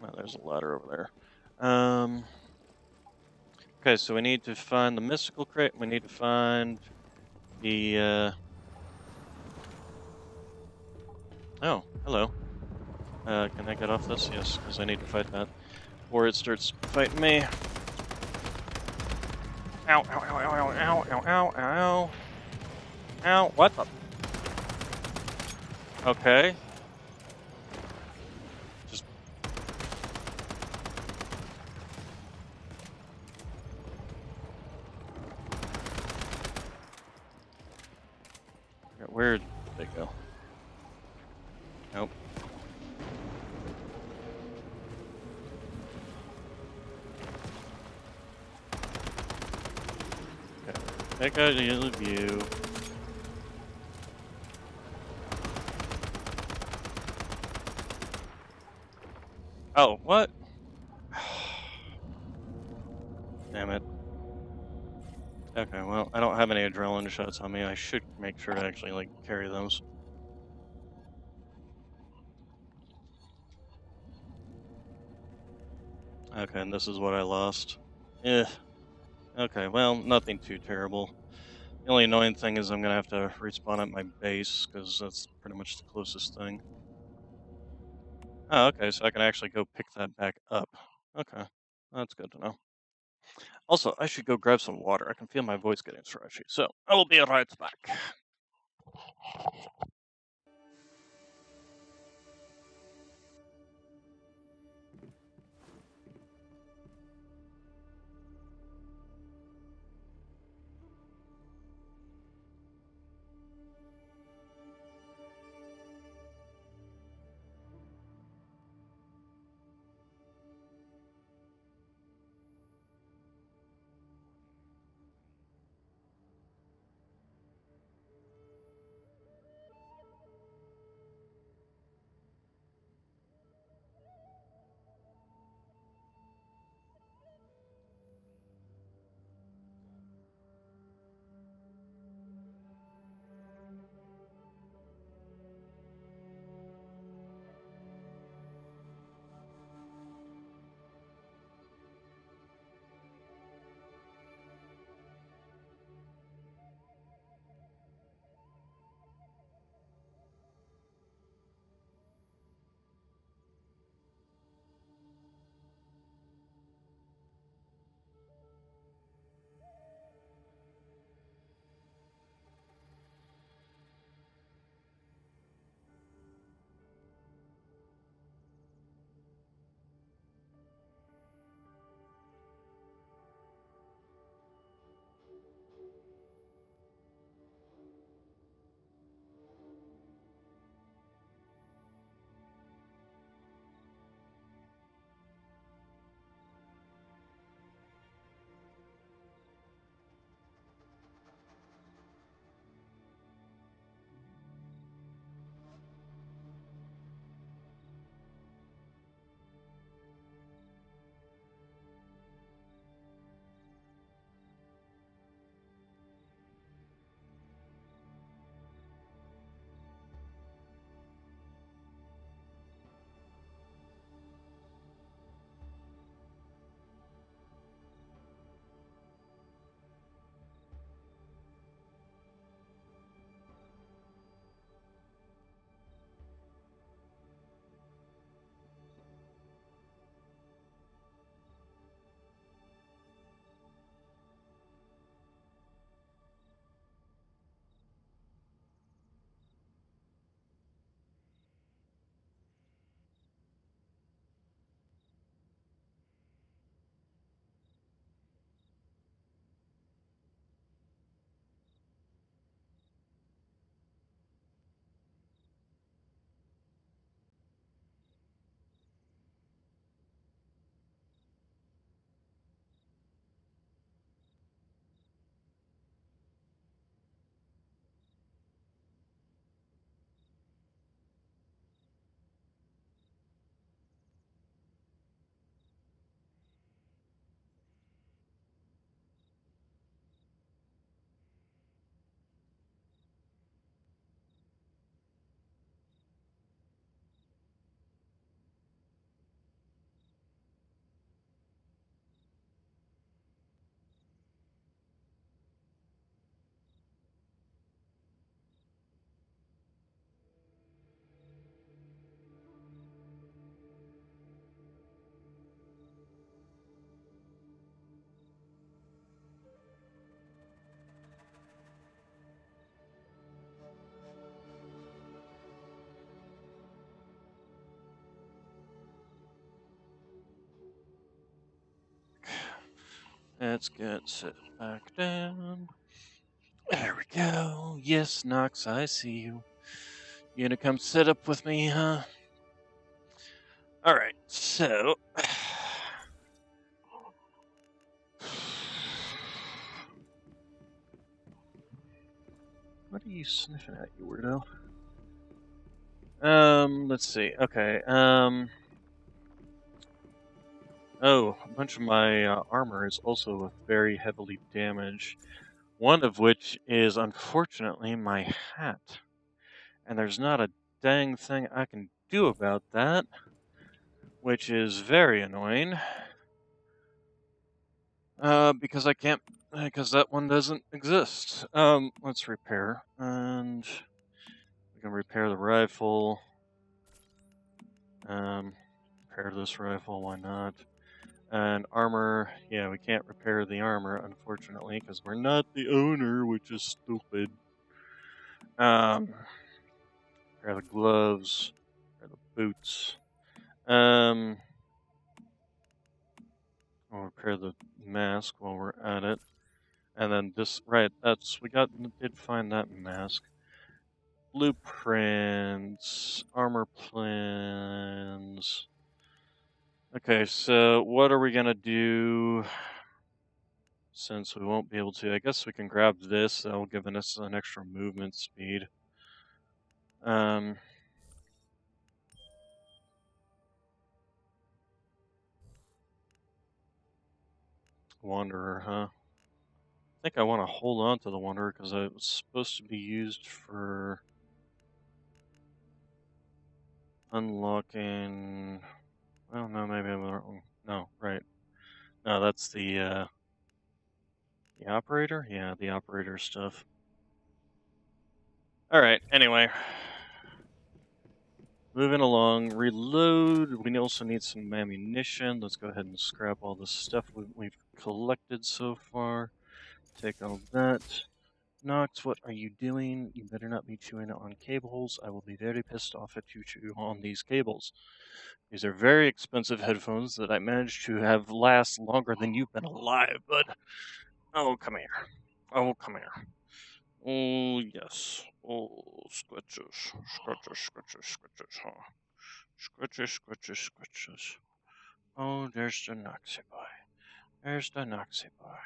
Oh, there's a ladder over there. Okay, so we need to find the mystical crate. We need to find the, Oh, hello. Can I get off this? Yes, because I need to fight that. Or it starts fighting me. Ow, ow, ow, ow, ow, ow, ow, ow. Ow, what the? Okay. Just... Where did they go? Nope. Okay. Take out the view. Oh, what? Damn it. Okay, well, I don't have any adrenaline shots on me. I should make sure to actually, like, carry those. Okay, and this is what I lost. Eh. Okay, well, nothing too terrible. The only annoying thing is I'm gonna have to respawn at my base, because that's pretty much the closest thing. Oh, okay, so I can actually go pick that back up. Okay, that's good to know. Also, I should go grab some water. I can feel my voice getting scratchy. So, I will be right back. Let's get sit back down. There we go. Yes, Knox, I see you. You gonna come sit up with me, huh? Alright, so. What are you sniffing at, you weirdo? Let's see. Okay, oh, a bunch of my armor is also very heavily damaged. One of which is, unfortunately, my hat. And there's not a dang thing I can do about that, which is very annoying. Because I can't, because that one doesn't exist. Let's repair, and we can repair the rifle. Repair this rifle, why not? And armor, yeah, we can't repair the armor, unfortunately, because we're not the owner, which is stupid. Repair the gloves, repair the boots. We'll repair the mask while we're at it. And then this, right, did find that mask. Blueprints, armor plans. Okay, so what are we gonna do since we won't be able to? I guess we can grab this, that'll give us an extra movement speed. Wanderer, huh? I think I want to hold on to the Wanderer because it was supposed to be used for unlocking. Well, no, maybe I'm wrong. No, right. No, that's the operator? Yeah, the operator stuff. Alright, anyway. Moving along, reload. We also need some ammunition. Let's go ahead and scrap all the stuff we've collected so far. Take all that. Nox, what are you doing? You better not be chewing on cables. I will be very pissed off if you chew on these cables. These are very expensive headphones that I managed to have last longer than you've been alive, bud. Oh, come here. Oh, come here. Oh, yes. Oh, scratches. Scratches, scratches, scratches, huh? Scratches, scratches, scratches. Oh, there's the Noxy boy. There's the Noxy boy.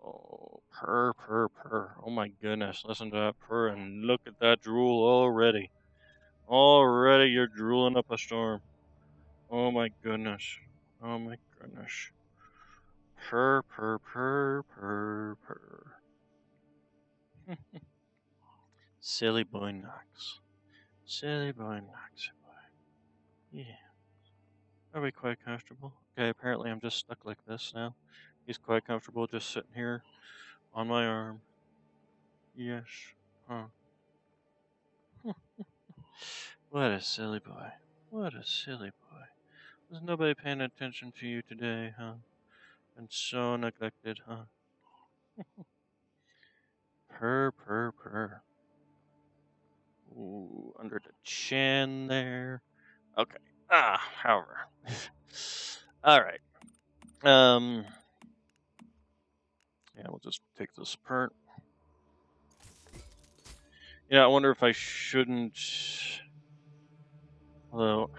Oh, purr, purr, purr. Oh my goodness, listen to that purr and look at that drool already. Already you're drooling up a storm. Oh my goodness. Oh my goodness. Purr, purr, purr, purr, purr. Silly boy Nox. Silly boy Noxy boy. Yeah. Are we quite comfortable? Okay, apparently I'm just stuck like this now. He's quite comfortable just sitting here on my arm. Yes. Huh. What a silly boy. What a silly boy. Was nobody paying attention to you today, huh? And so neglected, huh? Purr, purr, purr. Ooh, under the chin there. Okay. However. Alright. Yeah, we'll just take this apart. Yeah, I wonder if I shouldn't... Although...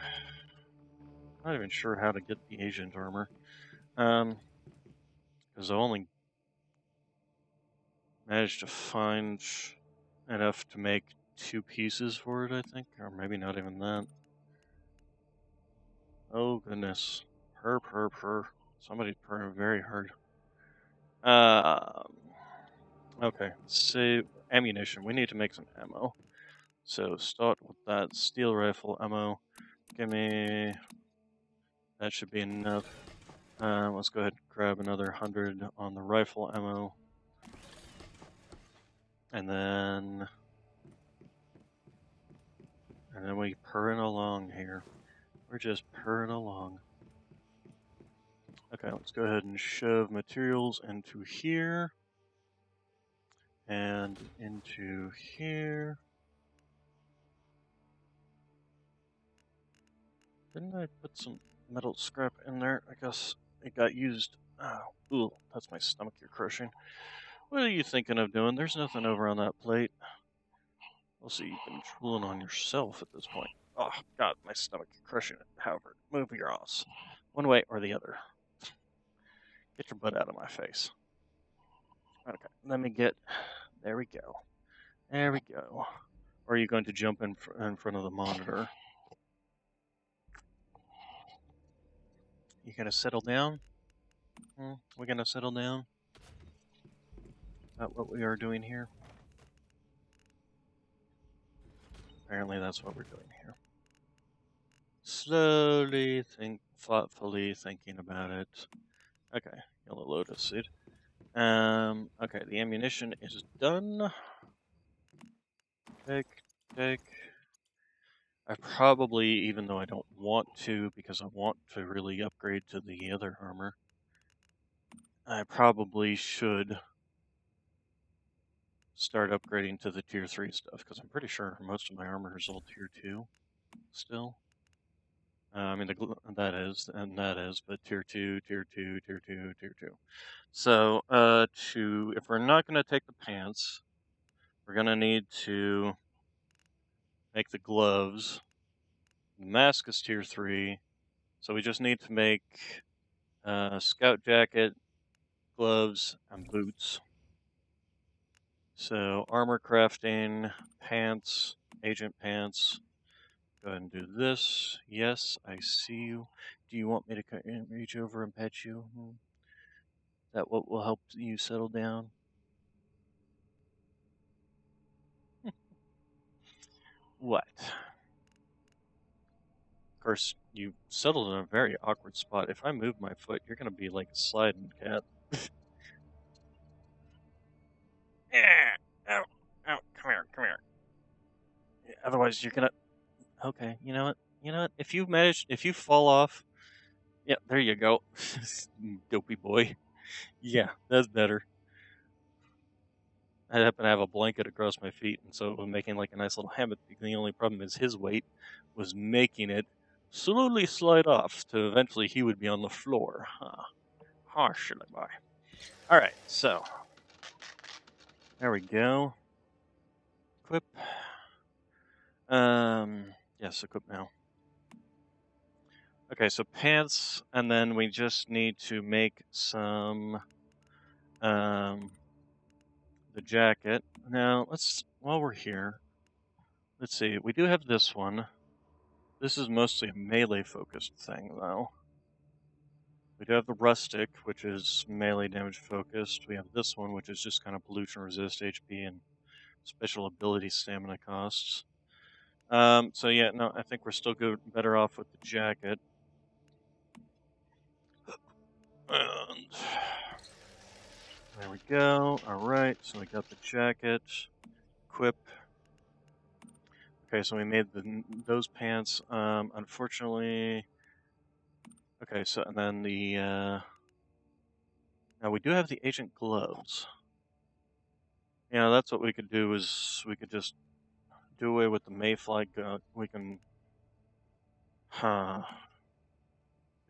I'm not even sure how to get the agent armor. Because I only managed to find enough to make 2 pieces for it, I think. Or maybe not even that. Oh, goodness. Purr, purr, purr. Somebody's purring very hard. Okay, save ammunition. We need to make some ammo. So start with that steel rifle ammo. Give me... That should be enough. Let's go ahead and grab another 100 on the rifle ammo. And then we purring along here. We're just purring along. Okay, let's go ahead and shove materials into here. And into here. Didn't I put some metal scrap in there? I guess it got used. Oh, ooh, that's my stomach you're crushing. What are you thinking of doing? There's nothing over on that plate. We'll see, you've been drooling on yourself at this point. Oh, God, my stomach you're crushing it. However, move your ass. One way or the other. Get your butt out of my face. Okay, let me get... There we go. There we go. Or are you going to jump in front of the monitor? You gonna settle down? We're gonna settle down? About what we are doing here? Apparently that's what we're doing here. Slowly, thoughtfully thinking about it. Okay, yellow lotus seed. Okay, the ammunition is done. Take. I probably, even though I don't want to, because I want to really upgrade to the other armor, I probably should start upgrading to the tier 3 stuff, because I'm pretty sure most of my armor is all tier 2 still. I mean, that is, but tier 2, tier 2, tier 2, tier 2. So, if we're not going to take the pants, we're going to need to make the gloves. The mask is tier 3, so we just need to make scout jacket, gloves, and boots. So, armor crafting, pants, agent pants. Go ahead and do this. Yes, I see you. Do you want me to reach over and pet you? Is that what will help you settle down? What? Of course, you settled in a very awkward spot. If I move my foot, you're going to be like a sliding cat. Ow, ow, come here. Otherwise, you're going to... Okay, you know what? If you fall off... Yeah, there you go. Dopey boy. Yeah, that's better. I happen to have a blanket across my feet, and so it was making like a nice little hammock. The only problem is his weight was making it slowly slide off, so eventually he would be on the floor. Harsh, boy. Alright, so. There we go. Equip. Yes, equip now. Okay, so pants, and then we just need to make some, the jacket. Now, while we're here, let's see, we do have this one. This is mostly a melee-focused thing, though. We do have the rustic, which is melee damage-focused. We have this one, which is just kind of pollution resist, HP, and special ability stamina costs. So yeah, no, I think we're still better off with the jacket. And there we go. Alright, so we got the jacket. Equip. Okay, so we made those pants. Unfortunately... Okay, so, and then the, now we do have the agent gloves. Yeah, that's what we could do, is we could just do away with the mayfly gun. We can... We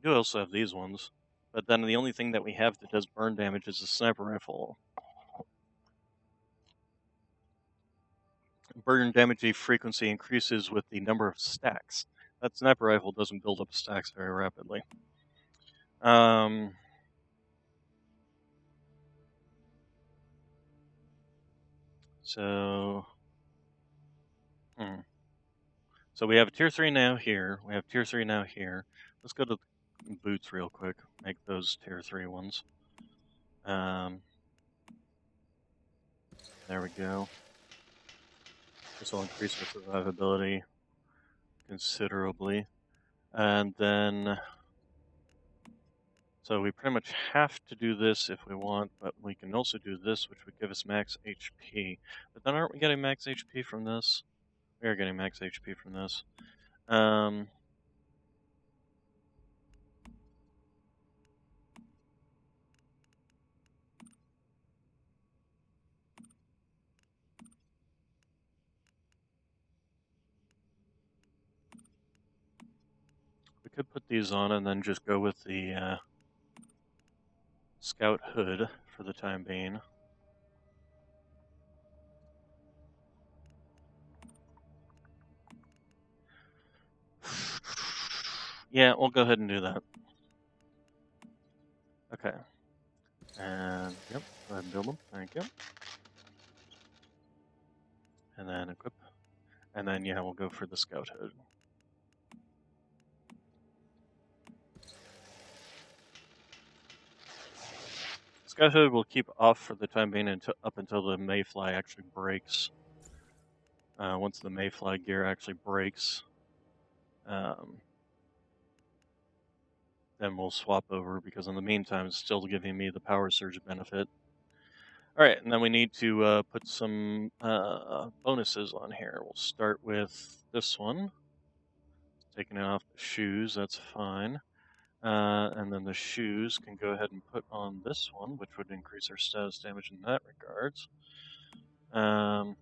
do also have these ones. But then the only thing that we have that does burn damage is the sniper rifle. Burn damage frequency increases with the number of stacks. That sniper rifle doesn't build up stacks very rapidly. So we have a tier 3 now here. We have tier 3 now here. Let's go to the boots real quick. Make those tier 3 ones. There we go. This will increase our survivability considerably. And then... So we pretty much have to do this if we want, but we can also do this, which would give us max HP. But then aren't we getting max HP from this? We are getting max HP from this. We could put these on and then just go with the scout hood for the time being. Yeah, we'll go ahead and do that. Okay. And, yep, go ahead and build them. Thank you. And then equip. And then, yeah, we'll go for the scout hood. Scout hood will keep off for the time being up until the mayfly actually breaks. Once the mayfly gear actually breaks, then we'll swap over, because in the meantime it's still giving me the power surge benefit. Alright, and then we need to put some bonuses on here. We'll start with this one. taking it off the shoes, that's fine. And then the shoes can go ahead and put on this one, which would increase our status damage in that regards. On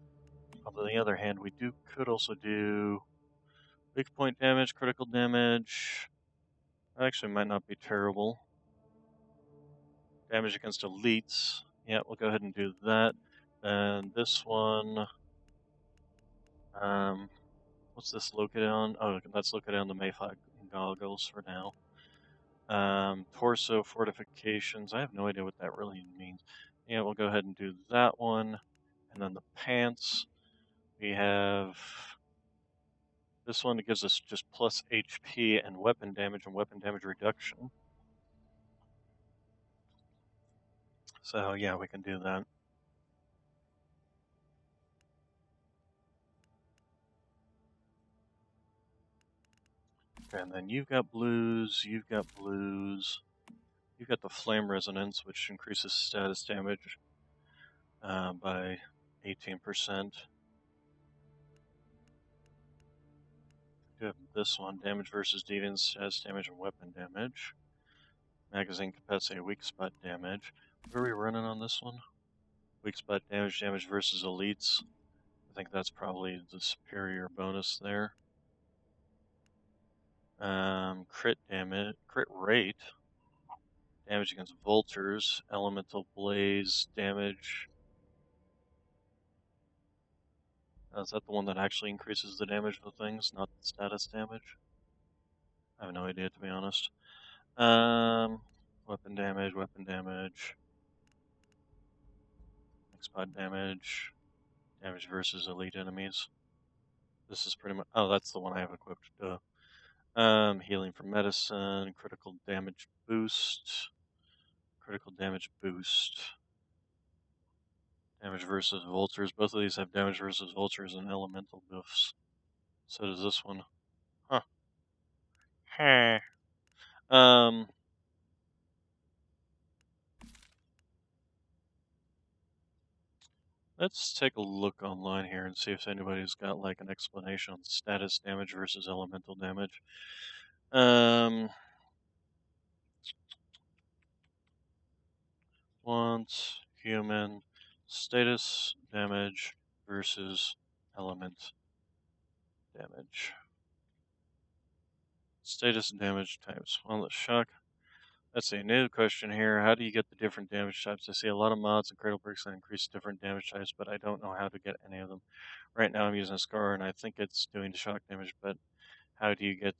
the other hand, we could also do weak point damage, critical damage. Actually, might not be terrible. Damage against elites. Yeah, we'll go ahead and do that. And this one, what's this located on? Oh, that's located on the Mayfly goggles for now. Torso fortifications. I have no idea what that really means. Yeah, we'll go ahead and do that one. And then the pants. We have this one that gives us just plus HP and weapon damage reduction. So yeah, we can do that. Okay, and then you've got blues, you've got blues. You've got the flame resonance, which increases status damage by 18%. You have this one, damage versus deviants, status damage and weapon damage. Magazine capacity, weak spot damage. What are we running on this one? Weak spot damage, damage versus elites. I think that's probably the superior bonus there. Crit damage, crit rate. Damage against vultures, elemental blaze damage. Is that the one that actually increases the damage of things, not the status damage? I have no idea, to be honest. Weapon damage, spot damage, damage versus elite enemies. This is pretty much. Oh, that's the one I have equipped. Healing for medicine, critical damage boost, damage versus vultures. Both of these have damage versus vultures and elemental buffs. So does this one. Huh. Let's take a look online here and see if anybody's got like an explanation on status damage versus elemental damage. Want human status damage versus element damage. Status damage types. Well, let's shock. Let's see, new question here. How do you get the different damage types? I see a lot of mods and cradle bricks that increase different damage types, but I don't know how to get any of them. Right now I'm using a Scar, and I think it's doing shock damage, but how do you get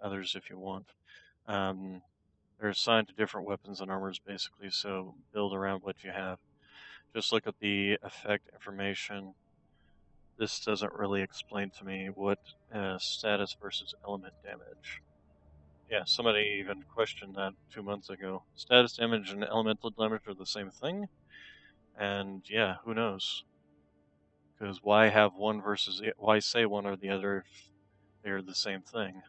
others if you want? They're assigned to different weapons and armors, basically, so build around what you have. Just look at the effect information. This doesn't really explain to me what status versus element damage. Yeah, somebody even questioned that 2 months ago. Status damage and elemental damage are the same thing? And yeah, who knows? Because why have one versus why say one or the other if they're the same thing?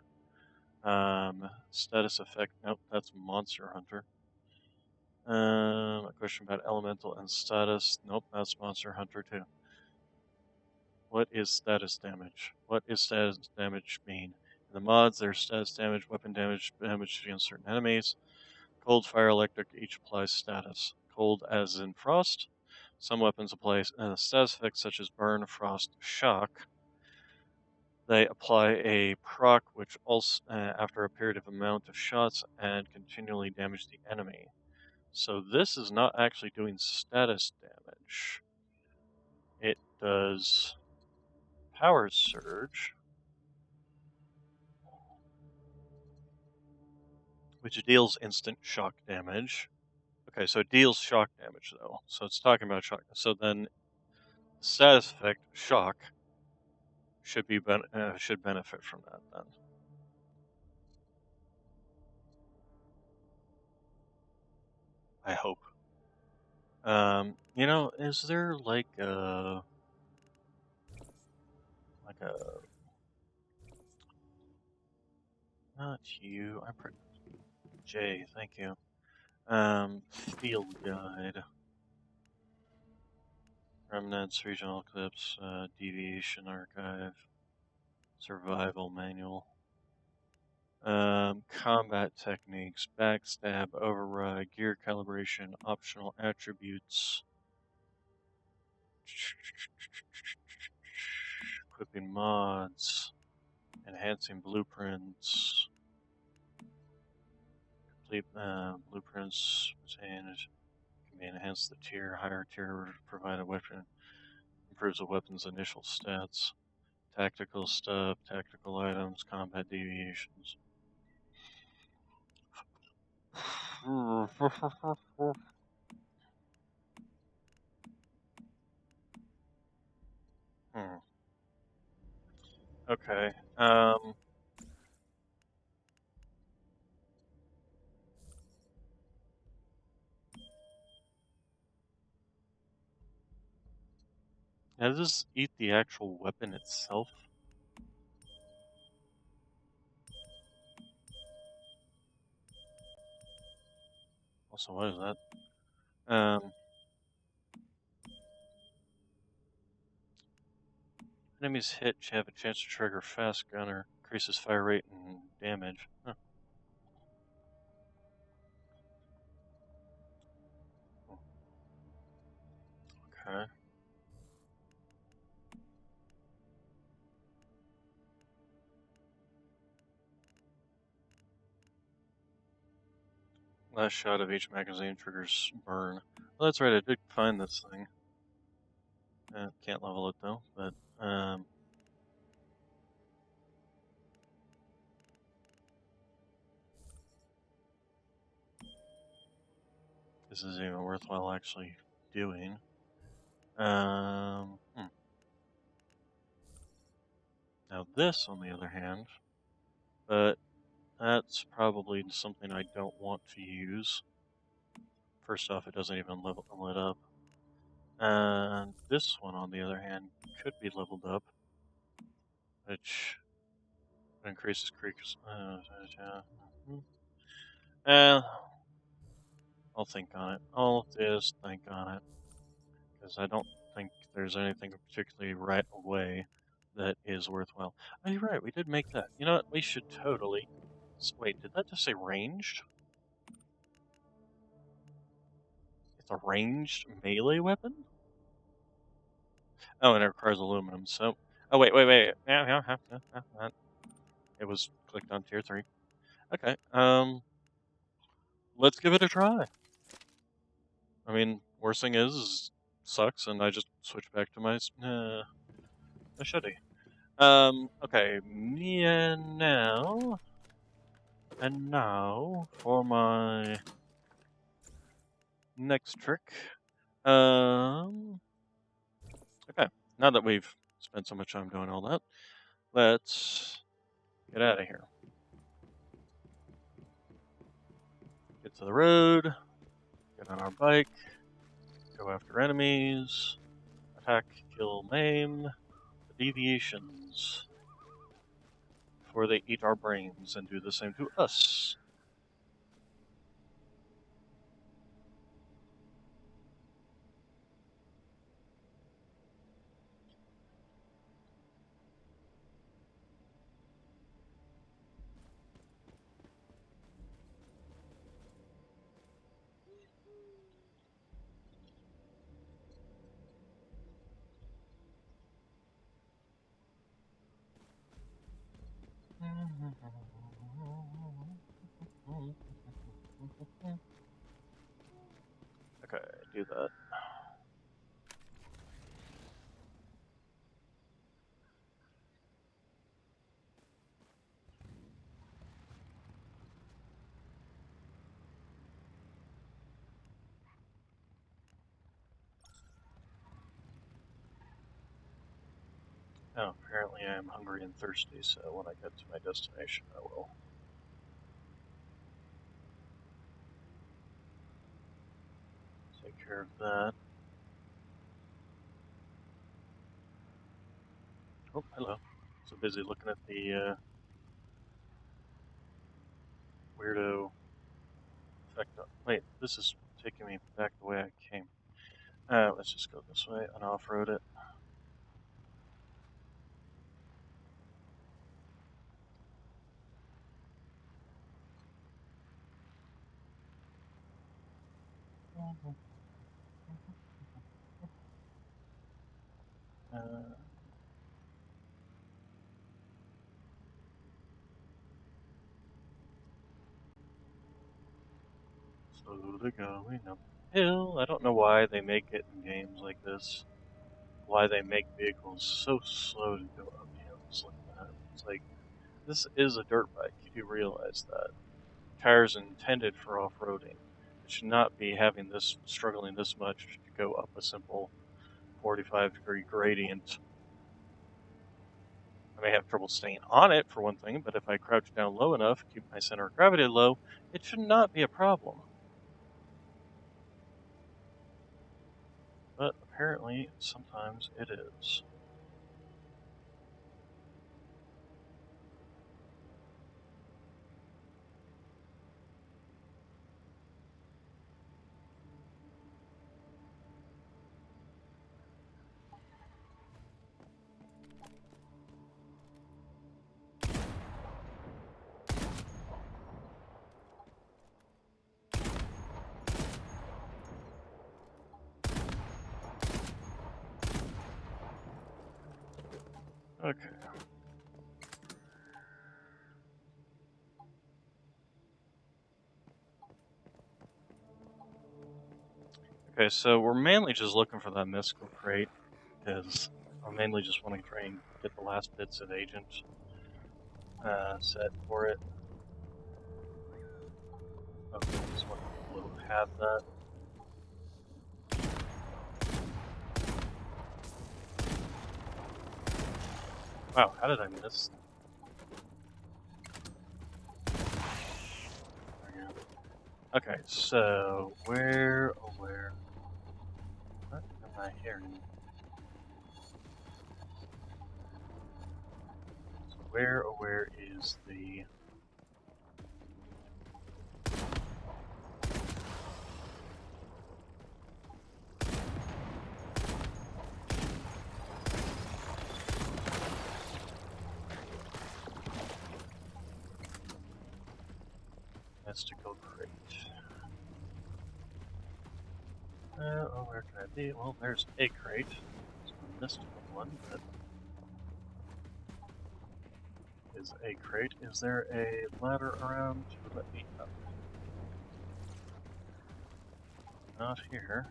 Status effect, nope, that's Monster Hunter. A question about elemental and status, nope, that's Monster Hunter too. What is status damage? What does status damage mean? In the mods, there's status damage, weapon damage, damage against certain enemies. Cold, fire, electric, each applies status. Cold as in frost. Some weapons apply status effects such as burn, frost, shock. They apply a proc which also, after a period of amount of shots, and continually damage the enemy. So this is not actually doing status damage. It does power surge, which deals instant shock damage. Okay, so it deals shock damage though. So it's talking about shock. So then, status effect shock should benefit from that then. I hope. You know, is there like a not you? I put J. Thank you. Field guide. Remnants, regional clips, deviation archive, survival manual. Combat techniques, backstab, override, gear calibration, optional attributes, equipping mods, enhancing blueprints, complete blueprints can be enhanced the tier, higher tier provided weapon, improves the weapon's initial stats, tactical stuff, tactical items, combat deviations. Okay. Now, does this eat the actual weapon itself? Also, what is that? Enemies hit have a chance to trigger fast gunner, increases fire rate and damage. Huh. Okay. Last shot of each magazine triggers burn. Well, that's right, I did find this thing. Can't level it though, but this is even worthwhile actually doing. Now this, on the other hand, but that's probably something I don't want to use. First off, it doesn't even level it up. And this one, on the other hand, could be leveled up, which increases creeks. I'll think on it. I'll just think on it, because I don't think there's anything particularly right away that is worthwhile. Oh, you're right. We did make that. You know what? We should totally. Wait, did that just say ranged? It's a ranged melee weapon? Oh, and it requires aluminum, so... Oh, wait. Yeah. It was clicked on tier 3. Okay, let's give it a try. I mean, worst thing is sucks, and I just switch back to my machete. Okay, and now for my next trick. Okay, now that we've spent so much time doing all that, let's get out of here. Get to the road, get on our bike, go after enemies, attack, kill, maim, the deviations, before they eat our brains and do the same to us. Okay, do that. Oh, apparently I am hungry and thirsty, so when I get to my destination, I will. Take care of that. Oh, hello. So busy looking at the weirdo effect. Wait, this is taking me back the way I came. Let's just go this way and off-road it. Slowly going uphill. I don't know why they make it in games like this. Why they make vehicles so slow to go up hills like that. It's like, this is a dirt bike. You do realize that. Tires intended for off-roading. It should not be having this, struggling this much to go up a simple 45-degree gradient. I may have trouble staying on it for one thing, but if I crouch down low enough, keep my center of gravity low, it should not be a problem. But apparently, sometimes it is. Okay. Okay, so we're mainly just looking for that mystical crate, because I mainly just want to try and get the last bits of agent set for it. Okay, this one will have that. Wow, how did I miss? There we go. Okay, so where? What am I hearing? So where is the? Mystical crate. Oh, where can I be? Well, there's a crate. It's a mystical one, but is a crate. Is there a ladder around to let me up? Not here.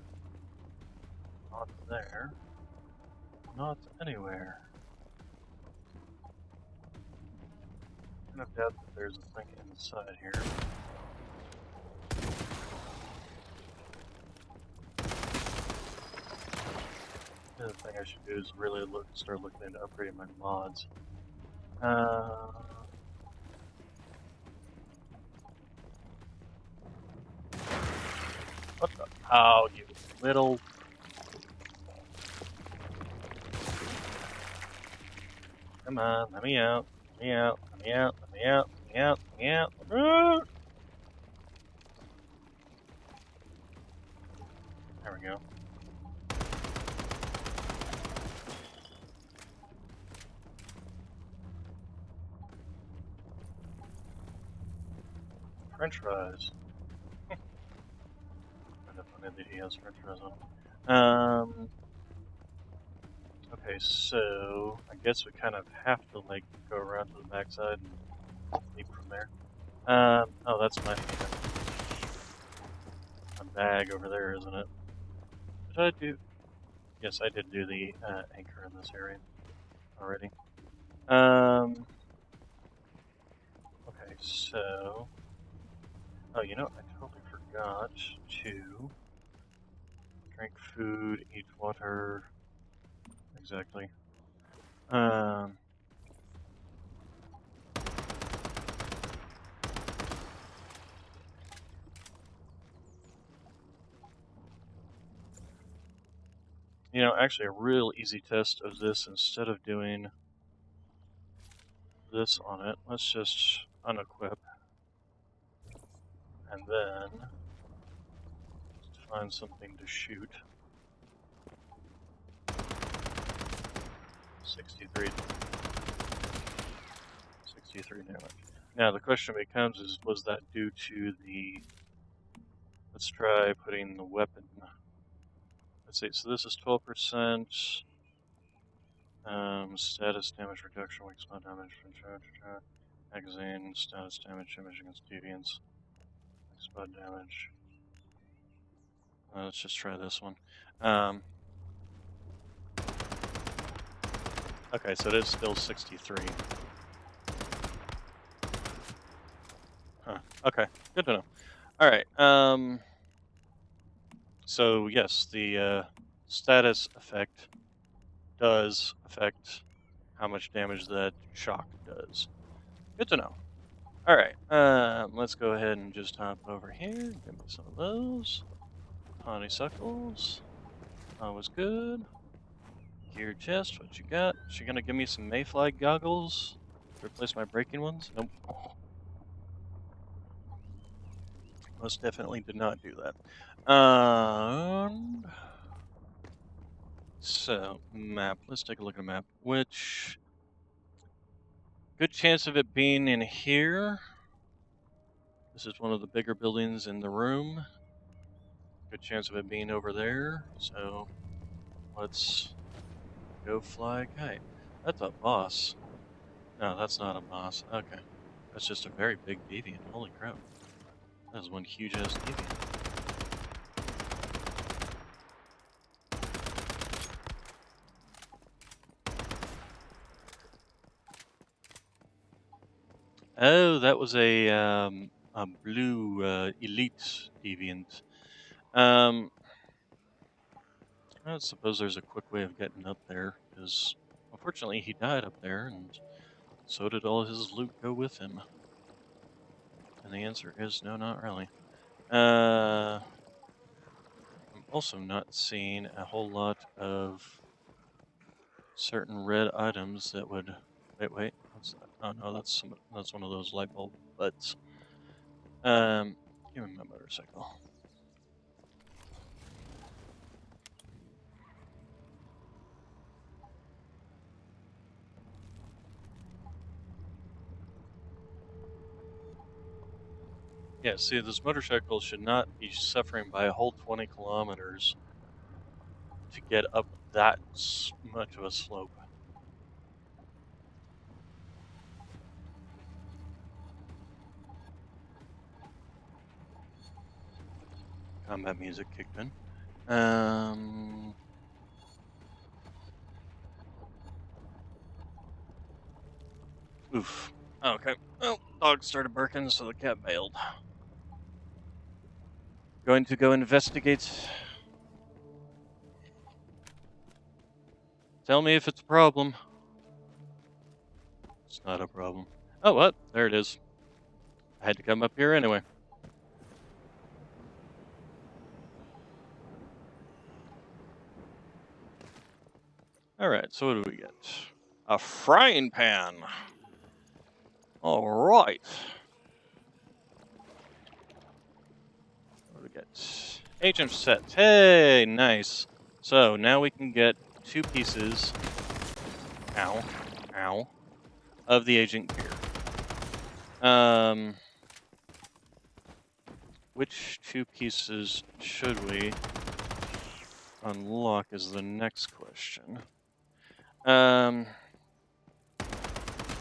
Not there. Not anywhere. I kind of doubt that there's a thing inside here. The other thing I should do is really start looking into upgrading my mods. What the? Oh, you little. Come on, let me out. Let me out. Let me out. Let me out. Let me out. Let me out. There we go. French fries. Kind of funny that he has French fries on. Okay, so I guess we kind of have to like go around to the backside and leap from there. Oh, that's my bag over there, isn't it? Did I do? Yes, I did do the anchor in this area already. Okay, so. Oh, you know, I totally forgot to drink food, eat water. Exactly. You know, actually a real easy test of this, instead of doing this on it, let's just unequip. And then find something to shoot. 63 damage. Now the question becomes is, was that due to the Let's try putting the weapon. Let's see, so this is 12%. Status damage reduction, weak spot damage, magazine, status damage, damage against deviants, weak spot damage. Let's just try this one. Okay, so it is still 63. Huh. Okay, good to know. Alright, so yes, the status effect does affect how much damage that shock does. Good to know. Alright, let's go ahead and just hop over here. Give me some of those. Honeysuckles. Always good. Gear chest, what you got? Is she gonna give me some Mayfly goggles to replace my breaking ones? Nope. Most definitely did not do that. So, map. Let's take a look at a map. Which... Good chance of it being in here. This is one of the bigger buildings in the room. Good chance of it being over there. So, let's go fly a kite. That's a boss. No, that's not a boss. Okay. That's just a very big deviant. Holy crap. That is one huge ass deviant. Oh, that was a blue elite deviant. I suppose there's a quick way of getting up there, because unfortunately he died up there, and so did all his loot go with him. And the answer is no, not really. I'm also not seeing a whole lot of certain red items that would... Wait, what's that? Oh no, that's one of those light bulb butts. Give me my motorcycle. Yeah, see, this motorcycle should not be suffering by a whole 20 kilometers to get up that much of a slope. Combat music kicked in. Oof. Okay. Oh, dog started barking, so the cat bailed. Going to go investigate. Tell me if it's a problem. It's not a problem. Oh, what? There it is. I had to come up here anyway. Alright, so what do we get? A frying pan! Alright. What do we get? Agent set. Hey, nice. So, now we can get 2 pieces... Ow. Ow. Of the agent gear. Which 2 pieces should we unlock is the next question.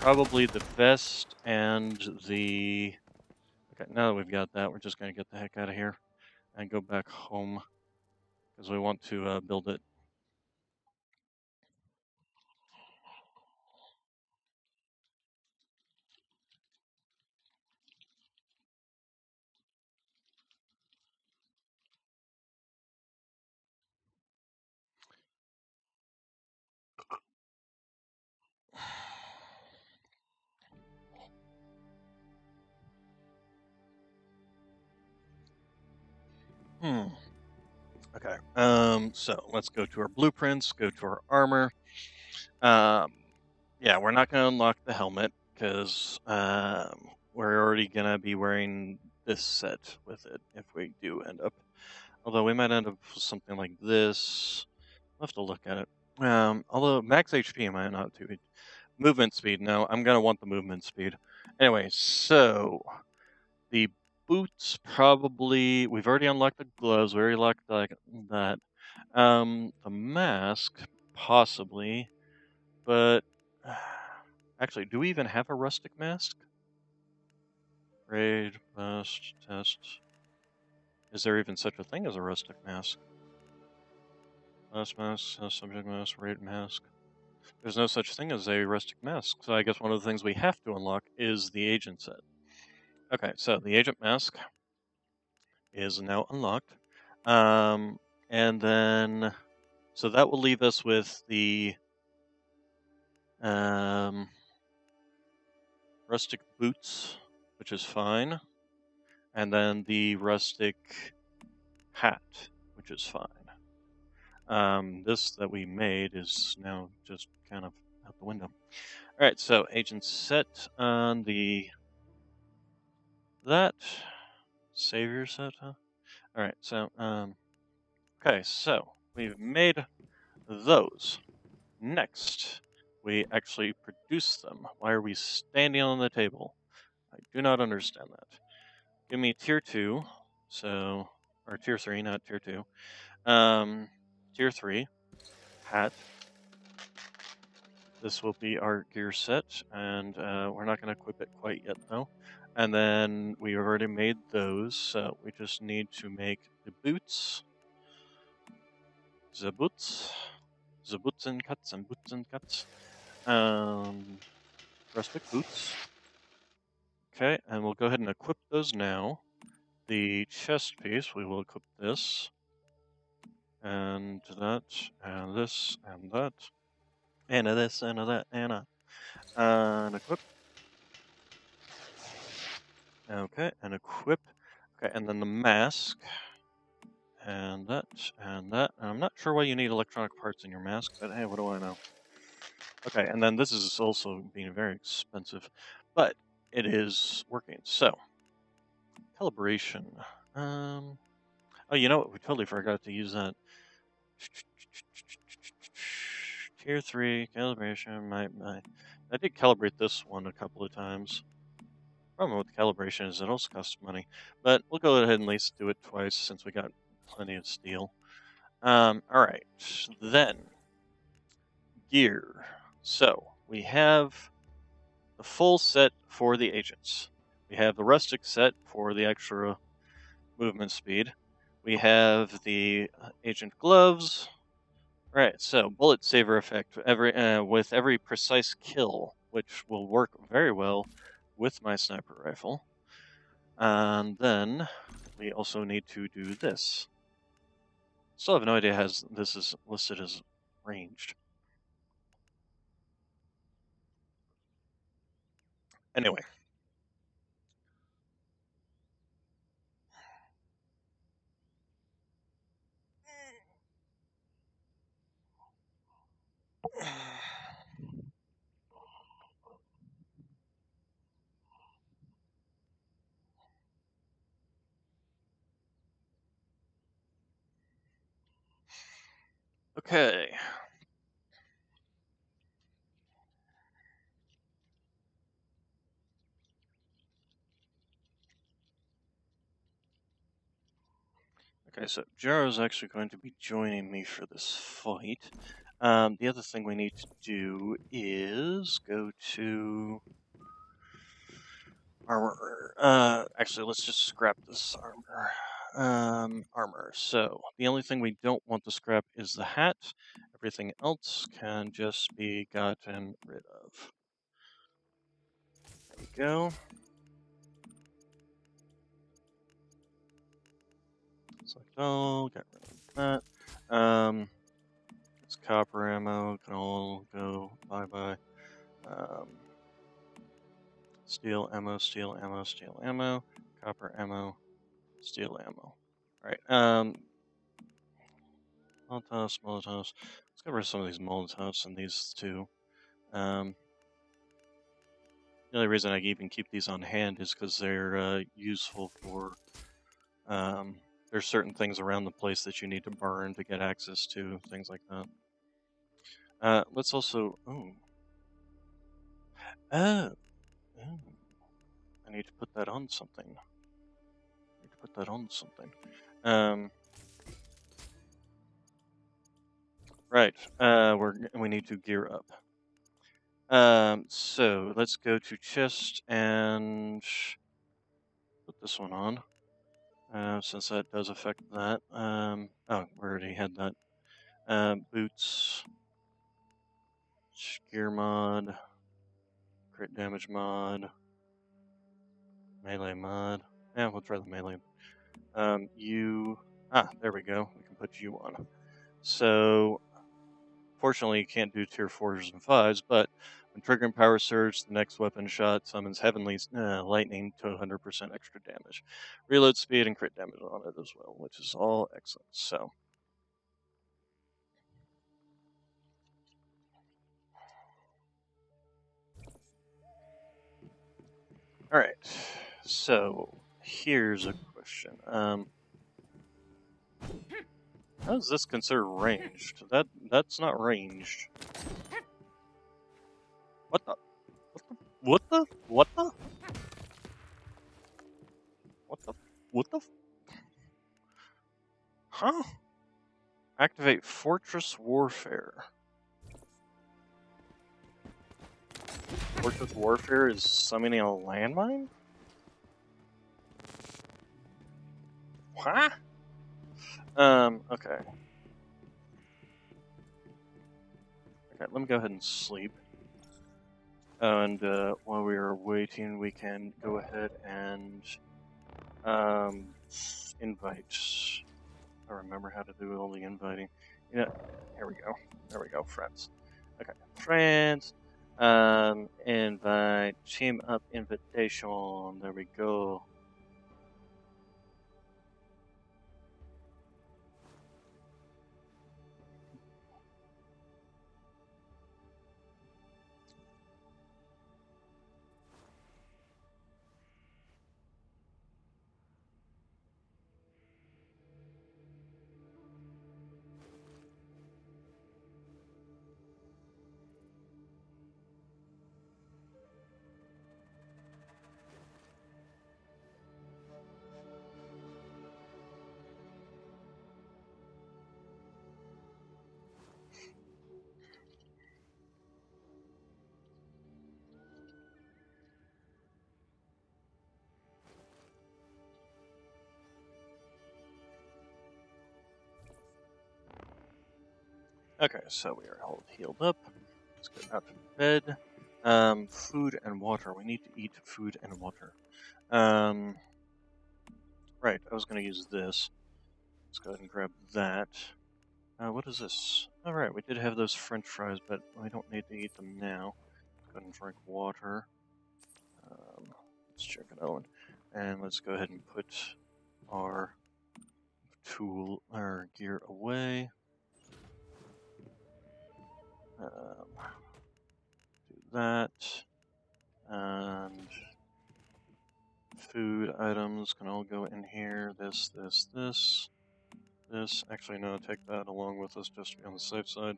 Probably the vest and the... Okay, now that we've got that, we're just going to get the heck out of here and go back home because we want to build it. Okay, so let's go to our blueprints, go to our armor. Yeah, we're not going to unlock the helmet because we're already going to be wearing this set with it if we do end up. Although we might end up with something like this. We'll have to look at it. Although max HP might not do it. Movement speed, no, I'm going to want the movement speed. Anyway, so the boots, probably. We've already unlocked the gloves. We already locked that. The mask, possibly. But actually, do we even have a rustic mask? Raid, bust, test. Is there even such a thing as a rustic mask? Last mask, subject mask, raid mask. There's no such thing as a rustic mask, so I guess one of the things we have to unlock is the agent set. Okay, so the agent mask is now unlocked. And then, so that will leave us with the rustic boots, which is fine. And then the rustic hat, which is fine. This that we made is now just kind of out the window. All right, so agent set on that savior set, huh? All right, so okay, so we've made those. Next, we actually produce them. Why are we standing on the table? I do not understand that. Give me tier 2, so or tier 3, not tier 2. Tier 3 hat. This will be our gear set, and we're not going to equip it quite yet, though. And then we already made those, so we just need to make the boots. The boots. The boots and cuts and boots and cuts. Rustic boots. Okay, and we'll go ahead and equip those now. The chest piece, we will equip this. And that, and this, and that. And this, and that, and that. And equip. Okay, and equip. Okay, and then the mask. And that, and that. And I'm not sure why you need electronic parts in your mask, but hey, what do I know? Okay, and then this is also being very expensive, but it is working. So, calibration. Oh, you know what? We totally forgot to use that. Tier 3 calibration. I did calibrate this one a couple of times. Problem with calibration is it also costs money, but we'll go ahead and at least do it twice since we got plenty of steel. All right, then gear. So we have the full set for the agents. We have the rustic set for the extra movement speed. We have the agent gloves. Right, so bullet saver effect with every precise kill, which will work very well with my sniper rifle. And then we also need to do this. Still have no idea how this is listed as ranged. Anyway. Okay. Okay, so Jaro's actually going to be joining me for this fight. The other thing we need to do is go to armor. Actually, let's just scrap this armor. Armor. So the only thing we don't want to scrap is the hat. Everything else can just be gotten rid of. There we go. Select all, get rid of that. It's copper ammo, can all go bye-bye. Steel ammo, steel ammo, steel ammo, copper ammo, steel ammo. Alright, Molotovs. Let's get rid of some of these Molotovs and these two. The only reason I even keep these on hand is because they're useful for... there's certain things around the place that you need to burn to get access to, things like that. Let's also... Oh. I need to put that on something. put that on something. Right. We need to gear up. So let's go to chest and put this one on. Since that does affect that. Oh, we already had that. Boots. Gear mod. Crit damage mod. Melee mod. Yeah, we'll try the melee. There we go. We can put you on. So, fortunately, you can't do tier 4s and 5s, but when triggering Power Surge, the next weapon shot summons Heavenly Lightning to 100% extra damage. Reload speed and crit damage on it as well, which is all excellent. So, alright. So, here's a question. How is this considered ranged? That's not ranged. What the? What the? What the? What the? What the? Huh? Activate Fortress Warfare. Fortress Warfare is summoning a landmine? Huh? Okay. Okay, let me go ahead and sleep. And while we are waiting, we can go ahead and invite. I remember how to do all the inviting. You know, here we go. There we go, friends. Okay, friends. Invite team up invitation. There we go. Okay, so we are all healed up. Let's get out to bed. Food and water. We need to eat food and water. Right, I was going to use this. Let's go ahead and grab that. What is this? Alright, we did have those french fries, but we don't need to eat them now. Go ahead and drink water. Let's check it out. And let's go ahead and put our gear away. Do that. And food items can all go in here. This. Actually, no, take that along with us just to be on the safe side.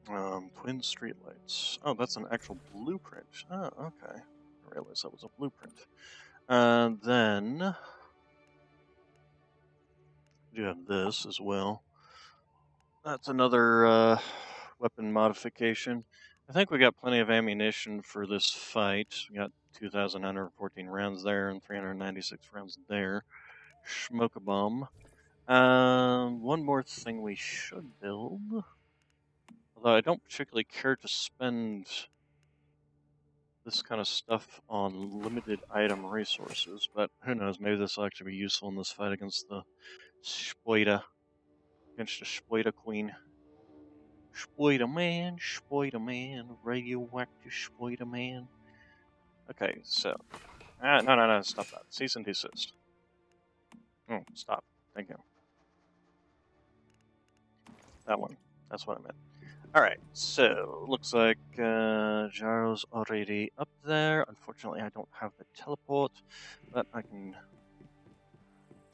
Twin streetlights. Oh, that's an actual blueprint. Oh, okay. I realized that was a blueprint. Then you have this as well. That's another weapon modification. I think we got plenty of ammunition for this fight. We got 2,914 rounds there and 396 rounds there. Smoke a bomb. One more thing we should build. Although I don't particularly care to spend this kind of stuff on limited item resources, but who knows, maybe this will actually be useful in this fight against the Spoida. Against the Spoida Queen. Spoida man, radioactive Spoida man. Okay, so. No, stop that. Cease and desist. Oh, stop. Thank you. That one. That's what I meant. Alright, so looks like Gyro's already up there. Unfortunately, I don't have the teleport, but I can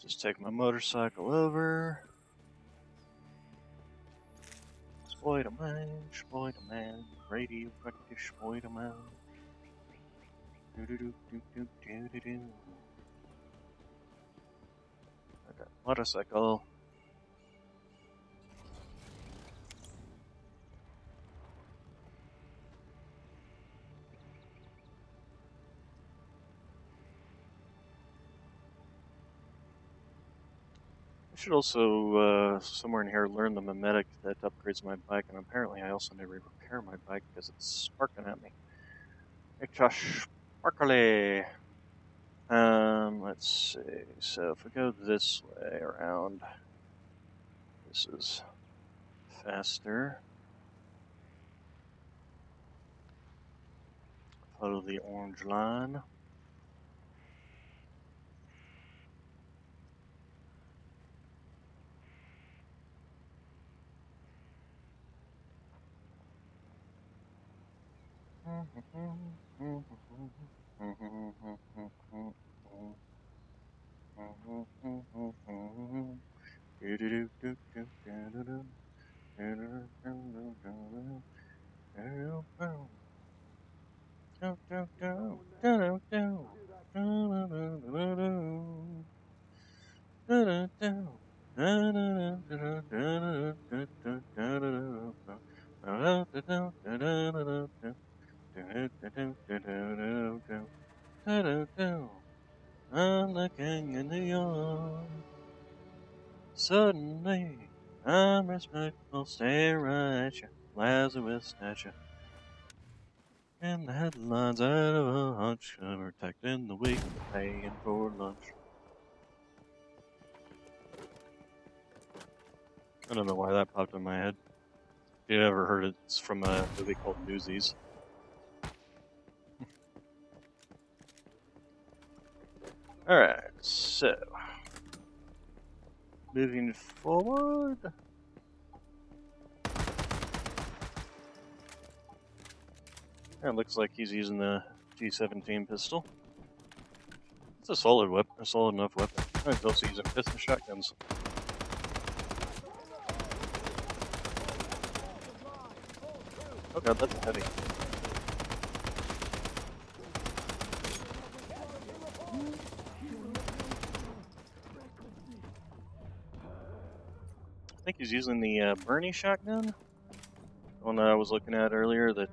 just take my motorcycle over. Spider-Man, radioactive Spider-Man. Okay, motorcycle. I should also, somewhere in here, learn the mimetic that upgrades my bike, and apparently I also need to repair my bike because it's sparking at me. Extra sparkly. Let's see. So if we go this way around, this is faster. Follow the orange line. I'm looking in the yawn. Suddenly, I'm respectful, stare at you, Lazarus statue. And the headlines out of a hunch, protecting the weak, paying for lunch. I don't know why that popped in my head. If you ever heard it, it's from a movie called Newsies. Alright, so moving forward. It looks like he's using the G17 pistol. It's a solid weapon, a solid enough weapon. He's also using piston shotguns. Oh god, that's heavy. I think he's using the Bernie shotgun. The one that I was looking at earlier, that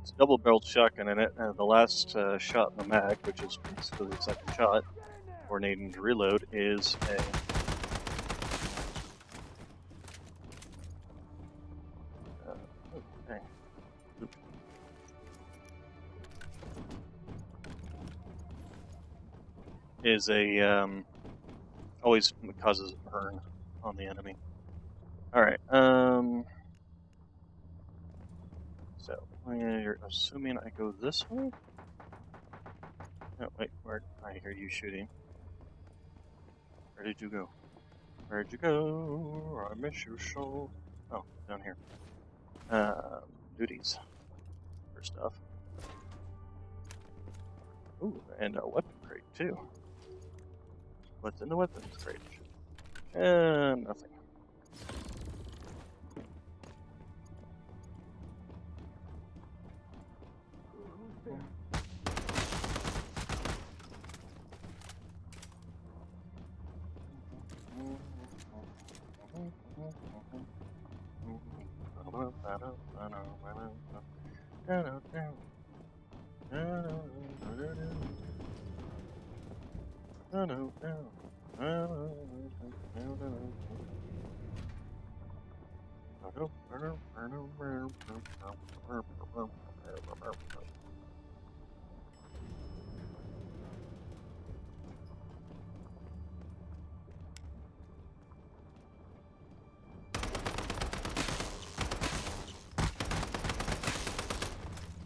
it's a double-barreled shotgun in it, and the last shot in the mag, which is basically the second shot, before needing to reload, is a always causes a burn on the enemy. Alright, so, you're assuming I go this way? No, wait, where? I hear you shooting. Where did you go? Where'd you go? I miss you so. Oh, down here. Duties. First off. Ooh, and a weapon crate, too. What's in the weapons crate? Nothing.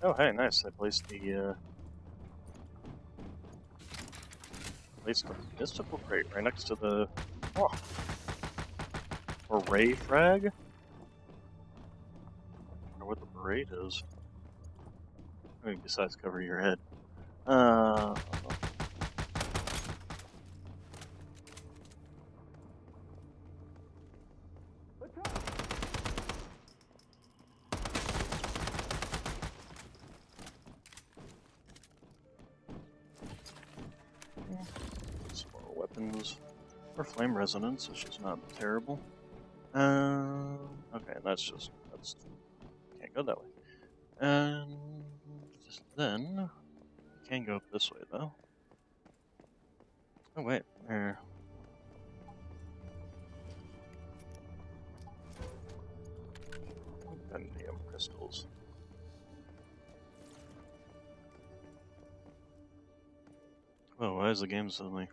Oh, hey, nice. I placed the mystical crate right next to the array frag. I wonder what the parade is. I mean, besides cover your head. Some more weapons. Or flame resonance, which is not terrible. Okay, that's can't go that way. And then can go up this way though. Oh wait, there. Vanadium crystals. Oh, why is the game suddenly?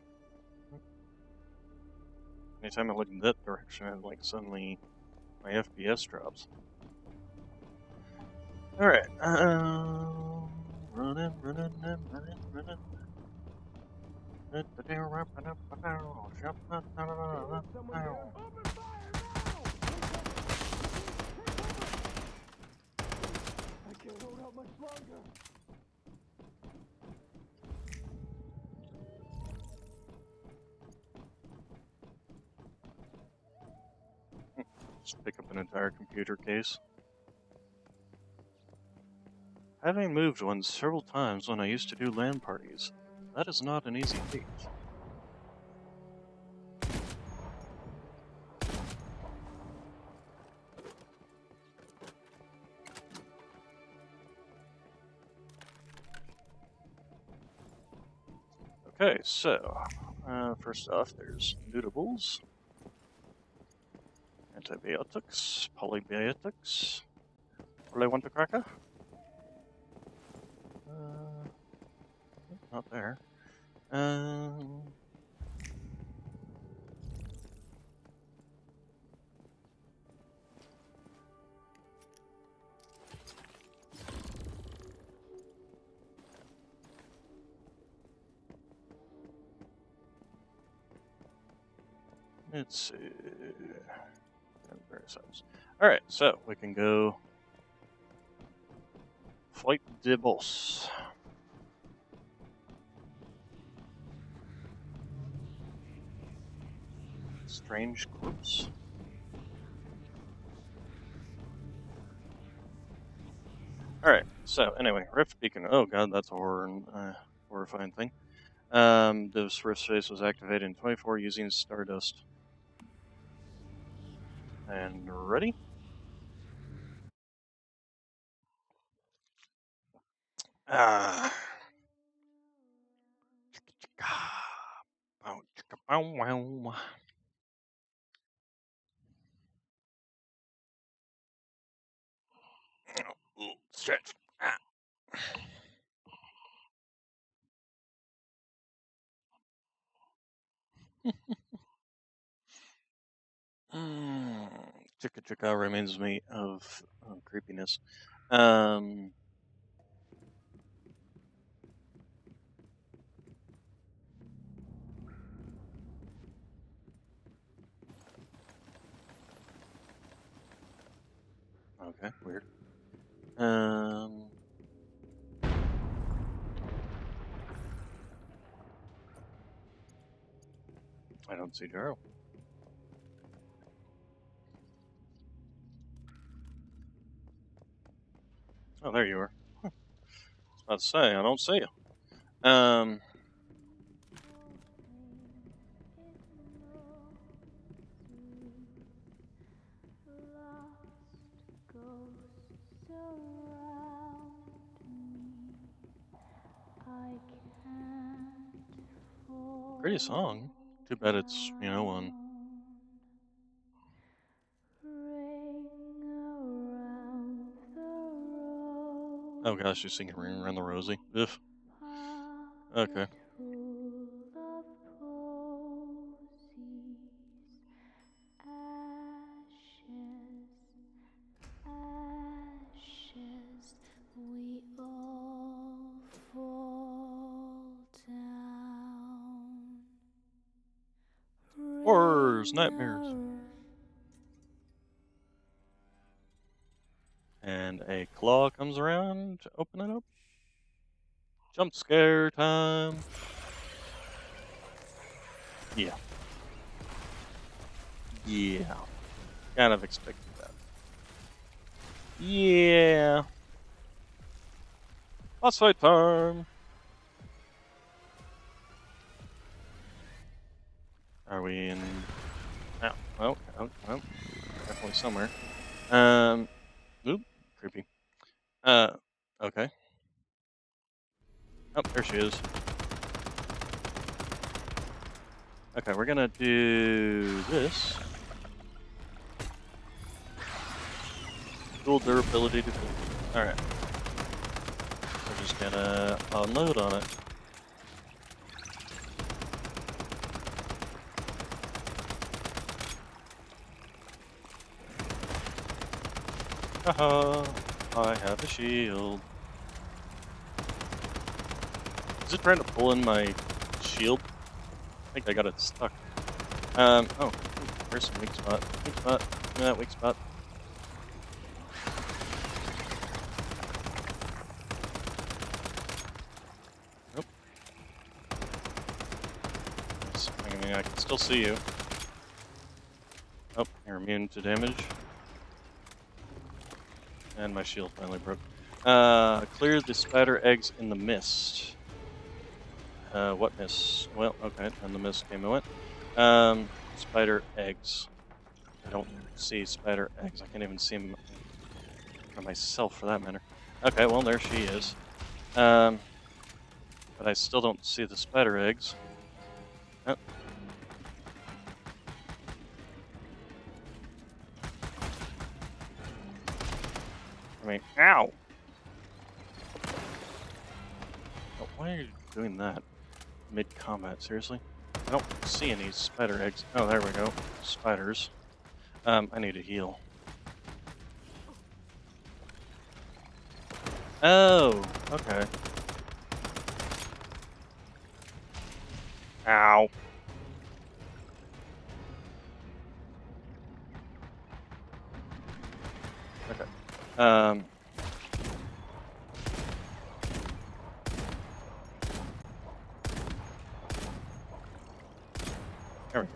Anytime I look in that direction, like suddenly my FPS drops. All right, running. I can't hold out much longer. Just pick up an entire computer case. Having moved one several times when I used to do LAN parties, that is not an easy feat. Okay, so, first off, there's notables, antibiotics, polybiotics, what do I want to cracker? Not there. Let's see. Alright, so we can go Flight de Boss. Strange corpse. Alright, so anyway, Rift Beacon. Oh god, that's a horrifying thing. This Rift space was activated in 24 using Stardust. And ready? Ah. Stretch. Chicka chicka reminds me of creepiness. Okay, weird. I don't see Daryl. Oh, there you are. I was about to say, I don't see you. Pretty song. Too bad it's, on. Oh gosh, you're singing Ring Around the Rosie. Ugh. Okay. Horrors, nightmares. And a claw comes around to open it up. Jump scare time. Yeah. Yeah. Kind of expected that. Yeah. Boss fight time. Are we in? Oh, definitely somewhere. Oop, creepy. Okay. Oh, there she is. Okay, we're gonna do this. Dual durability to. All right. We're just gonna unload on it. Haha, I have a shield. Is it trying to pull in my shield? I think I got it stuck. Oh, there's some weak spot. Weak spot. Yeah, weak spot. Nope. I mean, I can still see you. Oh, you're immune to damage. And my shield finally broke. Clear the spider eggs in the mist. What mist? Well, okay, and the mist came and went. Spider eggs. I don't see spider eggs. I can't even see them for myself, for that matter. Okay, well, there she is. But I still don't see the spider eggs. Oh. I mean, ow! Oh, why are you doing that mid-combat? Seriously? I don't see any spider eggs. Oh, there we go. Spiders. I need to heal. Oh, okay. Ow. Okay. There we go.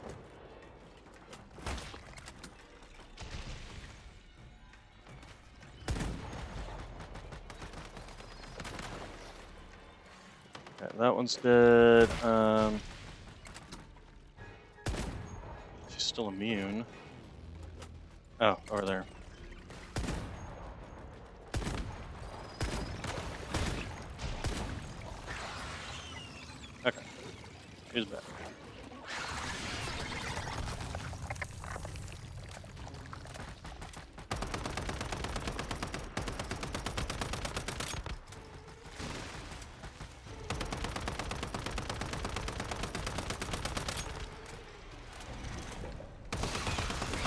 Okay, that one's dead. She's still immune. Oh, over there. Okay. She's back.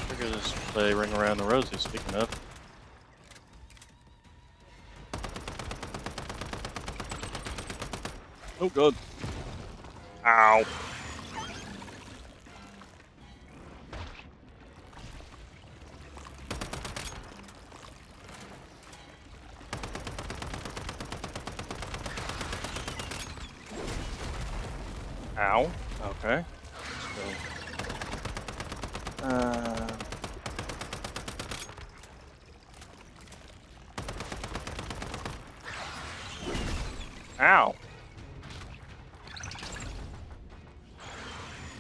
Figure this play Ring Around the Rosie, speaking of. Oh god. Ow. Ow. Okay. Ow.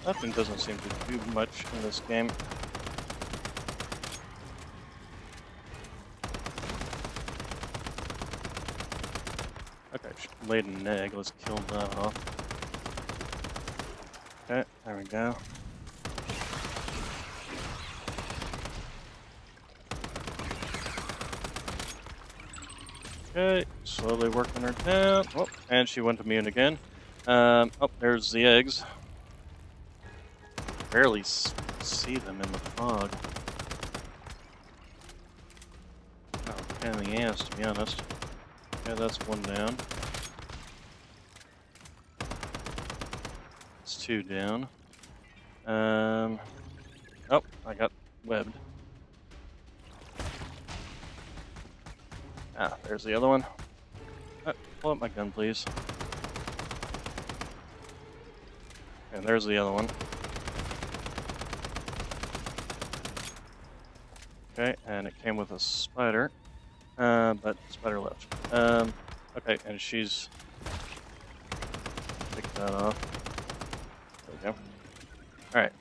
That thing doesn't seem to do much in this game. Okay, she laid an egg. Let's kill that off. Okay, there we go. Okay, slowly working her down. Oh, and she went immune again. Oh, there's the eggs. Barely see them in the fog. Oh, pain in the ass, to be honest. Okay, that's one down. It's two down. Oh, I got webbed. Ah, there's the other one. Pull up my gun, please. And there's the other one. Okay, and it came with a spider, but spider left. Okay, and she's picked that off. There we go. All right.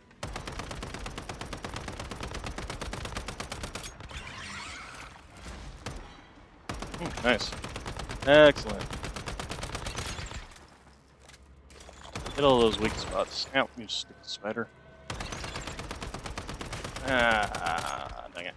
Nice. Excellent. Get all those weak spots. Ow, you stupid spider. Ah, dang it.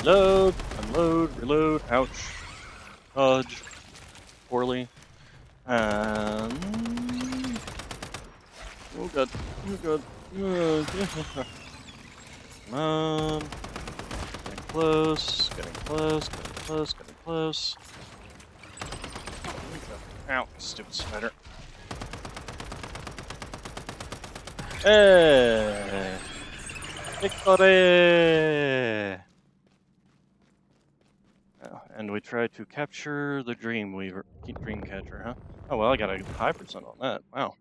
Load, unload, reload, ouch, dodge, poorly, and oh god, oh god, come on, getting close, getting close, getting close, getting close. Ow, stupid spider. Hey, victory! And we try to capture the Dreamweaver. Dreamcatcher, huh? Oh, well, I got a high percent on that. Wow.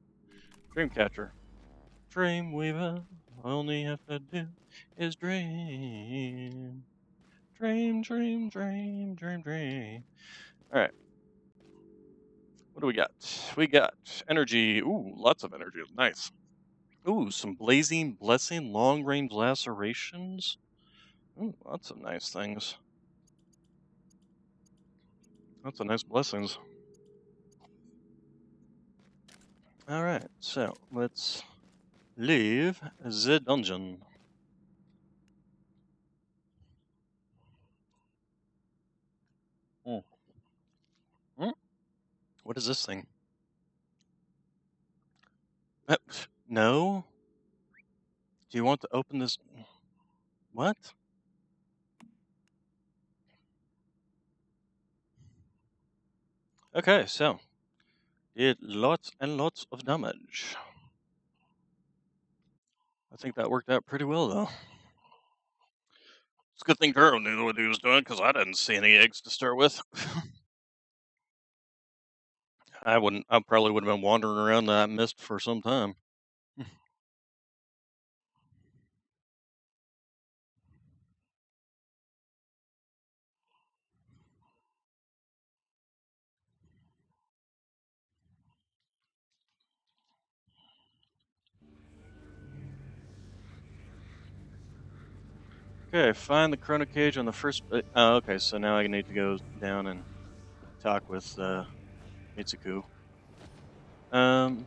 Dreamcatcher. Dreamweaver. All you have to do is dream. Dream, dream, dream, dream, dream. Alright. What do we got? We got energy. Ooh, lots of energy. Nice. Ooh, some blazing blessing, long range lacerations. Ooh, lots of nice things. Lots of nice blessings. Alright, so let's leave the dungeon. What is this thing? No? Do you want to open this? What? Okay, so did lots and lots of damage. I think that worked out pretty well, though. It's a good thing Kuro knew what he was doing, because I didn't see any eggs to start with. I probably would have been wandering around that mist for some time. Okay, find the chrono cage on the first. Oh, okay, so now I need to go down and talk with Mitsuku. Do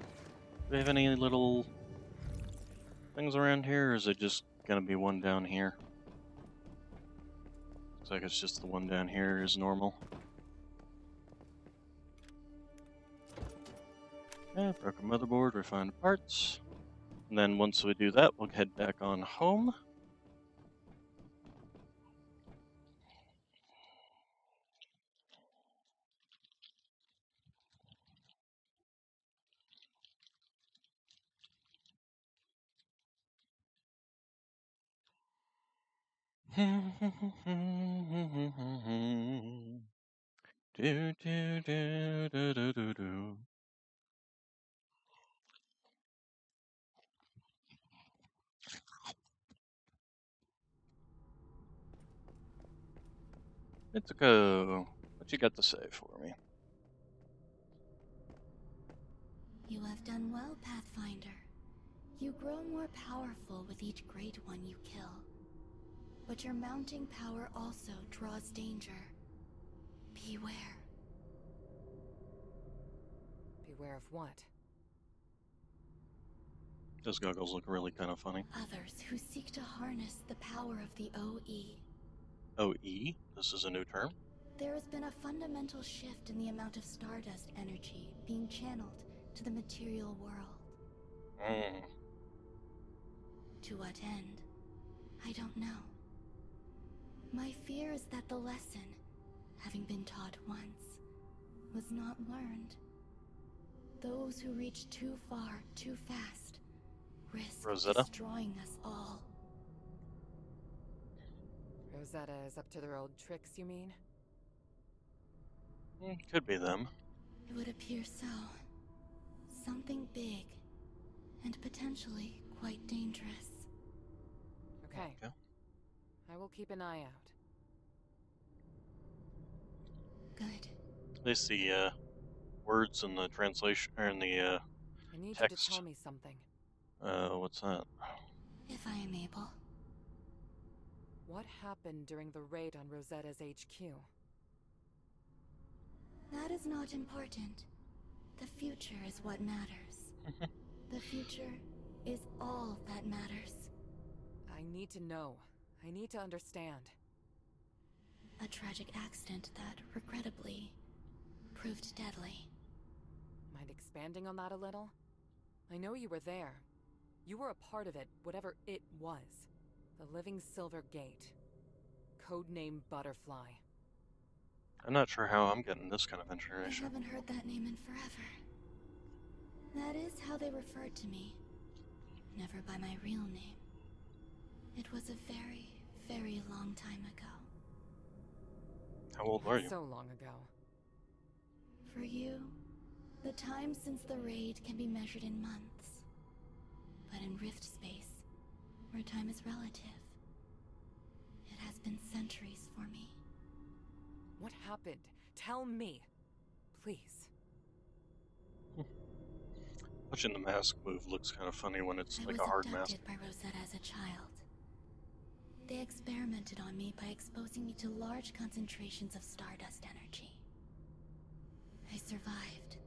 we have any little things around here, or is it just gonna be one down here? Looks like it's just the one down here is normal. Yeah, broken motherboard, refined parts. And then once we do that, we'll head back on home. Do, do, do, do, do, do, do. Mitsuko, what you got to say for me? You have done well, Pathfinder. You grow more powerful with each great one you kill. But your mounting power also draws danger. Beware. Beware of what? Those goggles look really kind of funny. Others who seek to harness the power of the OE. OE? This is a new term? There has been a fundamental shift in the amount of Stardust energy being channeled to the material world. To what end? I don't know. My fear is that the lesson, having been taught once, was not learned. Those who reach too far, too fast, risk Rosetta? destroying us all. Rosetta is up to their old tricks, you mean? Could be them. It would appear so. Something big and potentially quite dangerous. Okay. Okay. I will keep an eye out. Good. At least the words in the translation or in the I need you to text. tell me something. What's that? If I am able. What happened during the raid on Rosetta's HQ? That is not important. The future is what matters. The future is all that matters. I need to know. I need to understand. A tragic accident that, regrettably, proved deadly. Mind expanding on that a little? I know you were there. You were a part of it, whatever it was. The Living Silver Gate. Codename Butterfly. I'm not sure how I'm getting this kind of I information. haven't heard that name in forever. That is how they referred to me. Never by my real name. It was a very, very long time ago. How old are you? So long ago. For you, the time since the raid can be measured in months. But in Rift space, where time is relative, it has been centuries for me. What happened? Tell me. Please. Watching the mask move looks kind of funny when it's I like was a hard mask. abducted by Rosetta as a child. They experimented on me by exposing me to large concentrations of Stardust energy. I survived.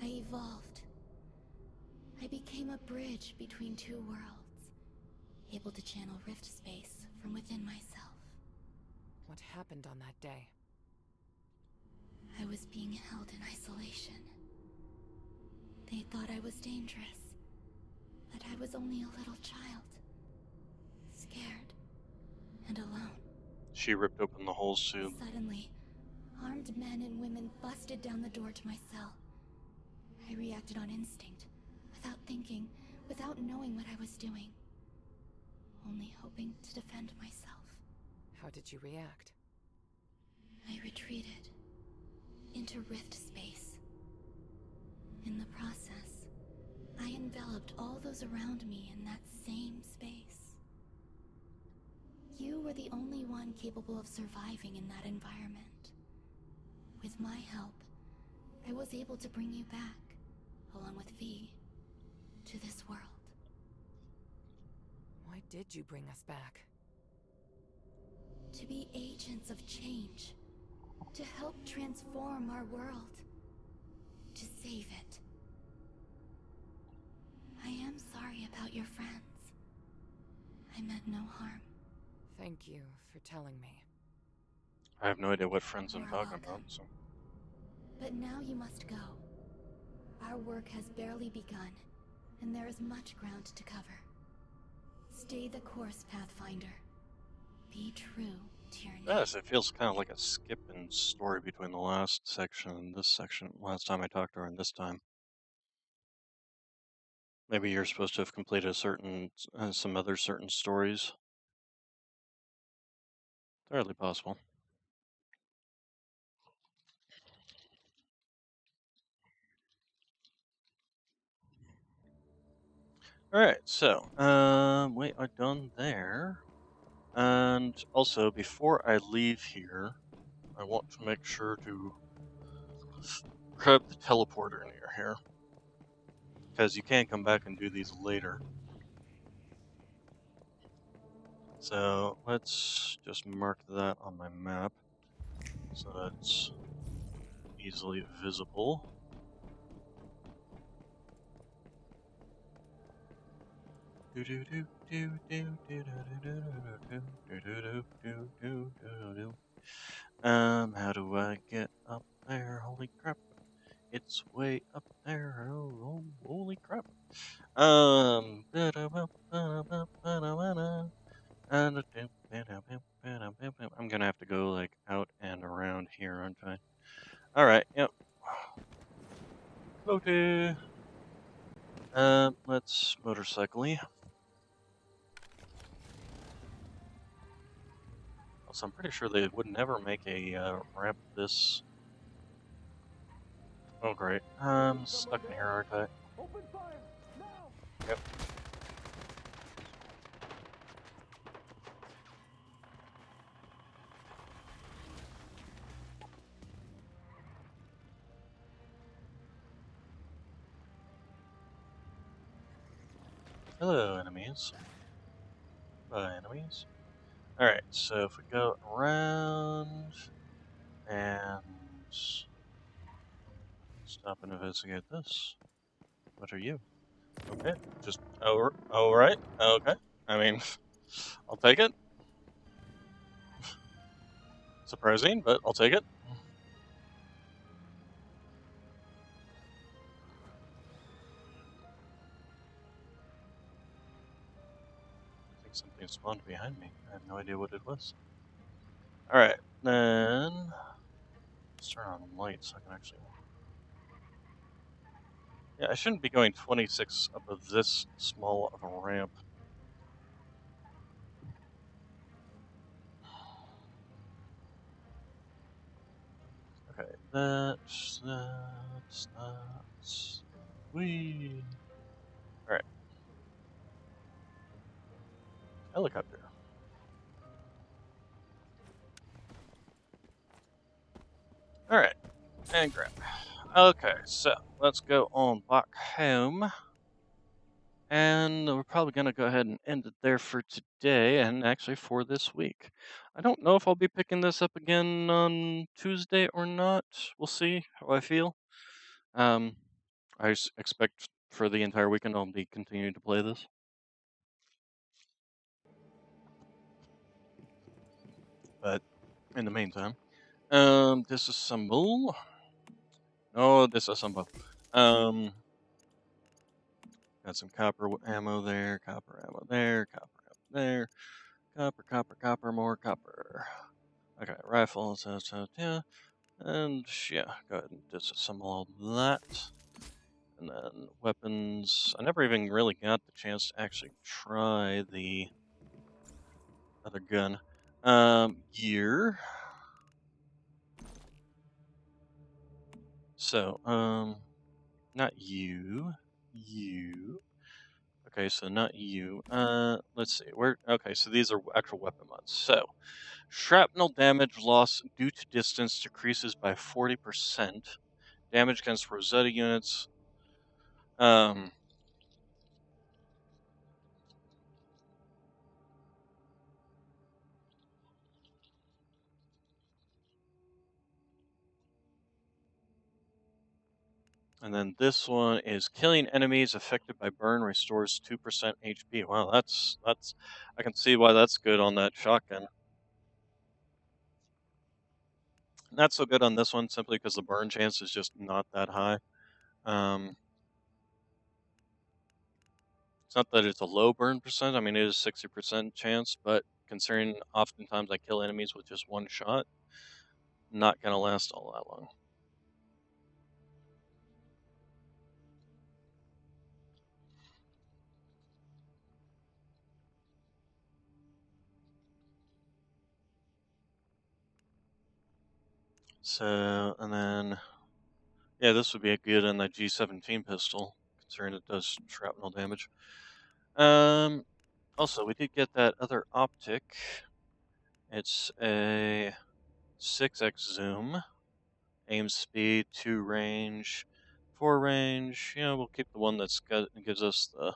I evolved. I became a bridge between two worlds, able to channel Rift space from within myself. What happened on that day? I was being held in isolation. They thought I was dangerous, but I was only a little child. Scared and alone. She ripped open the whole suit. Suddenly, armed men and women busted down the door to my cell. I reacted on instinct, without thinking, without knowing what I was doing. Only hoping to defend myself. How did you react? I retreated into Rift space. In the process, I enveloped all those around me in that same space. You were the only one capable of surviving in that environment. With my help, I was able to bring you back, along with V, to this world. Why did you bring us back? To be agents of change. To help transform our world. To save it. I am sorry about your friends. I meant no harm. Thank you for telling me. I have no idea what friends I'm You're talking about, welcome. so. But now you must go. Our work has barely begun, and there is much ground to cover. Stay the course, Pathfinder. Be true to your name. Yes, it feels kind of like a skip in story between the last section and this section. Last time I talked to her and this time. Maybe you're supposed to have completed a certain, some other certain stories. Entirely possible. Alright, so, we are done there. And also, before I leave here, I want to make sure to grab the teleporter near here. Because you can come back and do these later. So, let's just mark that on my map. So that's easily visible. How do I get up there? Holy crap. It's way up there. Oh, holy crap. I'm gonna have to go like out and around here, aren't I? Alright, yep. Okay. Let's motorcycle-y. Also, I'm pretty sure they would never make a ramp this Oh, great. I'm stuck in here, aren't I? Open fire! Now! Yep. Hello, enemies. Bye, enemies. Alright, so if we go around and stop and investigate this. What are you? Okay, just right. Okay. I mean, I'll take it. Surprising, but I'll take it. I think something spawned behind me. I have no idea what it was. Alright, then let's turn on the lights so I can actually. Yeah, I shouldn't be going 26 up of this small of a ramp. Okay, that's. Whee! Alright. Helicopter. Alright, and grab. Okay, so let's go on back home. And we're probably going to go ahead and end it there for today, and actually for this week. I don't know if I'll be picking this up again on Tuesday or not. We'll see how I feel. I expect for the entire weekend I'll be continuing to play this. But in the meantime, disassemble. No, disassemble. Got some copper ammo there, copper ammo there, copper ammo there, copper, more copper. Okay, rifles, yeah, and yeah, go ahead and disassemble all that. And then weapons. I never even really got the chance to actually try the other gun. Gear. So, not you. You. Okay, so not you. Let's see. Okay, so these are actual weapon mods. So, shrapnel damage loss due to distance decreases by 40%. Damage against Rosetta units. And then this one is killing enemies affected by burn restores 2% HP. Wow, that's I can see why that's good on that shotgun. Not so good on this one simply because the burn chance is just not that high. It's not that it's a low burn percent. I mean, it is 60% chance, but considering oftentimes I kill enemies with just one shot, not gonna last all that long. So, and then, yeah, this would be a good on the G17 pistol, considering it does shrapnel damage. Also, we did get that other optic. It's a 6x zoom, aim speed, 2 range, 4 range. You know, we'll keep the one that's gives us the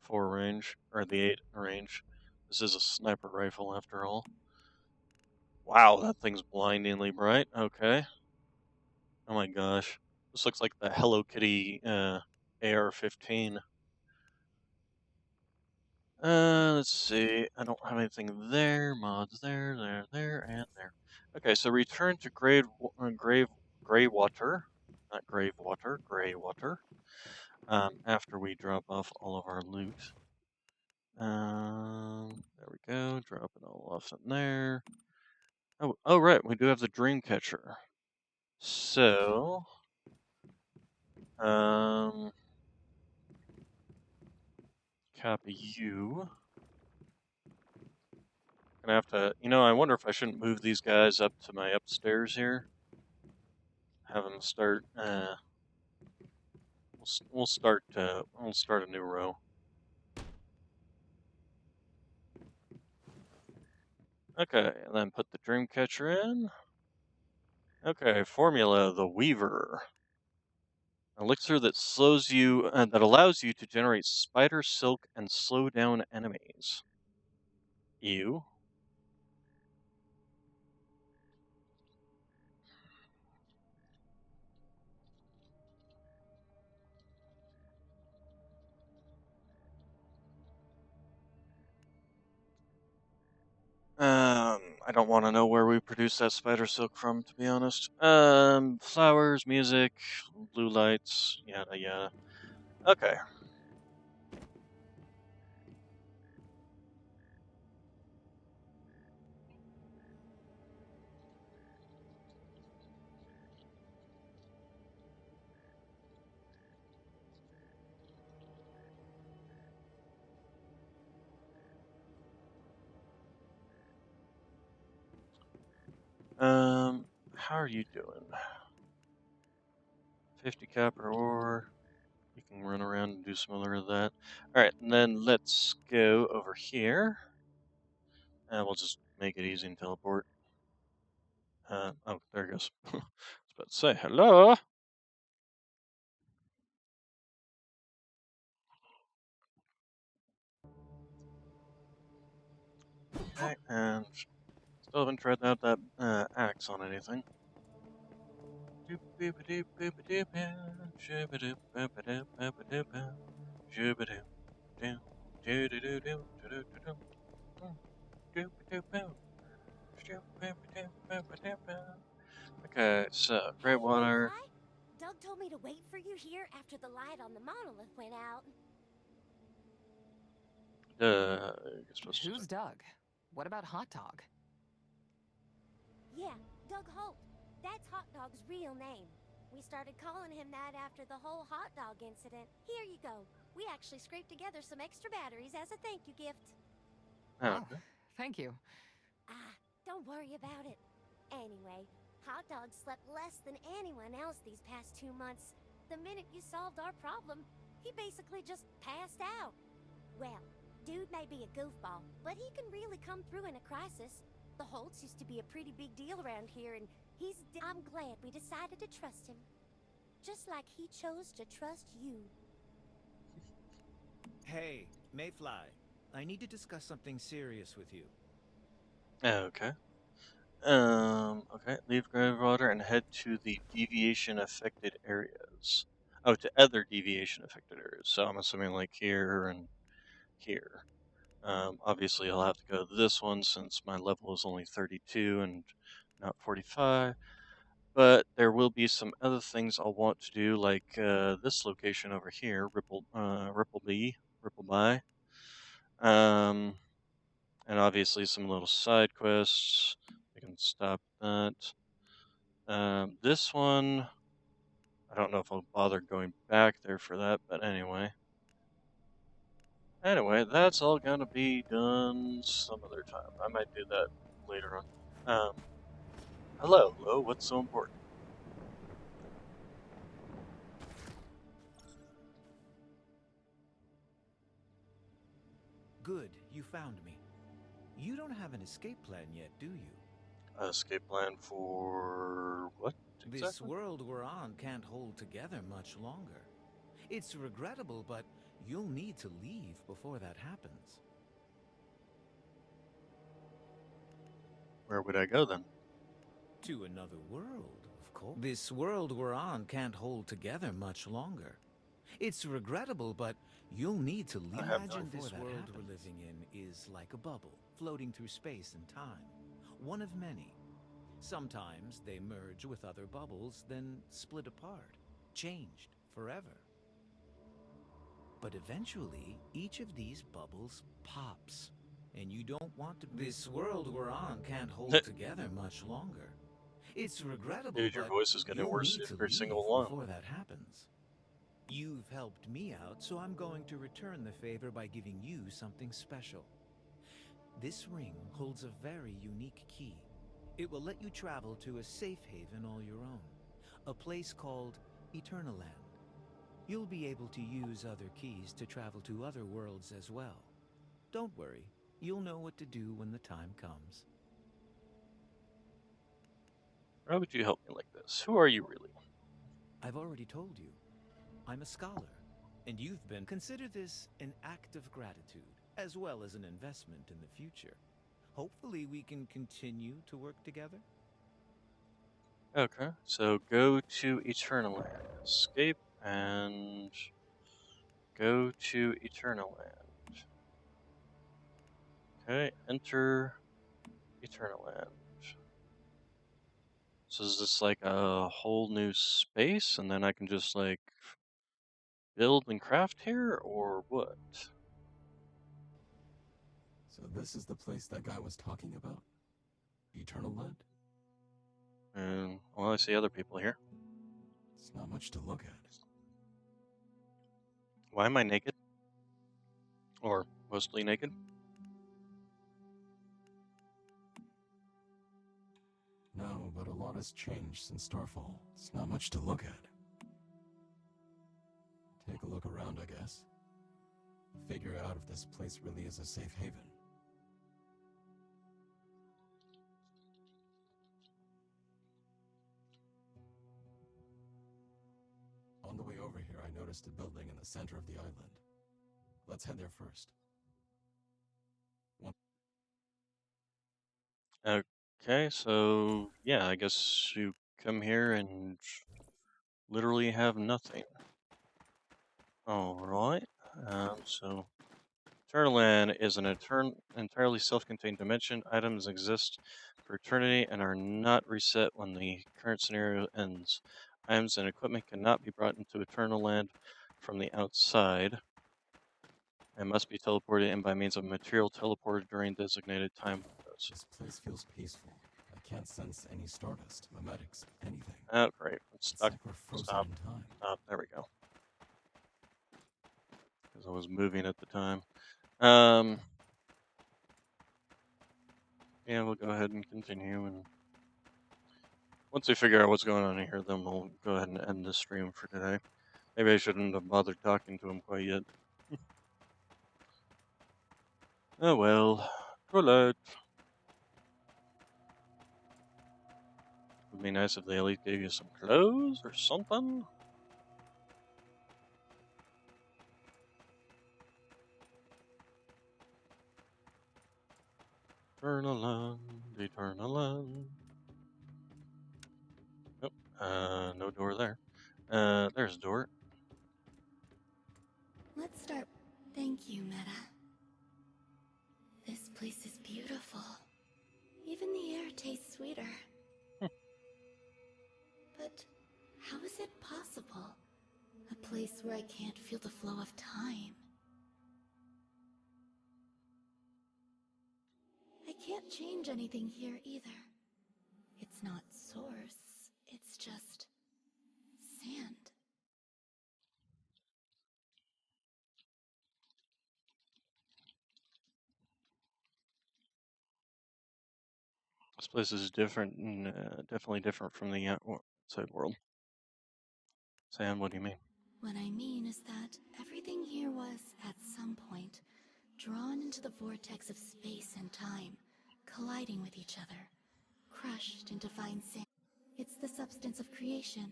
4 range, or the 8 range. This is a sniper rifle after all. Wow, that thing's blindingly bright. Okay. Oh my gosh. This looks like the Hello Kitty AR-15. Let's see. I don't have anything there. Mods there, and there. Okay, so return to Greywater, not Gravewater, Greywater. After we drop off all of our loot. There we go. Drop it all off in there. Oh, right. We do have the Dreamcatcher. So, copy you. Gonna have to, I wonder if I shouldn't move these guys up to my upstairs here. have them start. We'll start. We'll start a new row. Okay, and then put the Dreamcatcher in. Okay, formula: the Weaver. Elixir that slows you, that allows you to generate spider silk and slow down enemies. Ew. I don't want to know where we produce that spider silk from, to be honest. Flowers, music, blue lights, yada yada. Okay. How are you doing? 50 copper ore. You can run around and do some other of that. Alright, and then let's go over here. And we'll just make it easy and teleport. Oh, there it goes. I was about to say, hello? Okay, and still haven't tried out that axe on anything. Okay, so Grey Water. Doug told me to wait for you here after the light on the monolith went out. You're supposed Who's to. Doug? What about Hot Dog? Yeah, Doug Holt. That's Hot Dog's real name. We started calling him that after the whole hot dog incident. Here you go. We actually scraped together some extra batteries as a thank you gift. Oh, Oh, thank you. Ah, don't worry about it. Anyway, Hot Dog slept less than anyone else these past 2 months. The minute you solved our problem, he basically just passed out. Well, dude may be a goofball, but he can really come through in a crisis. The Holtz used to be a pretty big deal around here, and I'm glad we decided to trust him. Just like he chose to trust you. Hey, Mayfly. I need to discuss something serious with you. okay. Okay. Leave Greywater and head to the deviation affected areas. Oh, to other deviation affected areas. So I'm assuming like here and here. Obviously, I'll have to go to this one since my level is only 32 and not 45. But there will be some other things I'll want to do, like this location over here, Rippleby. And obviously some little side quests. I can stop that. This one, I don't know if I'll bother going back there for that, but anyway. Anyway, that's all gonna be done some other time. I might do that later on. Hello, what's so important? Good, you found me. You don't have an escape plan yet, do you? Escape plan for what exactly? This world we're on can't hold together much longer. It's regrettable, but you'll need to leave before that happens. Where would I go then? To another world, of course. This world we're on can't hold together much longer. It's regrettable, but you'll need to leave. Imagine this world we're living in is like a bubble, floating through space and time. One of many. Sometimes they merge with other bubbles, then split apart, changed forever. But eventually, each of these bubbles pops. And you don't want to. This world we're on can't hold together much longer. It's regrettable. Dude, your voice is getting worse every single one. Before that happens. You've helped me out, so I'm going to return the favor by giving you something special. This ring holds a very unique key. It will let you travel to a safe haven all your own. a place called Eternal Land. You'll be able to use other keys to travel to other worlds as well. Don't worry, you'll know what to do when the time comes. Why would you help me like this? Who are you really? I've already told you. I'm a scholar, and you've been... Consider this an act of gratitude, as well as an investment in the future. Hopefully we can continue to work together. Okay, so go to Eternal Land. Escape and go to Eternal Land. Okay, enter Eternal Land. So is this like a whole new space, and then I can just like build and craft here, or what? So this is the place that guy was talking about? Eternal Land? And well, I see other people here. It's not much to look at. Why am I naked? Or mostly naked? No, but a lot has changed since Starfall. It's not much to look at. Take a look around, I guess. Figure out if this place really is a safe haven. On the way over here, I noticed a building in the center of the island. Let's head there first. Okay, so yeah, I guess you come here and literally have nothing. Alright, so Eternal Land is an entirely self-contained dimension. Items exist for eternity and are not reset when the current scenario ends. Items and equipment cannot be brought into Eternal Land from the outside and must be teleported in by means of material teleported during designated time windows. This place feels peaceful. I can't sense any stardust, memetics, anything. Oh, great. It's stuck. Like we're frozen Stop. in time. Stop. There we go. Because I was moving at the time. Yeah, we'll go ahead and continue, and once we figure out what's going on here, then we'll go ahead and end this stream for today. Maybe I shouldn't have bothered talking to him quite yet. Oh well. Too late. Would be nice if they at least gave you some clothes or something. Eternal Land, Eternal Land. Nope, no door there. There's a door. Let's start. Thank you, Meta. This place is beautiful. Even the air tastes sweeter. But how is it possible? A place where I can't feel the flow of time. I can't change anything here either. It's not source, it's just sand. This place is different, and definitely different from the outside world. Sam, what do you mean? What I mean is that everything here was, at some point, drawn into the vortex of space and time, colliding with each other, crushed into fine sand. It's the substance of creation,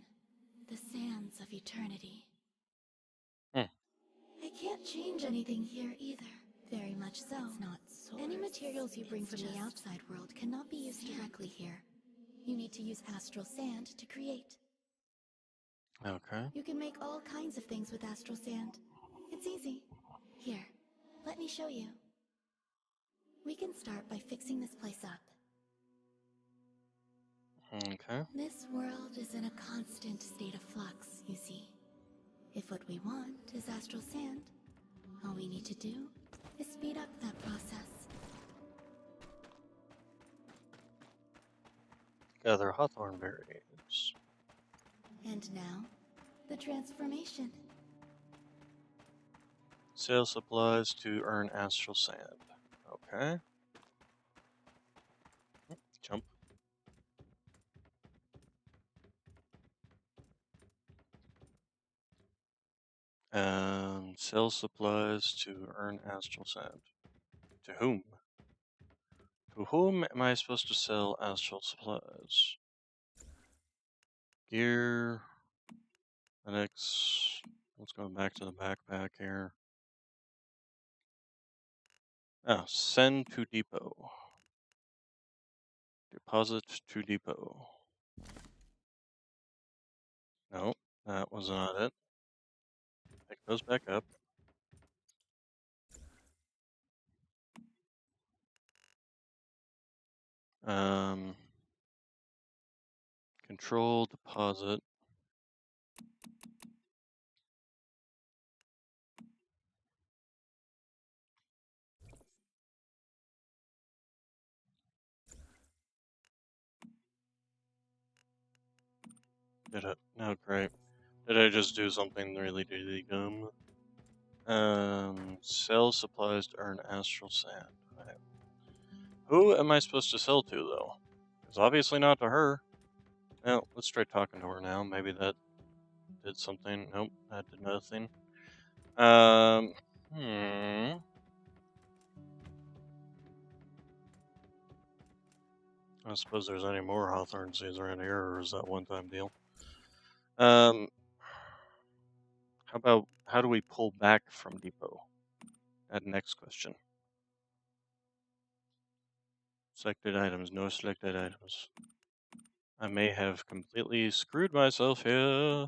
the sands of eternity. I can't change anything here either. Very much so. It's not source. Any materials you bring from the outside world cannot be used directly here. You need to use astral sand to create. Okay. You can make all kinds of things with astral sand. It's easy. Here, let me show you. We can start by fixing this place up. Okay. This world is in a constant state of flux, you see. If what we want is astral sand, all we need to do is speed up that process. Gather hawthorn berries. And now, the transformation. Sell supplies to earn astral sand. Okay. Jump. Sell supplies to earn astral sand. To whom? To whom am I supposed to sell astral supplies? Gear. Let's go back to the backpack here. Oh, send to depot. Deposit to depot. No, that was not it. Pick those back up. Control deposit. Did it? No, great. Did I just do something really dumb? Sell supplies to earn astral sand. Right. Who am I supposed to sell to, though? It's obviously not to her. Well, let's try talking to her now. Maybe that did something. Nope, that did nothing. I suppose there's any more Hawthorne seeds around here, or is that one-time deal? How do we pull back from depot? That next question. Selected items, no selected items. I may have completely screwed myself here.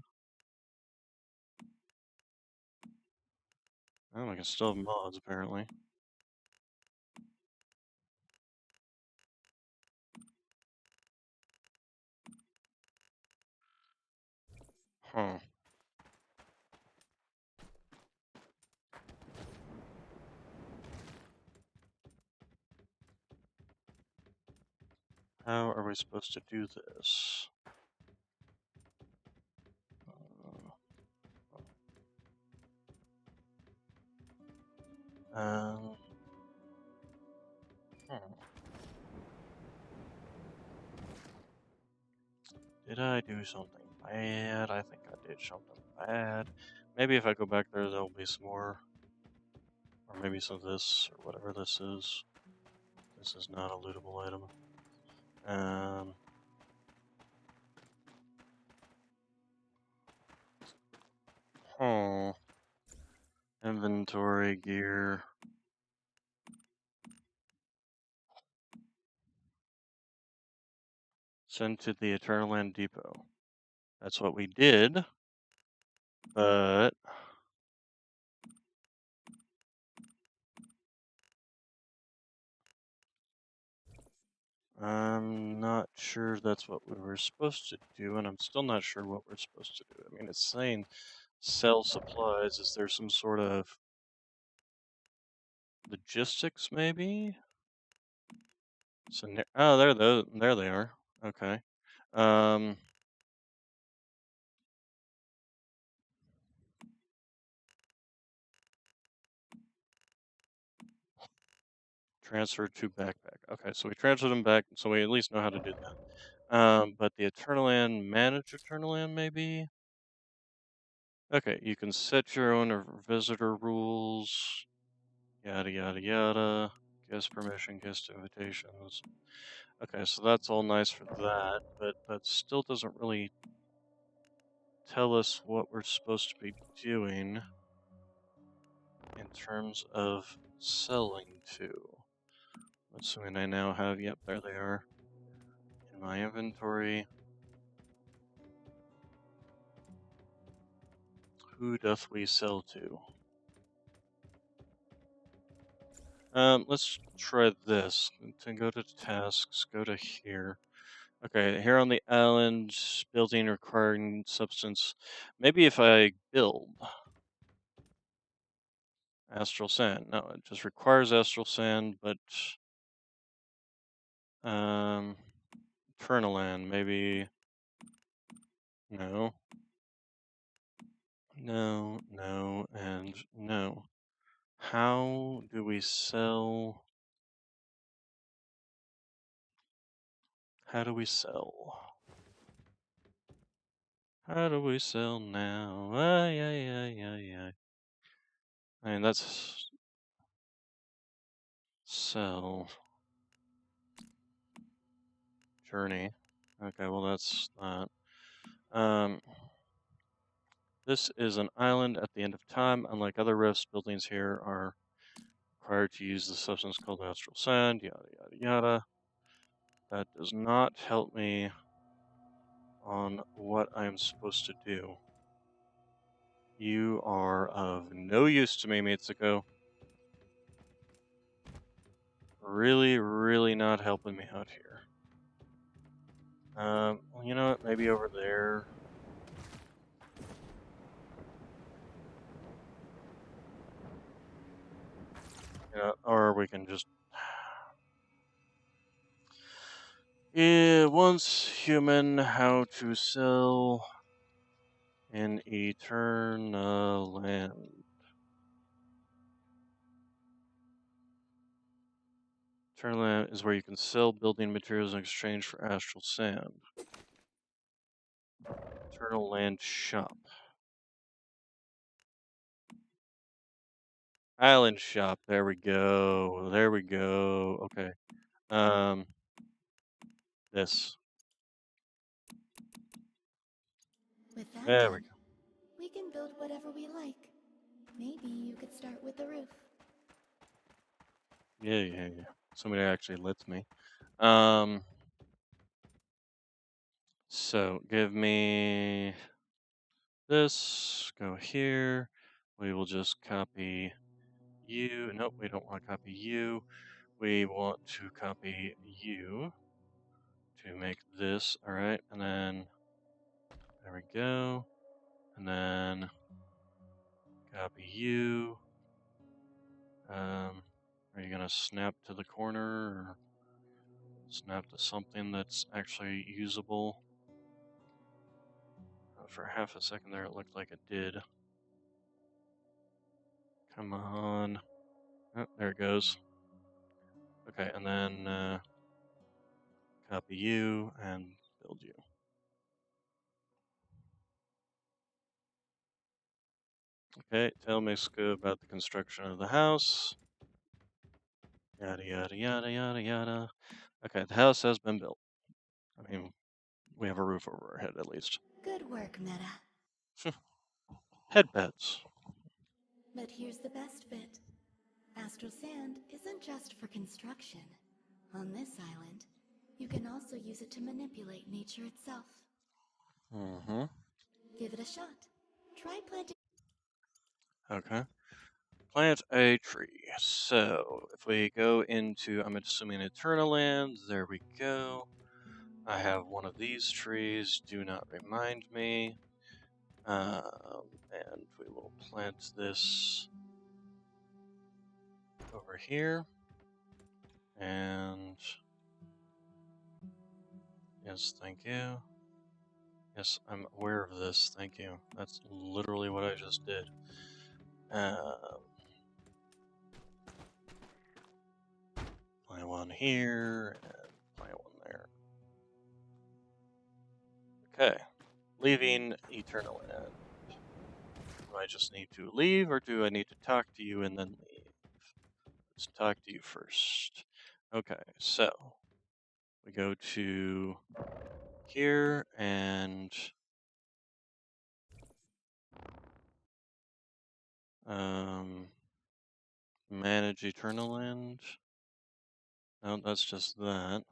Oh, I can still have mods, apparently. Huh. How are we supposed to do this? Hmm. Did I do something bad? I think I did something bad. Maybe if I go back there, there'll be some more. Or maybe some of this, or whatever this is. This is not a lootable item. Inventory, gear. Send to the Eternal Land Depot. That's what we did, but I'm not sure that's what we were supposed to do, and I'm still not sure what we're supposed to do. I mean, it's saying sell supplies. Is there some sort of logistics, maybe? Oh, there they are. Okay. Transfer to backpack. Okay, so we transferred them back, so we at least know how to do that. But the Eternal Land, manage Eternal Land, maybe? Okay, you can set your own visitor rules, yada yada yada, guest permission, guest invitations. Okay, so that's all nice for that, but that still doesn't really tell us what we're supposed to be doing in terms of selling to. Assuming I now have, yep, there they are, in my inventory. Who doth we sell to? Let's try this. To go to tasks, go to here. Okay, here on the island, building requiring substance. Maybe if I build astral sand. No, it just requires astral sand, but Eternal Land, maybe. No. No, no, and no. How do we sell? How do we sell? How do we sell now? Ay, ay, ay, ay, ay. I mean, that's sell journey. Okay, well that's that. This is an island at the end of time. Unlike other rifts, buildings here are required to use the substance called astral sand. Yada yada yada. That does not help me on what I'm supposed to do. You are of no use to me, Mitsuko. Really, really not helping me out here. Well, you know what? Maybe over there. Yeah, or we can just. Yeah, once human, how to sell in Eternal Land. Eternal Land is where you can sell building materials in exchange for astral sand. Eternal Land shop. Island shop. There we go. There we go. Okay. This. With that There we done, we can build whatever we like. Maybe you could start with the roof. go. Yeah. Somebody actually lets me. So give me this. Go here. We will just copy you. Nope, we don't want to copy you. We want to copy you to make this. All right, and then there we go. And then copy you. Are you gonna snap to the corner or snap to something that's actually usable? For half a second there, it looked like it did. Come on. Oh, there it goes. Okay, and then copy you and build you. Okay, tell Mexico about the construction of the house. Yada, yada, yada, yada, yada. Okay, the house has been built. I mean, we have a roof over our head at least. Good work, Meta. Headbeds. But here's the best bit. Astral sand isn't just for construction. On this island, you can also use it to manipulate nature itself. Mm-hmm. Give it a shot. Try planting. Okay. Plant a tree. So, if we go into, I'm assuming Eternal Land, there we go. I have one of these trees, do not remind me. And we will plant this over here. And yes, thank you. Yes, I'm aware of this, thank you. That's literally what I just did. Plant one here, and plant one there. Okay, leaving Eternal Land. Do I just need to leave, or do I need to talk to you and then leave? Let's talk to you first. Okay, so we go to here and manage Eternal Land. No, that's just that.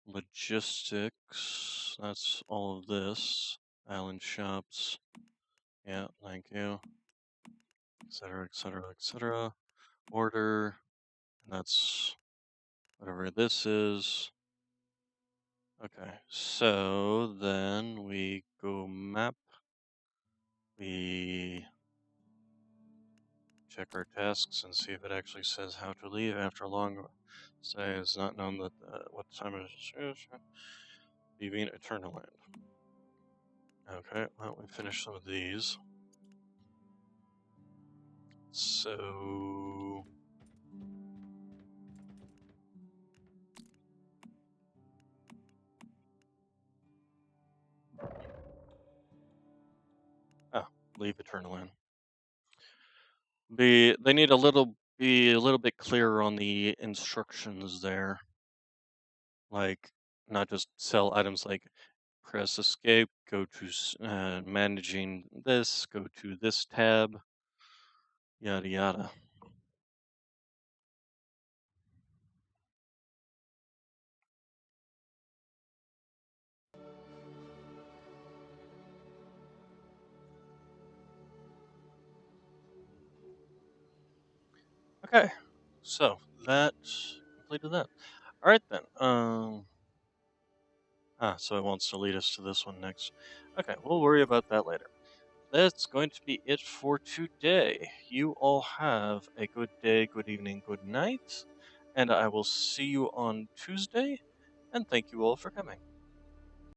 Logistics, that's all of this. Island shops. Yeah, thank you. Etc., etc., etc. Order, and that's whatever this is. Okay, so then we go map. We check our tasks and see if it actually says how to leave after a long stay. It's not known that what time it is. Leaving Eternal Land. Okay, well, we finished some of these. So leave Eternal Land. They need be a little bit clearer on the instructions there. Like, not just sell items like press escape, go to managing this, go to this tab, yada yada. Okay, so that completed that. All right then. So it wants to lead us to this one next. Okay, we'll worry about that later. That's going to be it for today. You all have a good day, good evening, good night, and I will see you on Tuesday. And thank you all for coming.